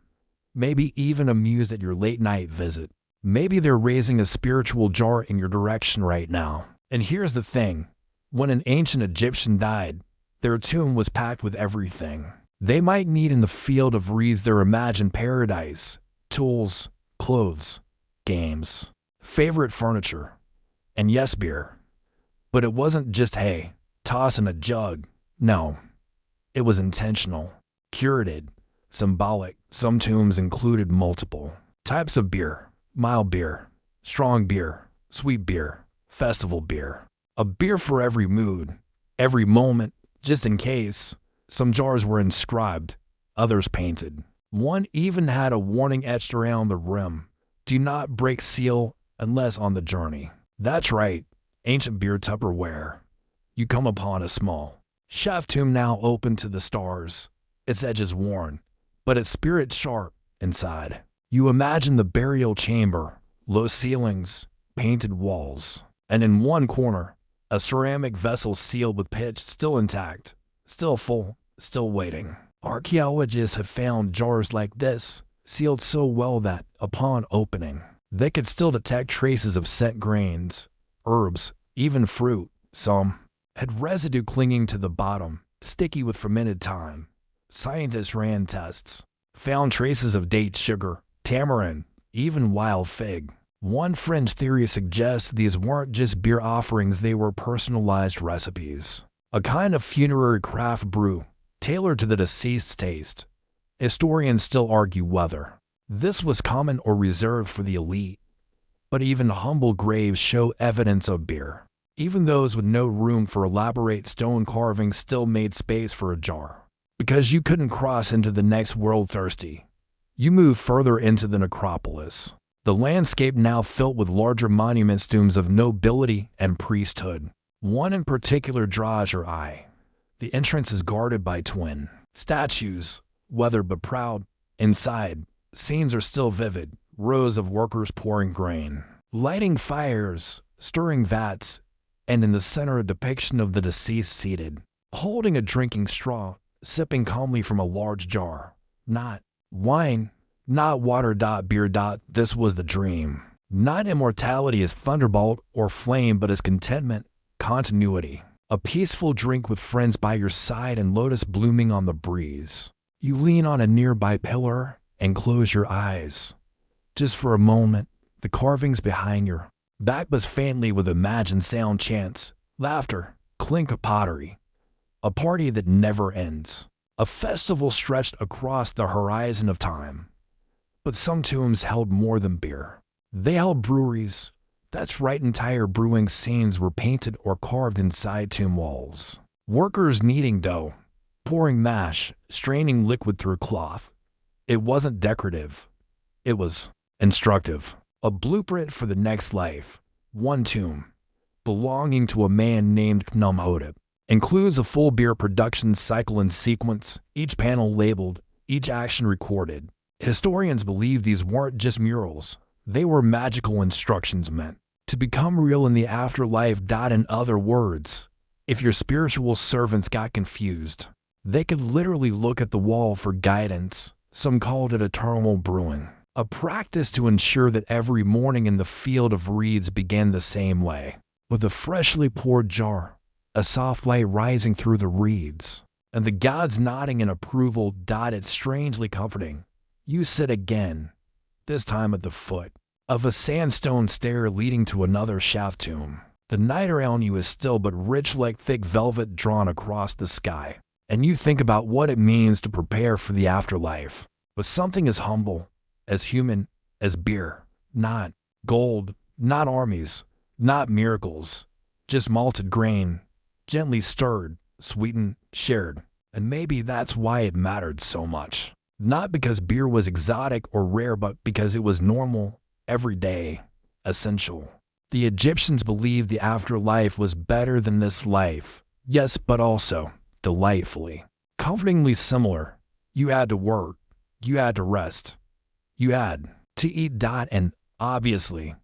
maybe even amused at your late-night visit. Maybe they're raising a spiritual jar in your direction right now. And here's the thing. When an ancient Egyptian died, their tomb was packed with everything they might need in the field of reeds, their imagined paradise: tools, clothes, games, favorite furniture, and yes, beer. But it wasn't just, hey, toss in a jug. No, it was intentional, curated, symbolic. Some tombs included multiple types of beer: mild beer, strong beer, sweet beer, festival beer. A beer for every mood, every moment, just in case. Some jars were inscribed, others painted. One even had a warning etched around the rim: do not break seal unless on the journey. That's right, ancient beer Tupperware. You come upon a small chef tomb now open to the stars, its edges worn, but its spirit sharp inside. You imagine the burial chamber, low ceilings, painted walls, and in one corner, a ceramic vessel sealed with pitch, still intact, still full, still waiting. Archaeologists have found jars like this, sealed so well that, upon opening, they could still detect traces of set grains, herbs, even fruit. Some had residue clinging to the bottom, sticky with fermented time. Scientists ran tests, found traces of date sugar, tamarind, even wild fig. One fringe theory suggests these weren't just beer offerings, they were personalized recipes. A kind of funerary craft brew, tailored to the deceased's taste. Historians still argue whether this was common or reserved for the elite. But even humble graves show evidence of beer. Even those with no room for elaborate stone carvings still made space for a jar. Because you couldn't cross into the next world thirsty. You move further into the necropolis. The landscape now filled with larger monuments, tombs of nobility and priesthood. One in particular draws your eye. The entrance is guarded by twin statues, weathered but proud. Inside, scenes are still vivid. Rows of workers pouring grain, lighting fires, stirring vats, and in the center a depiction of the deceased seated, holding a drinking straw, sipping calmly from a large jar. Not wine, not water. Beer. This was the dream. Not immortality as thunderbolt or flame, but as contentment, continuity. A peaceful drink with friends by your side and lotus blooming on the breeze. You lean on a nearby pillar and close your eyes. Just for a moment, the carvings behind your back buzz faintly with imagined sound, chants, laughter, clink of pottery. A party that never ends. A festival stretched across the horizon of time. But some tombs held more than beer. They held breweries. That's right, entire brewing scenes were painted or carved inside tomb walls. Workers kneading dough, pouring mash, straining liquid through cloth. It wasn't decorative. It was instructive. A blueprint for the next life. One tomb, belonging to a man named Knumhotep, includes a full beer production cycle and sequence, each panel labeled, each action recorded. Historians believe these weren't just murals. They were magical instructions meant to become real in the afterlife. In other words, if your spiritual servants got confused, they could literally look at the wall for guidance. Some called it eternal brewing, a practice to ensure that every morning in the field of reeds began the same way, with a freshly poured jar, a soft light rising through the reeds, and the gods nodding in approval. It's strangely comforting. You sit again, this time at the foot of a sandstone stair leading to another shaft tomb. The night around you is still but rich like thick velvet drawn across the sky, and you think about what it means to prepare for the afterlife with something as humble, as human as beer. Not gold, not armies, not miracles, just malted grain, gently stirred, sweetened, shared. And maybe that's why it mattered so much. Not because beer was exotic or rare, but because it was normal, everyday, essential. The Egyptians believed the afterlife was better than this life. Yes, but also delightfully, comfortingly similar. You had to work, you had to rest, you had to eat. And obviously,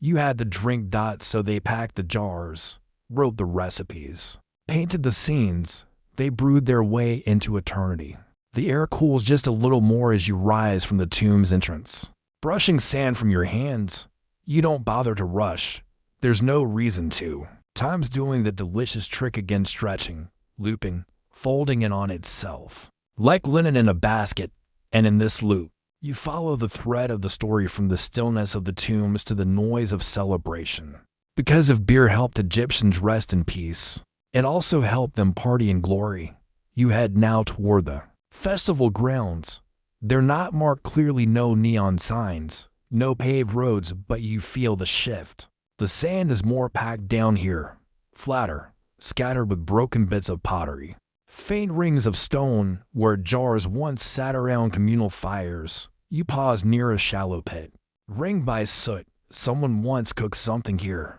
you had to drink. So they packed the jars, wrote the recipes, painted the scenes. They brewed their way into eternity. The air cools just a little more as you rise from the tomb's entrance. Brushing sand from your hands, you don't bother to rush. There's no reason to. Time's doing the delicious trick again, stretching, looping, folding in on itself. Like linen in a basket, and in this loop, you follow the thread of the story from the stillness of the tombs to the noise of celebration. Because if beer helped Egyptians rest in peace, it also helped them party in glory. You head now toward the festival grounds. They're not marked clearly, no neon signs, no paved roads, but you feel the shift. The sand is more packed down here, flatter, scattered with broken bits of pottery. Faint rings of stone where jars once sat around communal fires. You pause near a shallow pit, ringed by soot. Someone once cooked something here.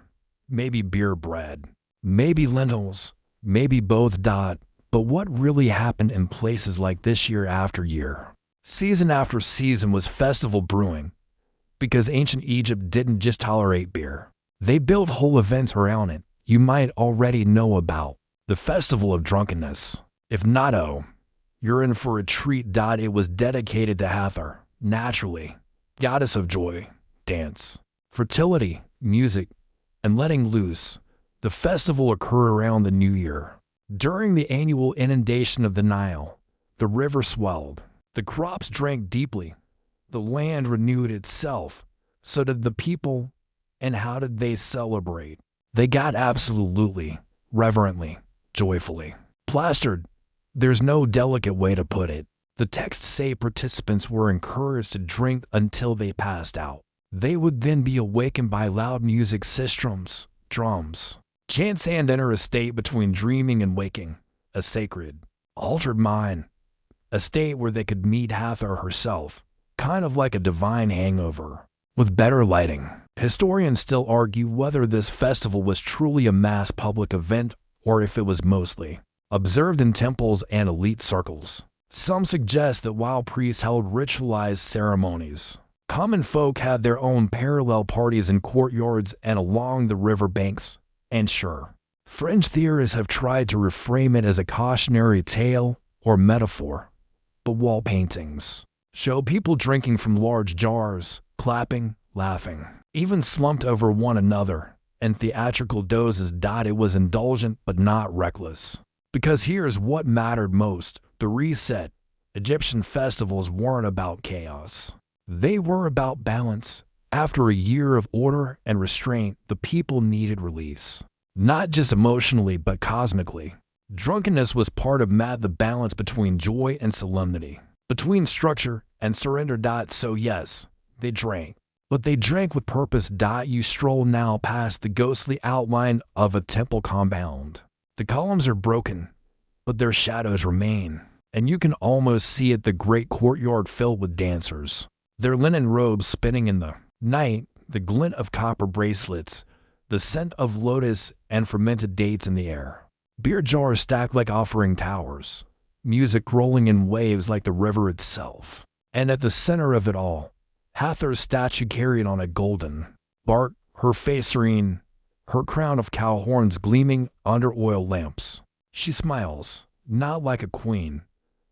Maybe beer bread, maybe lentils, maybe both. But what really happened in places like this year after year, season after season, was festival brewing. Because ancient Egypt didn't just tolerate beer. They built whole events around it. You might already know about the Festival of Drunkenness. If not, you're in for a treat. It was dedicated to Hathor, naturally, goddess of joy, dance, fertility, music, and letting loose. The festival occurred around the New Year. During the annual inundation of the Nile, the river swelled, the crops drank deeply, the land renewed itself. So did the people. And how did they celebrate? They got absolutely, reverently, joyfully plastered. There's no delicate way to put it. The texts say participants were encouraged to drink until they passed out. They would then be awakened by loud music, sistrums, drums, chants, and enter a state between dreaming and waking, a sacred, altered mind, a state where they could meet Hathor herself, kind of like a divine hangover, with better lighting. Historians still argue whether this festival was truly a mass public event or if it was mostly observed in temples and elite circles. Some suggest that while priests held ritualized ceremonies, common folk had their own parallel parties in courtyards and along the river banks. And sure, fringe theorists have tried to reframe it as a cautionary tale or metaphor, but wall paintings show people drinking from large jars, clapping, laughing, even slumped over one another, and theatrical doses. It was indulgent but not reckless. Because here's what mattered most: the reset. Egyptian festivals weren't about chaos. They were about balance. After a year of order and restraint, the people needed release. Not just emotionally, but cosmically. Drunkenness was part of the balance between joy and solemnity, between structure and surrender. So yes, they drank. But they drank with purpose. You stroll now past the ghostly outline of a temple compound. The columns are broken, but their shadows remain, and you can almost see it, the great courtyard filled with dancers, their linen robes spinning in the night, the glint of copper bracelets, the scent of lotus and fermented dates in the air. Beer jars stacked like offering towers, music rolling in waves like the river itself. And at the center of it all, Hathor's statue carried on a golden bark, her face serene, her crown of cow horns gleaming under oil lamps. She smiles, not like a queen,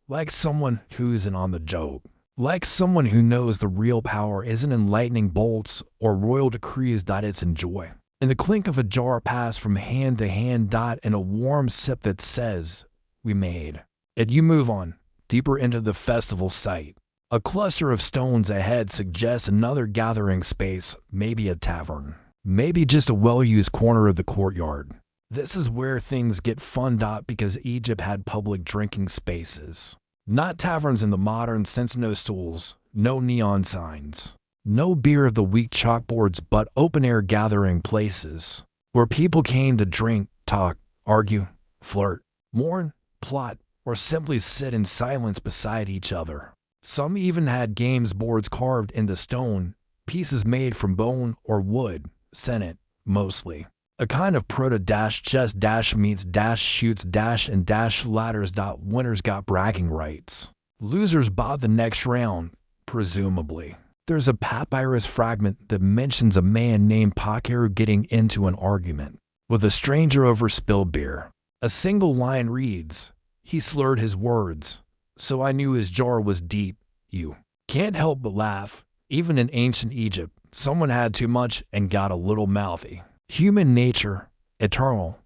like someone who's in on the joke, like someone who knows the real power isn't in lightning bolts or royal decrees. It's in joy. And the clink of a jar passed from hand to hand. And a warm sip that says, "We made it." You move on, deeper into the festival site. A cluster of stones ahead suggests another gathering space, maybe a tavern, maybe just a well-used corner of the courtyard. This is where things get fun. Because Egypt had public drinking spaces. Not taverns in the modern sense, no stools, no neon signs, no beer of the week chalkboards, but open-air gathering places where people came to drink, talk, argue, flirt, mourn, plot, or simply sit in silence beside each other. Some even had games boards carved into stone, pieces made from bone or wood, Senate, mostly. A kind of proto-chess meets shoots and ladders. Winners got bragging rights. Losers bought the next round, presumably. There's a papyrus fragment that mentions a man named Pakeru getting into an argument with a stranger over spilled beer. A single line reads, "He slurred his words, so I knew his jar was deep." You can't help but laugh. Even in ancient Egypt, someone had too much and got a little mouthy. Human nature, eternal.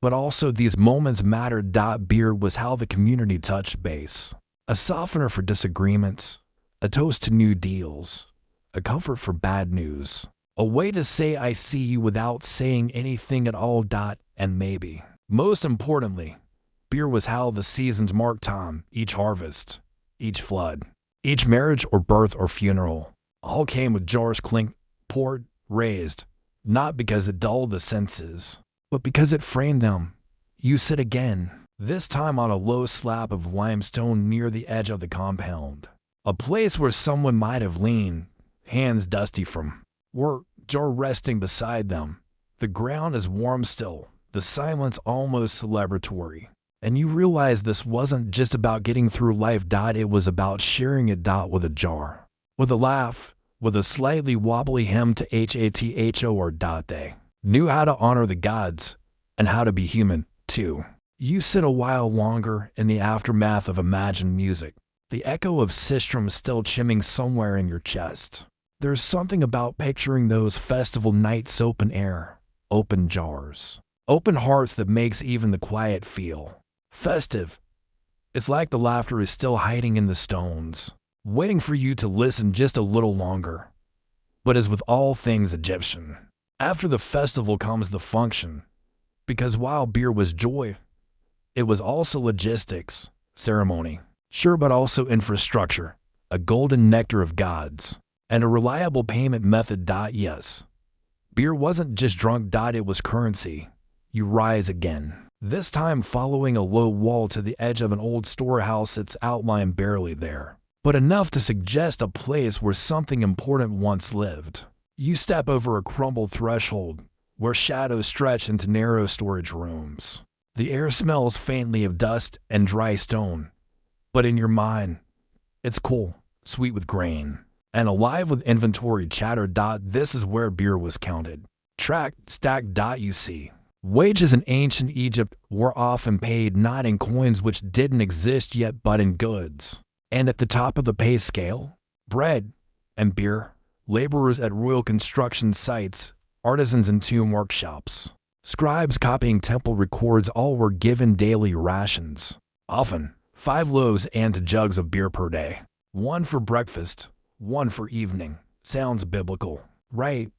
But also these moments mattered. Beer was how the community touched base. A softener for disagreements, a toast to new deals, a comfort for bad news. A way to say "I see you" without saying anything at all. And maybe, most importantly, beer was how the seasons marked time. Each harvest, each flood, each marriage or birth or funeral, all came with jars clinked, poured, raised. Not because it dulled the senses, but because it framed them. You sit again, this time on a low slab of limestone near the edge of the compound. A place where someone might have leaned, hands dusty from work, jar resting beside them. The ground is warm still, the silence almost celebratory. And you realize this wasn't just about getting through life. It was about sharing it. With a jar, with a laugh, with a slightly wobbly hymn to HATHO. They knew how to honor the gods and how to be human, too. You sit a while longer in the aftermath of imagined music, the echo of sistrum still chimming somewhere in your chest. There's something about picturing those festival nights, open air, open jars, open hearts that makes even the quiet feel festive. It's like the laughter is still hiding in the stones, waiting for you to listen just a little longer. But as with all things Egyptian, after the festival comes the function. Because while beer was joy, it was also logistics, ceremony, sure, but also infrastructure, a golden nectar of gods, and a reliable payment method. Yes, beer wasn't just drunk. It was currency. You rise again, this time following a low wall to the edge of an old storehouse, its outline barely there, but enough to suggest a place where something important once lived. You step over a crumbled threshold, where shadows stretch into narrow storage rooms. The air smells faintly of dust and dry stone, but in your mind, it's cool, sweet with grain, and alive with inventory chatter. This is where beer was counted, tracked, stacked. You see, wages in ancient Egypt were often paid not in coins, which didn't exist yet, but in goods. And at the top of the pay scale, bread and beer, laborers at royal construction sites, artisans in tomb workshops, scribes copying temple records, all were given daily rations. Often, 5 loaves and jugs of beer per day. 1 for breakfast, 1 for evening. Sounds biblical, right?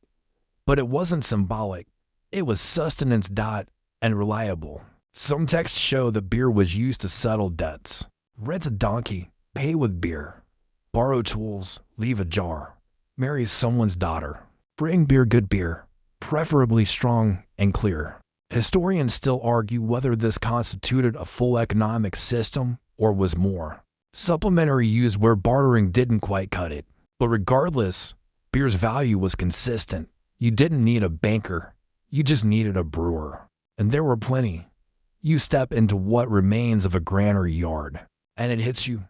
But it wasn't symbolic. It was sustenance. And reliable. Some texts show that beer was used to settle debts. Rent a donkey, pay with beer. Borrow tools, leave a jar. Marry someone's daughter. Bring beer, good beer, preferably strong and clear. Historians still argue whether this constituted a full economic system or was more supplementary use where bartering didn't quite cut it. But regardless, beer's value was consistent. You didn't need a banker, you just needed a brewer. And there were plenty. You step into what remains of a granary yard, and it hits you.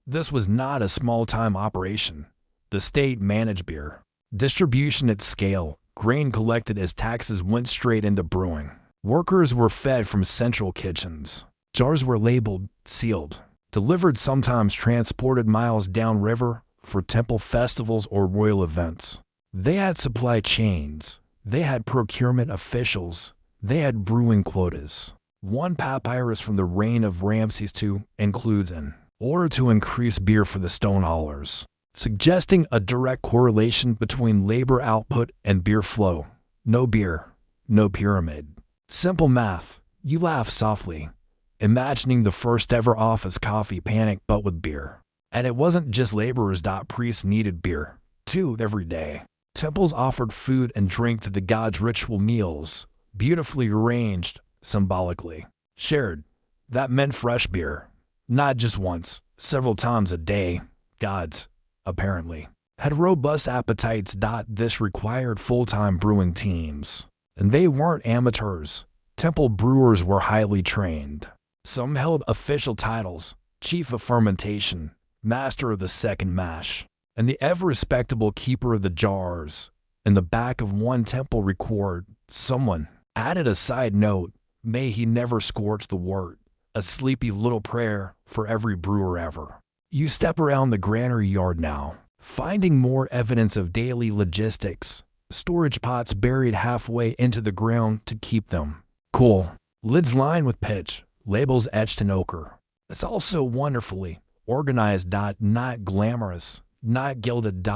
This was not a small-time operation. The state managed beer distribution at scale, Grain collected as taxes went straight into brewing. Workers were fed from central kitchens. Jars were labeled, sealed, delivered, sometimes transported miles downriver for temple festivals or royal events. They had supply chains. They had procurement officials. They had brewing quotas. One papyrus from the reign of Ramses II includes an order to increase beer for the stoneholders, suggesting a direct correlation between labor output and beer flow. No beer, no pyramid. Simple math. You laugh softly, imagining the first ever office coffee panic but with beer. And it wasn't just laborers. Priests needed beer, too, every day. Temples offered food and drink to the gods, ritual meals, beautifully arranged, symbolically shared. That meant fresh beer. Not just once, several times a day. Gods, apparently, had robust appetites. This required full-time brewing teams. And they weren't amateurs. Temple brewers were highly trained. Some held official titles, chief of fermentation, master of the second mash, and the ever-respectable keeper of the jars. In the back of one temple record, someone added a side note, "May he never scorch the wort," a sleepy little prayer for every brewer ever. You step around the granary yard now, finding more evidence of daily logistics. Storage pots buried halfway into the ground to keep them cool. Lids lined with pitch, labels etched in ochre. It's also wonderfully organized. Not glamorous, not gilded.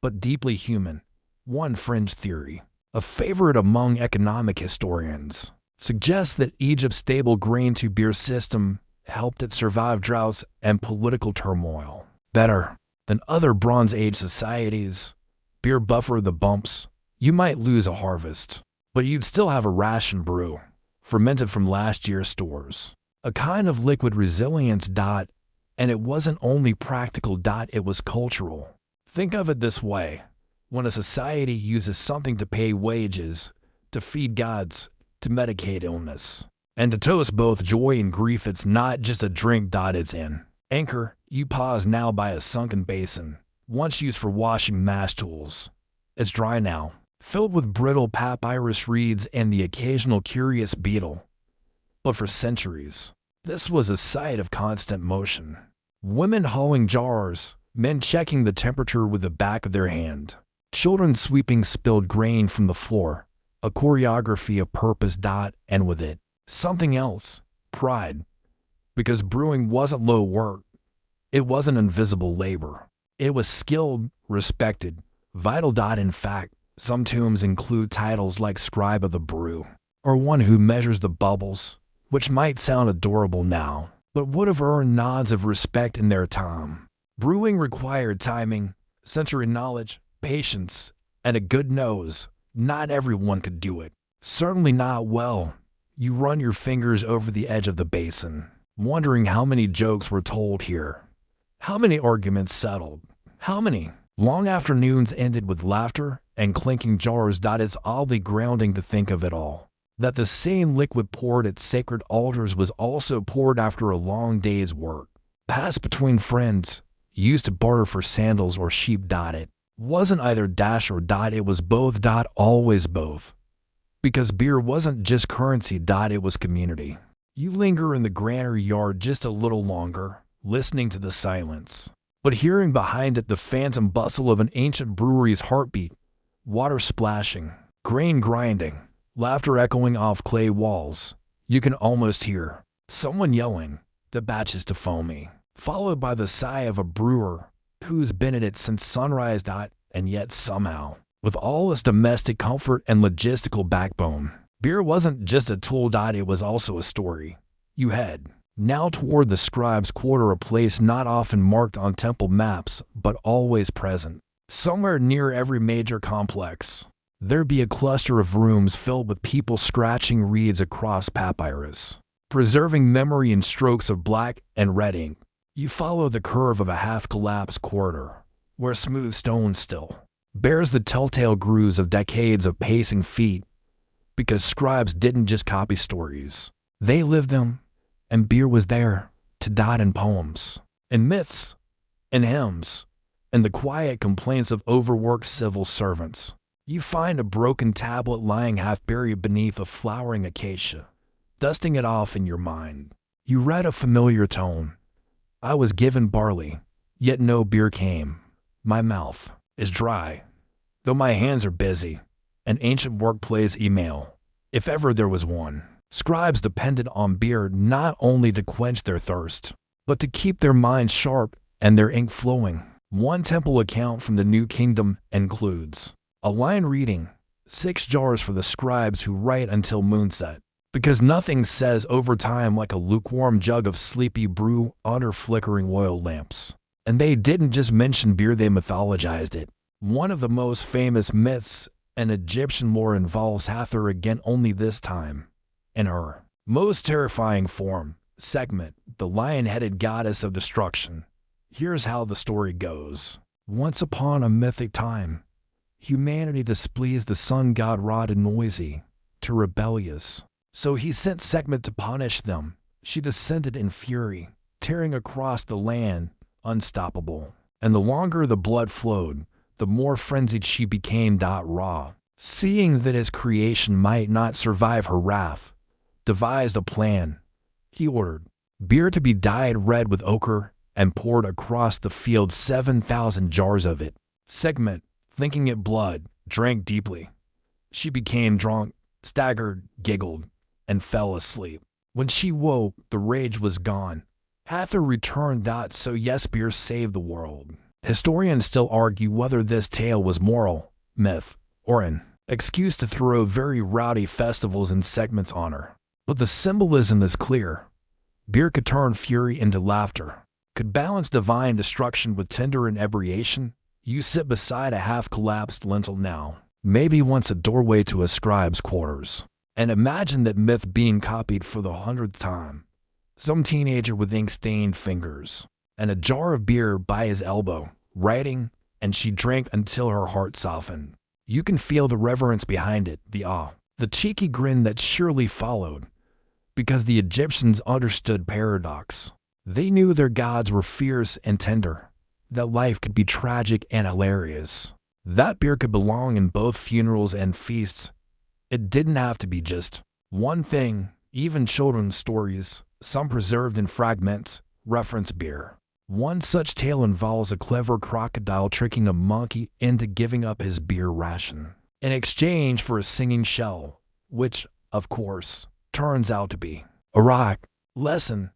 But deeply human. One fringe theory, a favorite among economic historians, suggests that Egypt's stable grain-to-beer system helped it survive droughts and political turmoil better than other Bronze Age societies. Beer buffered the bumps. You might lose a harvest, but you'd still have a ration brew, fermented from last year's stores. A kind of liquid resilience. And it wasn't only practical. It was cultural. Think of it this way. When a society uses something to pay wages, to feed gods, to medicate illness, and to toast both joy and grief, it's not just a drink. It's an anchor. You pause now by a sunken basin, once used for washing mash tools. It's dry now, filled with brittle papyrus reeds and the occasional curious beetle. But for centuries, this was a site of constant motion. Women hauling jars, men checking the temperature with the back of their hand, children sweeping spilled grain from the floor, a choreography of purpose. And with it, something else, pride. Because brewing wasn't low work. It wasn't invisible labor. It was skilled, respected, vital. In fact, some tombs include titles like Scribe of the Brew, or one who measures the bubbles, which might sound adorable now, but would have earned nods of respect in their time. Brewing required timing, sensory knowledge, patience, and a good nose. Not everyone could do it. Certainly not well. You run your fingers over the edge of the basin, wondering how many jokes were told here, how many arguments settled, how many long afternoons ended with laughter and clinking jars. It's oddly grounding to think of it all, that the same liquid poured at sacred altars was also poured after a long day's work, passed between friends, used to barter for sandals or sheep. It wasn't either or. It was both. Always both. Because beer wasn't just currency. It was community. You linger in the granary yard just a little longer, listening to the silence, but hearing behind it the phantom bustle of an ancient brewery's heartbeat, water splashing, grain grinding, laughter echoing off clay walls. You can almost hear someone yelling, "The batch is to foamy," followed by the sigh of a brewer who's been at it since sunrise. And yet somehow, with all its domestic comfort and logistical backbone, beer wasn't just a tool. It was also a story. You head now toward the scribe's quarter, a place not often marked on temple maps, but always present. Somewhere near every major complex, there'd be a cluster of rooms filled with people scratching reeds across papyrus, preserving memory in strokes of black and red ink. You follow the curve of a half-collapsed corridor, where smooth stone still bears the telltale grooves of decades of pacing feet, because scribes didn't just copy stories. They lived them, and beer was there, to dot in poems, in myths, in hymns, and the quiet complaints of overworked civil servants. You find a broken tablet lying half buried beneath a flowering acacia, dusting it off in your mind. You read a familiar tone. I was given barley, yet no beer came. My mouth is dry, though my hands are busy. An ancient workplace email, if ever there was one. Scribes depended on beer not only to quench their thirst, but to keep their minds sharp and their ink flowing. One temple account from the New Kingdom includes a line reading, 6 jars for the scribes who write until moonset, because nothing says overtime like a lukewarm jug of sleepy brew under flickering oil lamps. And they didn't just mention beer, they mythologized it. One of the most famous myths in Egyptian lore involves Hathor again, only this time in her most terrifying form, Sekhmet, the lion-headed goddess of destruction. Here's how the story goes. Once upon a mythic time, humanity displeased the sun god Ra and noisy, too rebellious. So he sent Sekhmet to punish them. She descended in fury, tearing across the land, unstoppable. And the longer the blood flowed, the more frenzied she became. Ra, seeing that his creation might not survive her wrath, devised a plan. He ordered beer to be dyed red with ochre and poured across the field, 7,000 jars of it. Sekhmet, thinking it blood, drank deeply. She became drunk, staggered, giggled, and fell asleep. When she woke, the rage was gone. Hathor returned. So yes, beer saved the world. Historians still argue whether this tale was moral, myth, or an excuse to throw very rowdy festivals in Sekhmet's honor. But the symbolism is clear. Beer could turn fury into laughter, could balance divine destruction with tender inebriation. You sit beside a half-collapsed lintel now, maybe once a doorway to a scribe's quarters, and imagine that myth being copied for the 100th time. Some teenager with ink-stained fingers, and a jar of beer by his elbow, writing, and she drank until her heart softened. You can feel the reverence behind it, the awe, the cheeky grin that surely followed, because the Egyptians understood paradox. They knew their gods were fierce and tender, that life could be tragic and hilarious, that beer could belong in both funerals and feasts. It didn't have to be just one thing. Even children's stories, some preserved in fragments, reference beer. One such tale involves a clever crocodile tricking a monkey into giving up his beer ration in exchange for a singing shell, which, of course, turns out to be a rock. Lesson: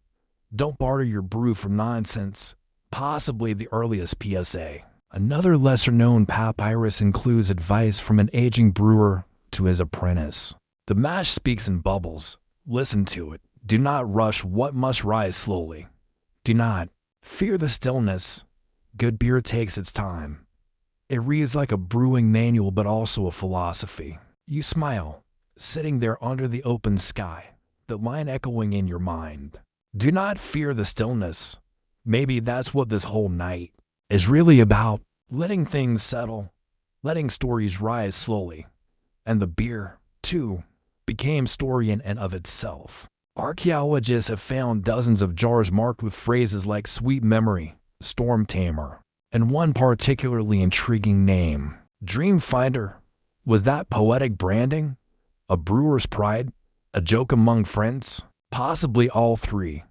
don't barter your brew for nonsense. Possibly the earliest PSA. Another lesser-known papyrus includes advice from an aging brewer to his apprentice. The mash speaks in bubbles. Listen to it. Do not rush what must rise slowly. Do not fear the stillness. Good beer takes its time. It reads like a brewing manual but also a philosophy. You smile, sitting there under the open sky, the line echoing in your mind. Do not fear the stillness. Maybe that's what this whole night is really about. Letting things settle, letting stories rise slowly. And the beer, too, became story in and of itself. Archaeologists have found dozens of jars marked with phrases like sweet memory, storm tamer, and one particularly intriguing name, Dream Finder. Was that poetic branding? A brewer's pride? A joke among friends? Possibly all three.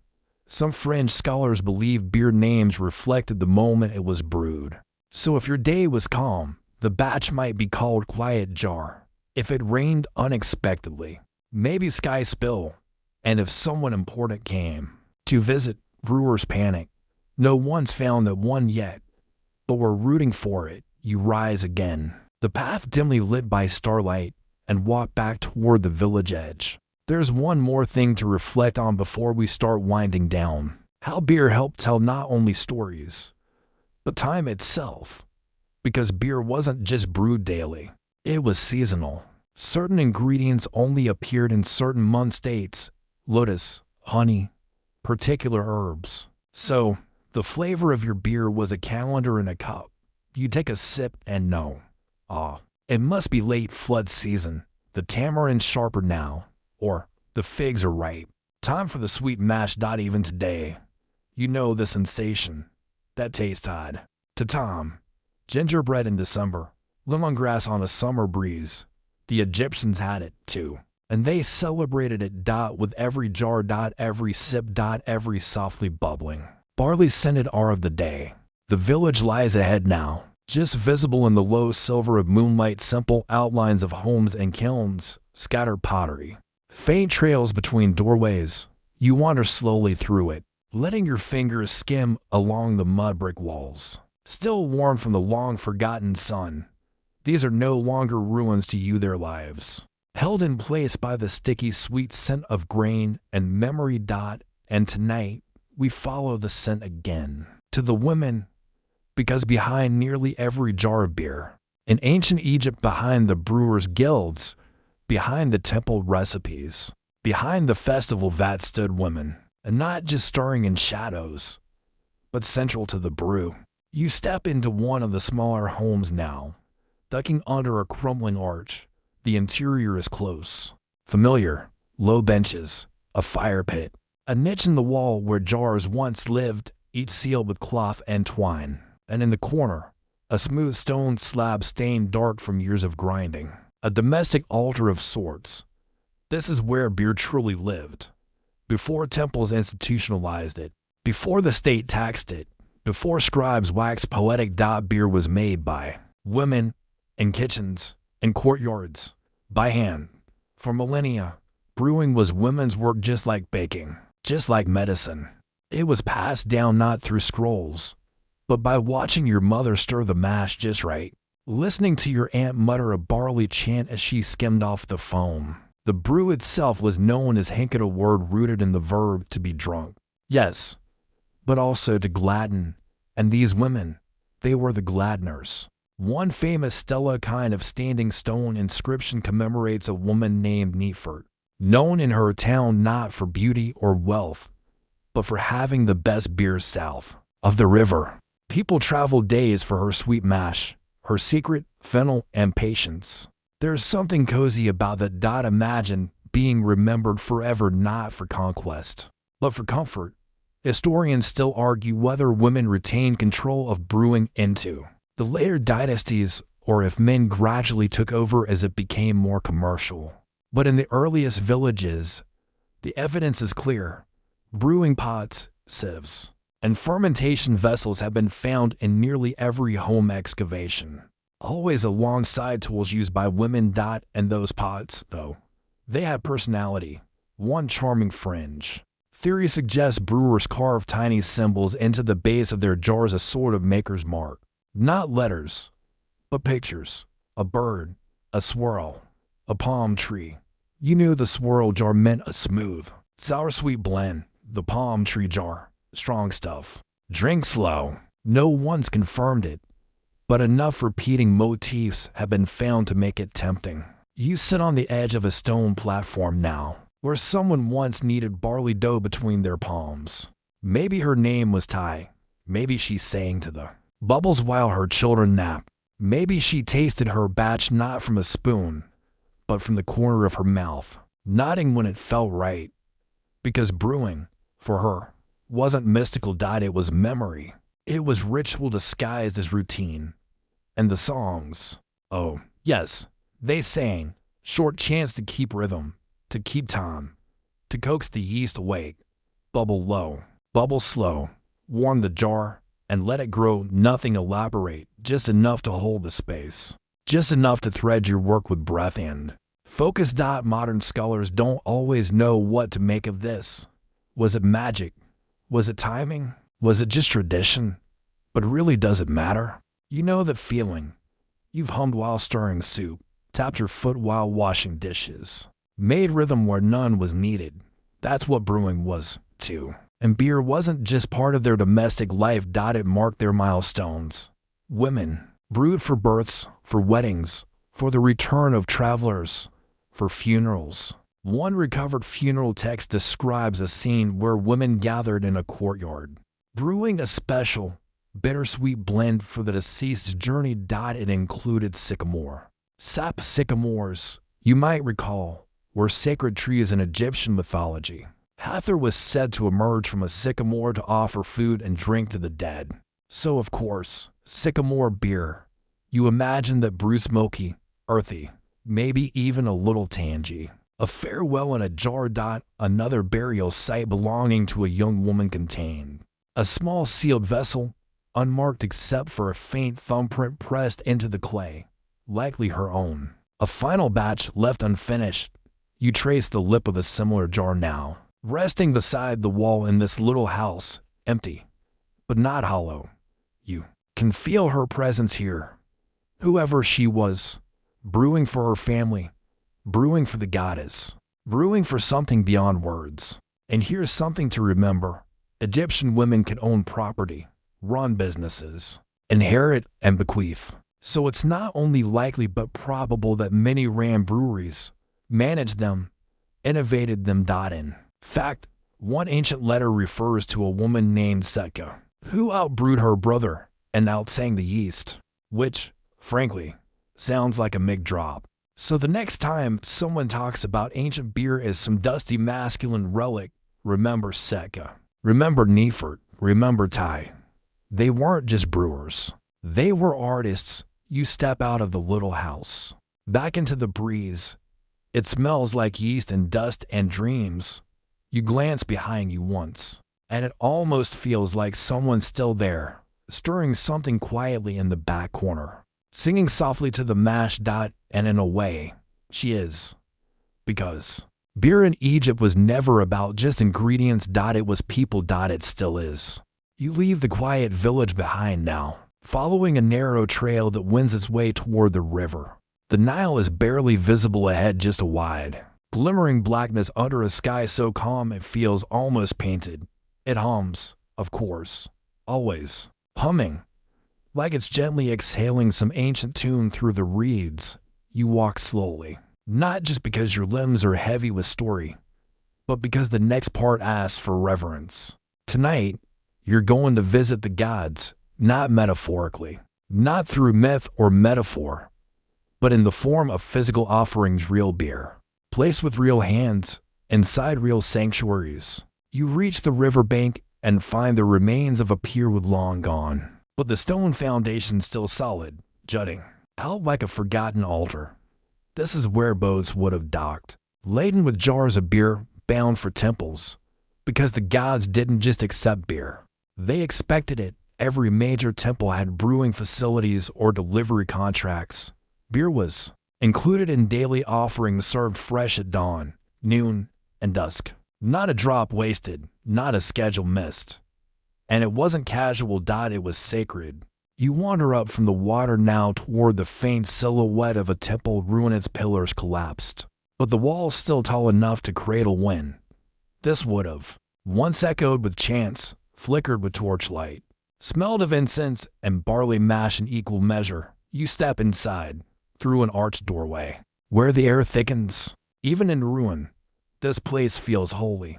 Some fringe scholars believe beer names reflected the moment it was brewed. So if your day was calm, the batch might be called Quiet Jar. If it rained unexpectedly, maybe Sky Spill. And if someone important came to visit, brewers panic. No one's found that one yet, but we're rooting for it. You rise again, the path dimly lit by starlight, and walk back toward the village edge. There's one more thing to reflect on before we start winding down. How beer helped tell not only stories, but time itself. Because beer wasn't just brewed daily, it was seasonal. Certain ingredients only appeared in certain months, dates, lotus, honey, particular herbs. So, the flavor of your beer was a calendar in a cup. You take a sip and know, it must be late flood season. The tamarind's sharper now, or the figs are ripe. Time for the sweet mash. Even today, you know the sensation that tastes odd. To Tom, gingerbread in December, lemongrass on a summer breeze. The Egyptians had it too, and they celebrated it. With every jar, every sip, every softly bubbling, barley scented hour of the day. The village lies ahead now, just visible in the low silver of moonlight, simple outlines of homes and kilns, scattered pottery, faint trails between doorways. You wander slowly through it, letting your fingers skim along the mud brick walls, still warm from the long-forgotten sun. These are no longer ruins to you, their lives, held in place by the sticky, sweet scent of grain and memory. And tonight, we follow the scent again to the women, because behind nearly every jar of beer, in ancient Egypt, behind the brewers' guilds, behind the temple recipes, behind the festival vat stood women, and not just stirring in shadows, but central to the brew. You step into one of the smaller homes now, ducking under a crumbling arch. The interior is close, familiar, low benches, a fire pit, a niche in the wall where jars once lived, each sealed with cloth and twine. And in the corner, a smooth stone slab stained dark from years of grinding, a domestic altar of sorts. This is where beer truly lived, before temples institutionalized it, before the state taxed it, before scribes waxed poetic. Beer was made by women, in kitchens, in courtyards, by hand. For millennia, brewing was women's work, just like baking, just like medicine. It was passed down not through scrolls, but by watching your mother stir the mash just right, listening to your aunt mutter a barley chant as she skimmed off the foam. The brew itself was known as hinked, a word rooted in the verb to be drunk. Yes, but also to gladden, and these women, they were the gladdeners. One famous stela, kind of standing stone inscription, commemorates a woman named Nefer, known in her town not for beauty or wealth, but for having the best beer south of the river. People traveled days for her sweet mash, her secret, fennel, and patience. There's something cozy about that. Imagine being remembered forever, not for conquest, but for comfort. Historians still argue whether women retained control of brewing into the later dynasties, or if men gradually took over as it became more commercial. But in the earliest villages, the evidence is clear. Brewing pots, sieves, and fermentation vessels have been found in nearly every home excavation, always alongside tools used by women. And those pots, though, they had personality, one charming fringe. Theory suggests brewers carved tiny symbols into the base of their jars, a sort of maker's mark. Not letters, but pictures. A bird, a swirl, a palm tree. You knew the swirl jar meant a smooth, sour-sweet blend. The palm tree jar, strong stuff. Drink slow. No one's confirmed it, but enough repeating motifs have been found to make it tempting. You sit on the edge of a stone platform now, where someone once kneaded barley dough between their palms. Maybe her name was Tai. Maybe she sang to the bubbles while her children napped. Maybe she tasted her batch not from a spoon, but from the corner of her mouth, nodding when it felt right. Because brewing, for her, wasn't mystical. It was memory. It was ritual disguised as routine. And the songs, oh, yes, they sang, short chants to keep rhythm, to keep time, to coax the yeast awake. Bubble low, bubble slow, warm the jar, and let it grow. Nothing elaborate, just enough to hold the space, just enough to thread your work with breath and focus. Modern scholars don't always know what to make of this. Was it magic? Was it timing? Was it just tradition? But really, does it matter? You know the feeling. You've hummed while stirring soup, tapped your foot while washing dishes, made rhythm where none was needed. That's what brewing was, too. And beer wasn't just part of their domestic life. It marked their milestones. Women brewed for births, for weddings, for the return of travelers, for funerals. One recovered funeral text describes a scene where women gathered in a courtyard, brewing a special, bittersweet blend for the deceased's journey. It included sycamore. Sap sycamores, you might recall, were sacred trees in Egyptian mythology. Hathor was said to emerge from a sycamore to offer food and drink to the dead. So, of course, sycamore beer. You imagine that brew smoky, earthy, maybe even a little tangy. A farewell in a jar. Another burial site belonging to a young woman contained. A small sealed vessel, unmarked except for a faint thumbprint pressed into the clay, likely her own. A final batch left unfinished. You trace the lip of a similar jar now, resting beside the wall in this little house, empty, but not hollow. You can feel her presence here. Whoever she was, brewing for her family, brewing for the goddess, brewing for something beyond words. And here's something to remember. Egyptian women could own property, run businesses, inherit and bequeath. So it's not only likely but probable that many ran breweries, managed them, innovated them. In fact, one ancient letter refers to a woman named Setka, who outbrewed her brother and outsang the yeast, which, frankly, sounds like a mic drop. So the next time someone talks about ancient beer as some dusty masculine relic, remember Setka, remember Neifert, remember Tai. They weren't just brewers. They were artists. You step out of the little house, back into the breeze. It smells like yeast and dust and dreams. You glance behind you once, and it almost feels like someone's still there, stirring something quietly in the back corner, singing softly to the mash. And in a way, she is. Because beer in Egypt was never about just ingredients. It was people. It still is. You leave the quiet village behind now, following a narrow trail that wends its way toward the river. The Nile is barely visible ahead, just a wide, glimmering blackness under a sky so calm it feels almost painted. It hums, of course, always, humming, like it's gently exhaling some ancient tune through the reeds. You walk slowly, not just because your limbs are heavy with story, but because the next part asks for reverence. Tonight, you're going to visit the gods, not metaphorically, not through myth or metaphor, but in the form of physical offerings. Real beer, placed with real hands, inside real sanctuaries. You reach the riverbank and find the remains of a pier with long gone, but the stone foundation still solid, jutting out like a forgotten altar. This is where boats would have docked, laden with jars of beer bound for temples, because the gods didn't just accept beer. They expected it. Every major temple had brewing facilities or delivery contracts. Beer was included in daily offerings served fresh at dawn, noon, and dusk. Not a drop wasted, not a schedule missed. And it wasn't casual. It was sacred. You wander up from the water now toward the faint silhouette of a temple ruin. Its pillars collapsed, but the walls still tall enough to cradle when this would have once echoed with chants, flickered with torchlight, smelled of incense and barley mash in equal measure. You step inside, through an arched doorway, where the air thickens. Even in ruin, this place feels holy.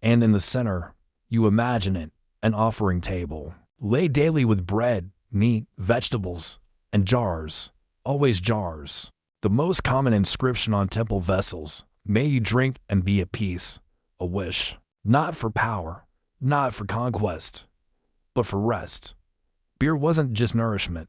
And in the center, you imagine it, an offering table, laid daily with bread, meat, vegetables, and jars, always jars. The most common inscription on temple vessels, may you drink and be at peace, a wish, not for power, not for conquest, but for rest. Beer wasn't just nourishment.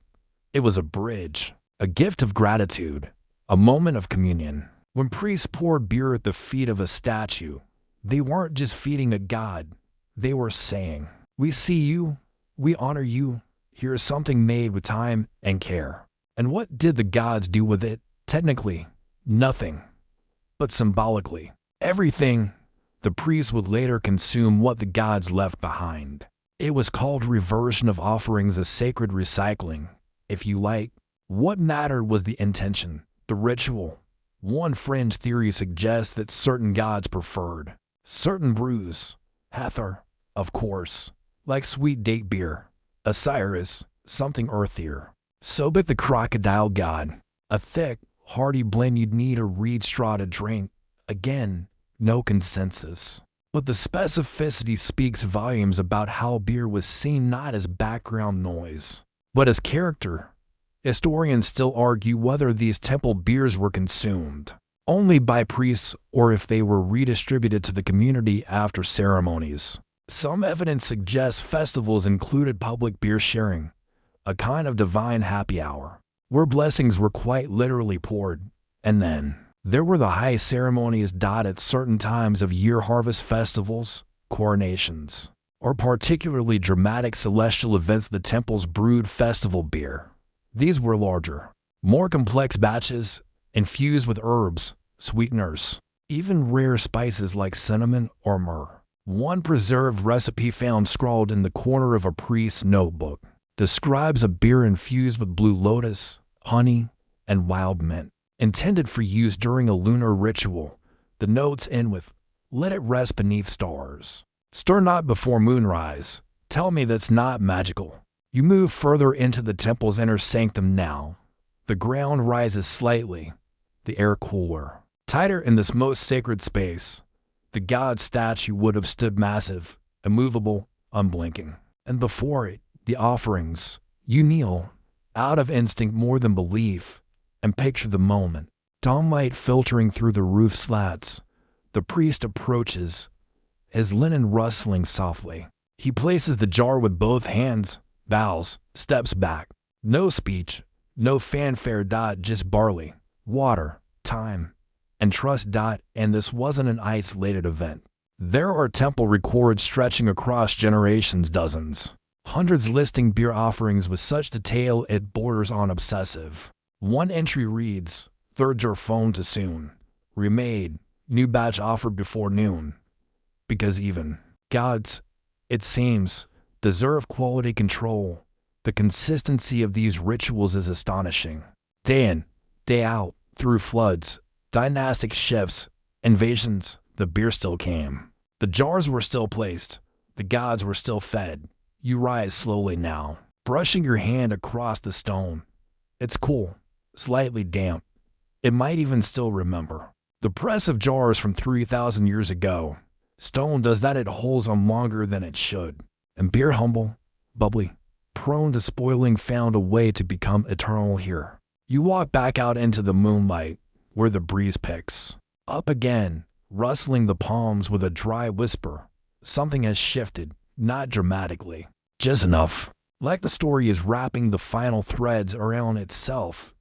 It was a bridge, a gift of gratitude, a moment of communion. When priests poured beer at the feet of a statue, they weren't just feeding a god. They were saying, "We see you, we honor you. Here is something made with time and care." And what did the gods do with it? Technically, nothing. But symbolically, everything. The priests would later consume what the gods left behind. It was called reversion of offerings, a sacred recycling, if you like. What mattered was the intention, the ritual. One fringe theory suggests that certain gods preferred certain brews. Hathor, of course, like sweet date beer. Osiris, something earthier. Sobek, the crocodile god, a thick, hearty blend you'd need a reed straw to drink. Again, no consensus. But the specificity speaks volumes about how beer was seen not as background noise, but as character. Historians still argue whether these temple beers were consumed only by priests or if they were redistributed to the community after ceremonies. Some evidence suggests festivals included public beer sharing, a kind of divine happy hour. where blessings were quite literally poured. And then there were the high ceremonies at certain times of year, harvest festivals, coronations, or particularly dramatic celestial events. The temple's brewed festival beer. These were larger, more complex batches, infused with herbs, sweeteners, even rare spices like cinnamon or myrrh. One preserved recipe found scrawled in the corner of a priest's notebook describes a beer infused with blue lotus, honey, and wild mint, intended for use during a lunar ritual. The notes end with, "Let it rest beneath stars. Stir not before moonrise." Tell me that's not magical. You move further into the temple's inner sanctum now. The ground rises slightly, the air cooler. Tighter in this most sacred space, the god statue would have stood massive, immovable, unblinking. And before it, the offerings. You kneel, out of instinct more than belief, and picture the moment. Dawnlight filtering through the roof slats. The priest approaches, his linen rustling softly. He places the jar with both hands, bows, steps back. No speech, no fanfare. Just barley, water, time, and trust. And this wasn't an isolated event. There are temple records stretching across generations, dozens, hundreds listing beer offerings with such detail it borders on obsessive. One entry reads, "Third jar phone to soon. Remade, new batch offered before noon." Because even gods, it seems, deserve quality control. The consistency of these rituals is astonishing. Day in, day out, through floods, dynastic shifts, invasions, the beer still came. The jars were still placed. The gods were still fed. You rise slowly now, brushing your hand across the stone. It's cool, slightly damp. It might even still remember. The press of jars from 3,000 years ago. Stone does that, it holds on longer than it should. And beer, humble, bubbly, prone to spoiling, found a way to become eternal here. You walk back out into the moonlight, where the breeze picks up again, rustling the palms with a dry whisper. Something has shifted, not dramatically, just enough. Like the story is wrapping the final threads around itself.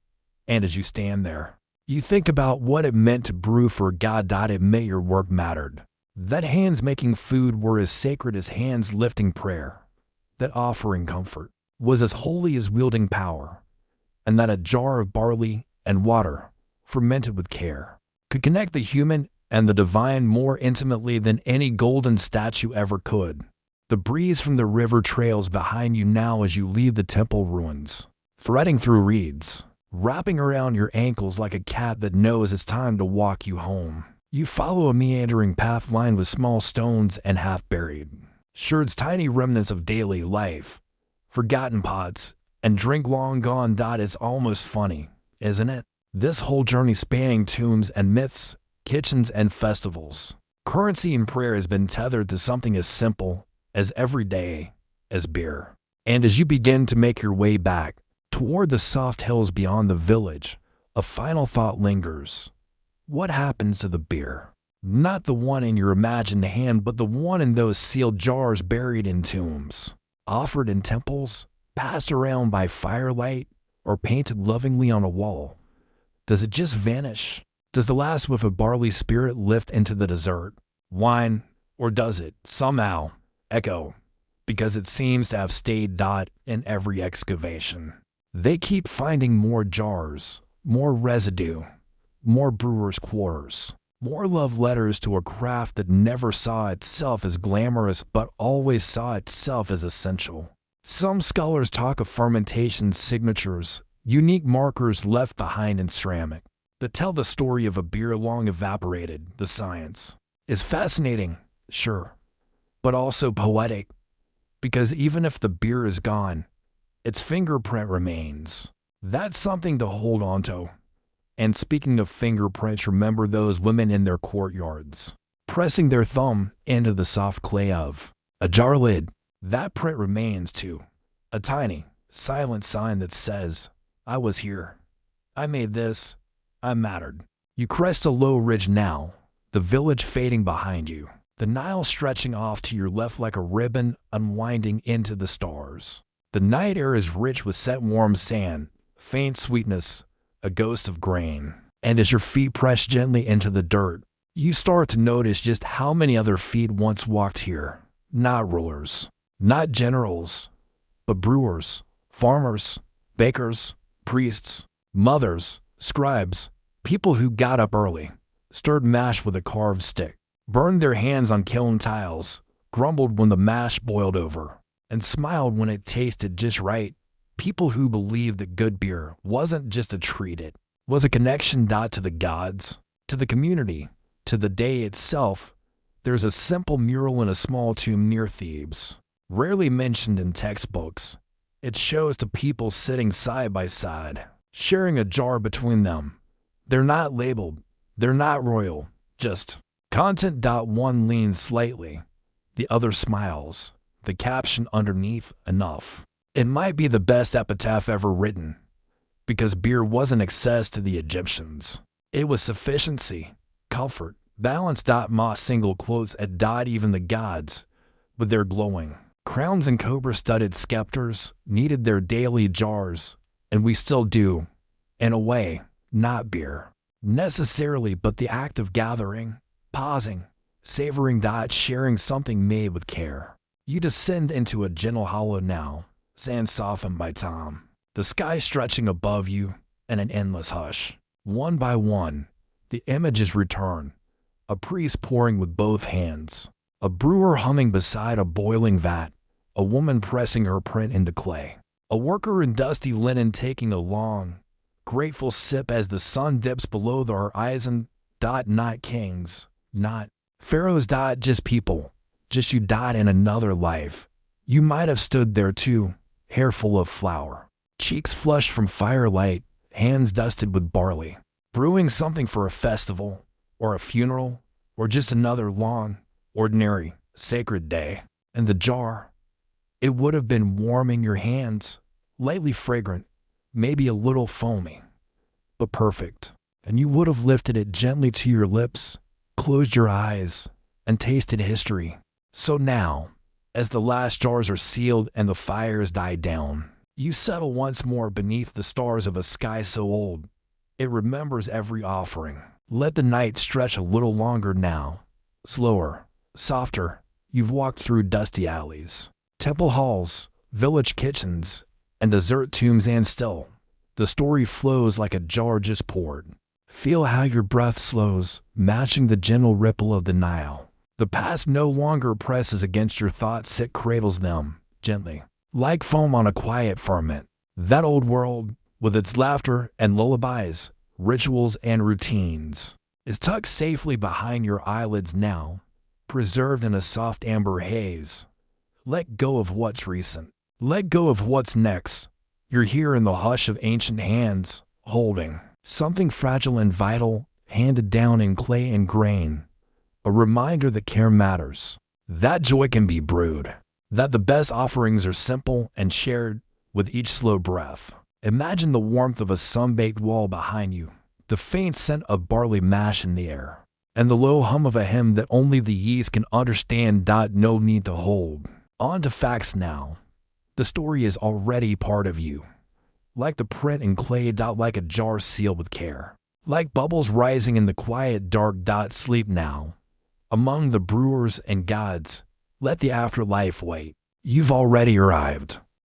And as you stand there, you think about what it meant to brew for God. Admit your work mattered. That hands making food were as sacred as hands lifting prayer. That offering comfort was as holy as wielding power. And that a jar of barley and water, fermented with care, could connect the human and the divine more intimately than any golden statue ever could. The breeze from the river trails behind you now as you leave the temple ruins, threading through reeds, wrapping around your ankles like a cat that knows it's time to walk you home. You follow a meandering path lined with small stones and half-buried sherds, tiny remnants of daily life, forgotten pots, and drink long gone. It's almost funny, isn't it? This whole journey spanning tombs and myths, kitchens and festivals. Currency in prayer has been tethered to something as simple, as everyday, as beer. And as you begin to make your way back toward the soft hills beyond the village, a final thought lingers. What happens to the beer? Not the one in your imagined hand, but the one in those sealed jars buried in tombs, offered in temples, passed around by firelight, or painted lovingly on a wall. Does it just vanish? Does the last whiff of barley spirit lift into the desert wine, or does it, somehow, echo, because it seems to have stayed in every excavation? They keep finding more jars, more residue, more brewers' quarters, more love letters to a craft that never saw itself as glamorous but always saw itself as essential. Some scholars talk of fermentation signatures, unique markers left behind in ceramic, that tell the story of a beer long evaporated. The science is fascinating, sure, but also poetic, because even if the beer is gone, its fingerprint remains. That's something to hold on to. And speaking of fingerprints, remember those women in their courtyards, pressing their thumb into the soft clay of a jar lid. That print remains too, a tiny, silent sign that says, I was here, I made this, I mattered. You crest a low ridge now, the village fading behind you, the Nile stretching off to your left like a ribbon unwinding into the stars. The night air is rich with set warm sand, faint sweetness, a ghost of grain. And as your feet press gently into the dirt, you start to notice just how many other feet once walked here. Not rulers, not generals, but brewers, farmers, bakers, priests, mothers, scribes, people who got up early, stirred mash with a carved stick, burned their hands on kiln tiles, grumbled when the mash boiled over, and smiled when it tasted just right. People who believed that good beer wasn't just a treat, it was a connection to the gods, to the community, to the day itself. There's a simple mural in a small tomb near Thebes, rarely mentioned in textbooks. It shows two people sitting side by side, sharing a jar between them. They're not labeled, they're not royal, just content. One leans slightly, the other smiles, the caption underneath, enough. It might be the best epitaph ever written, because beer wasn't excess to the Egyptians. It was sufficiency, comfort, balance. Ma single quotes at even the gods, with their glowing crowns and cobra-studded scepters, needed their daily jars, and we still do, in a way, not beer necessarily, but the act of gathering, pausing, savoring, sharing something made with care. You descend into a gentle hollow now, sand softened by time, the sky stretching above you, and an endless hush. One by one, the images return. A priest pouring with both hands, a brewer humming beside a boiling vat, a woman pressing her print into clay, a worker in dusty linen taking a long, grateful sip as the sun dips below the horizon. Not kings, not pharaohs. Just people, just you. In another life, you might have stood there too, hair full of flour, cheeks flushed from firelight, hands dusted with barley, brewing something for a festival, or a funeral, or just another long, ordinary, sacred day. And the jar, it would have been warm in your hands, lightly fragrant, maybe a little foamy, but perfect. And you would have lifted it gently to your lips, closed your eyes, and tasted history. So now, as the last jars are sealed and the fires die down, you settle once more beneath the stars of a sky so old, it remembers every offering. Let the night stretch a little longer now, slower, softer. You've walked through dusty alleys, temple halls, village kitchens, and desert tombs, and still, the story flows like a jar just poured. Feel how your breath slows, matching the gentle ripple of the Nile. The past no longer presses against your thoughts, it cradles them, gently, like foam on a quiet firmament. That old world, with its laughter and lullabies, rituals and routines, is tucked safely behind your eyelids now, preserved in a soft amber haze. Let go of what's recent. Let go of what's next. You're here in the hush of ancient hands, holding something fragile and vital, handed down in clay and grain. A reminder that care matters, that joy can be brewed, that the best offerings are simple and shared with each slow breath. Imagine the warmth of a sun-baked wall behind you, the faint scent of barley mash in the air, and the low hum of a hymn that only the yeast can understand. No need to hold on to facts now. The story is already part of you, like the print in clay. Like a jar sealed with care, like bubbles rising in the quiet dark. Sleep now, among the brewers and gods. Let the afterlife wait. You've already arrived.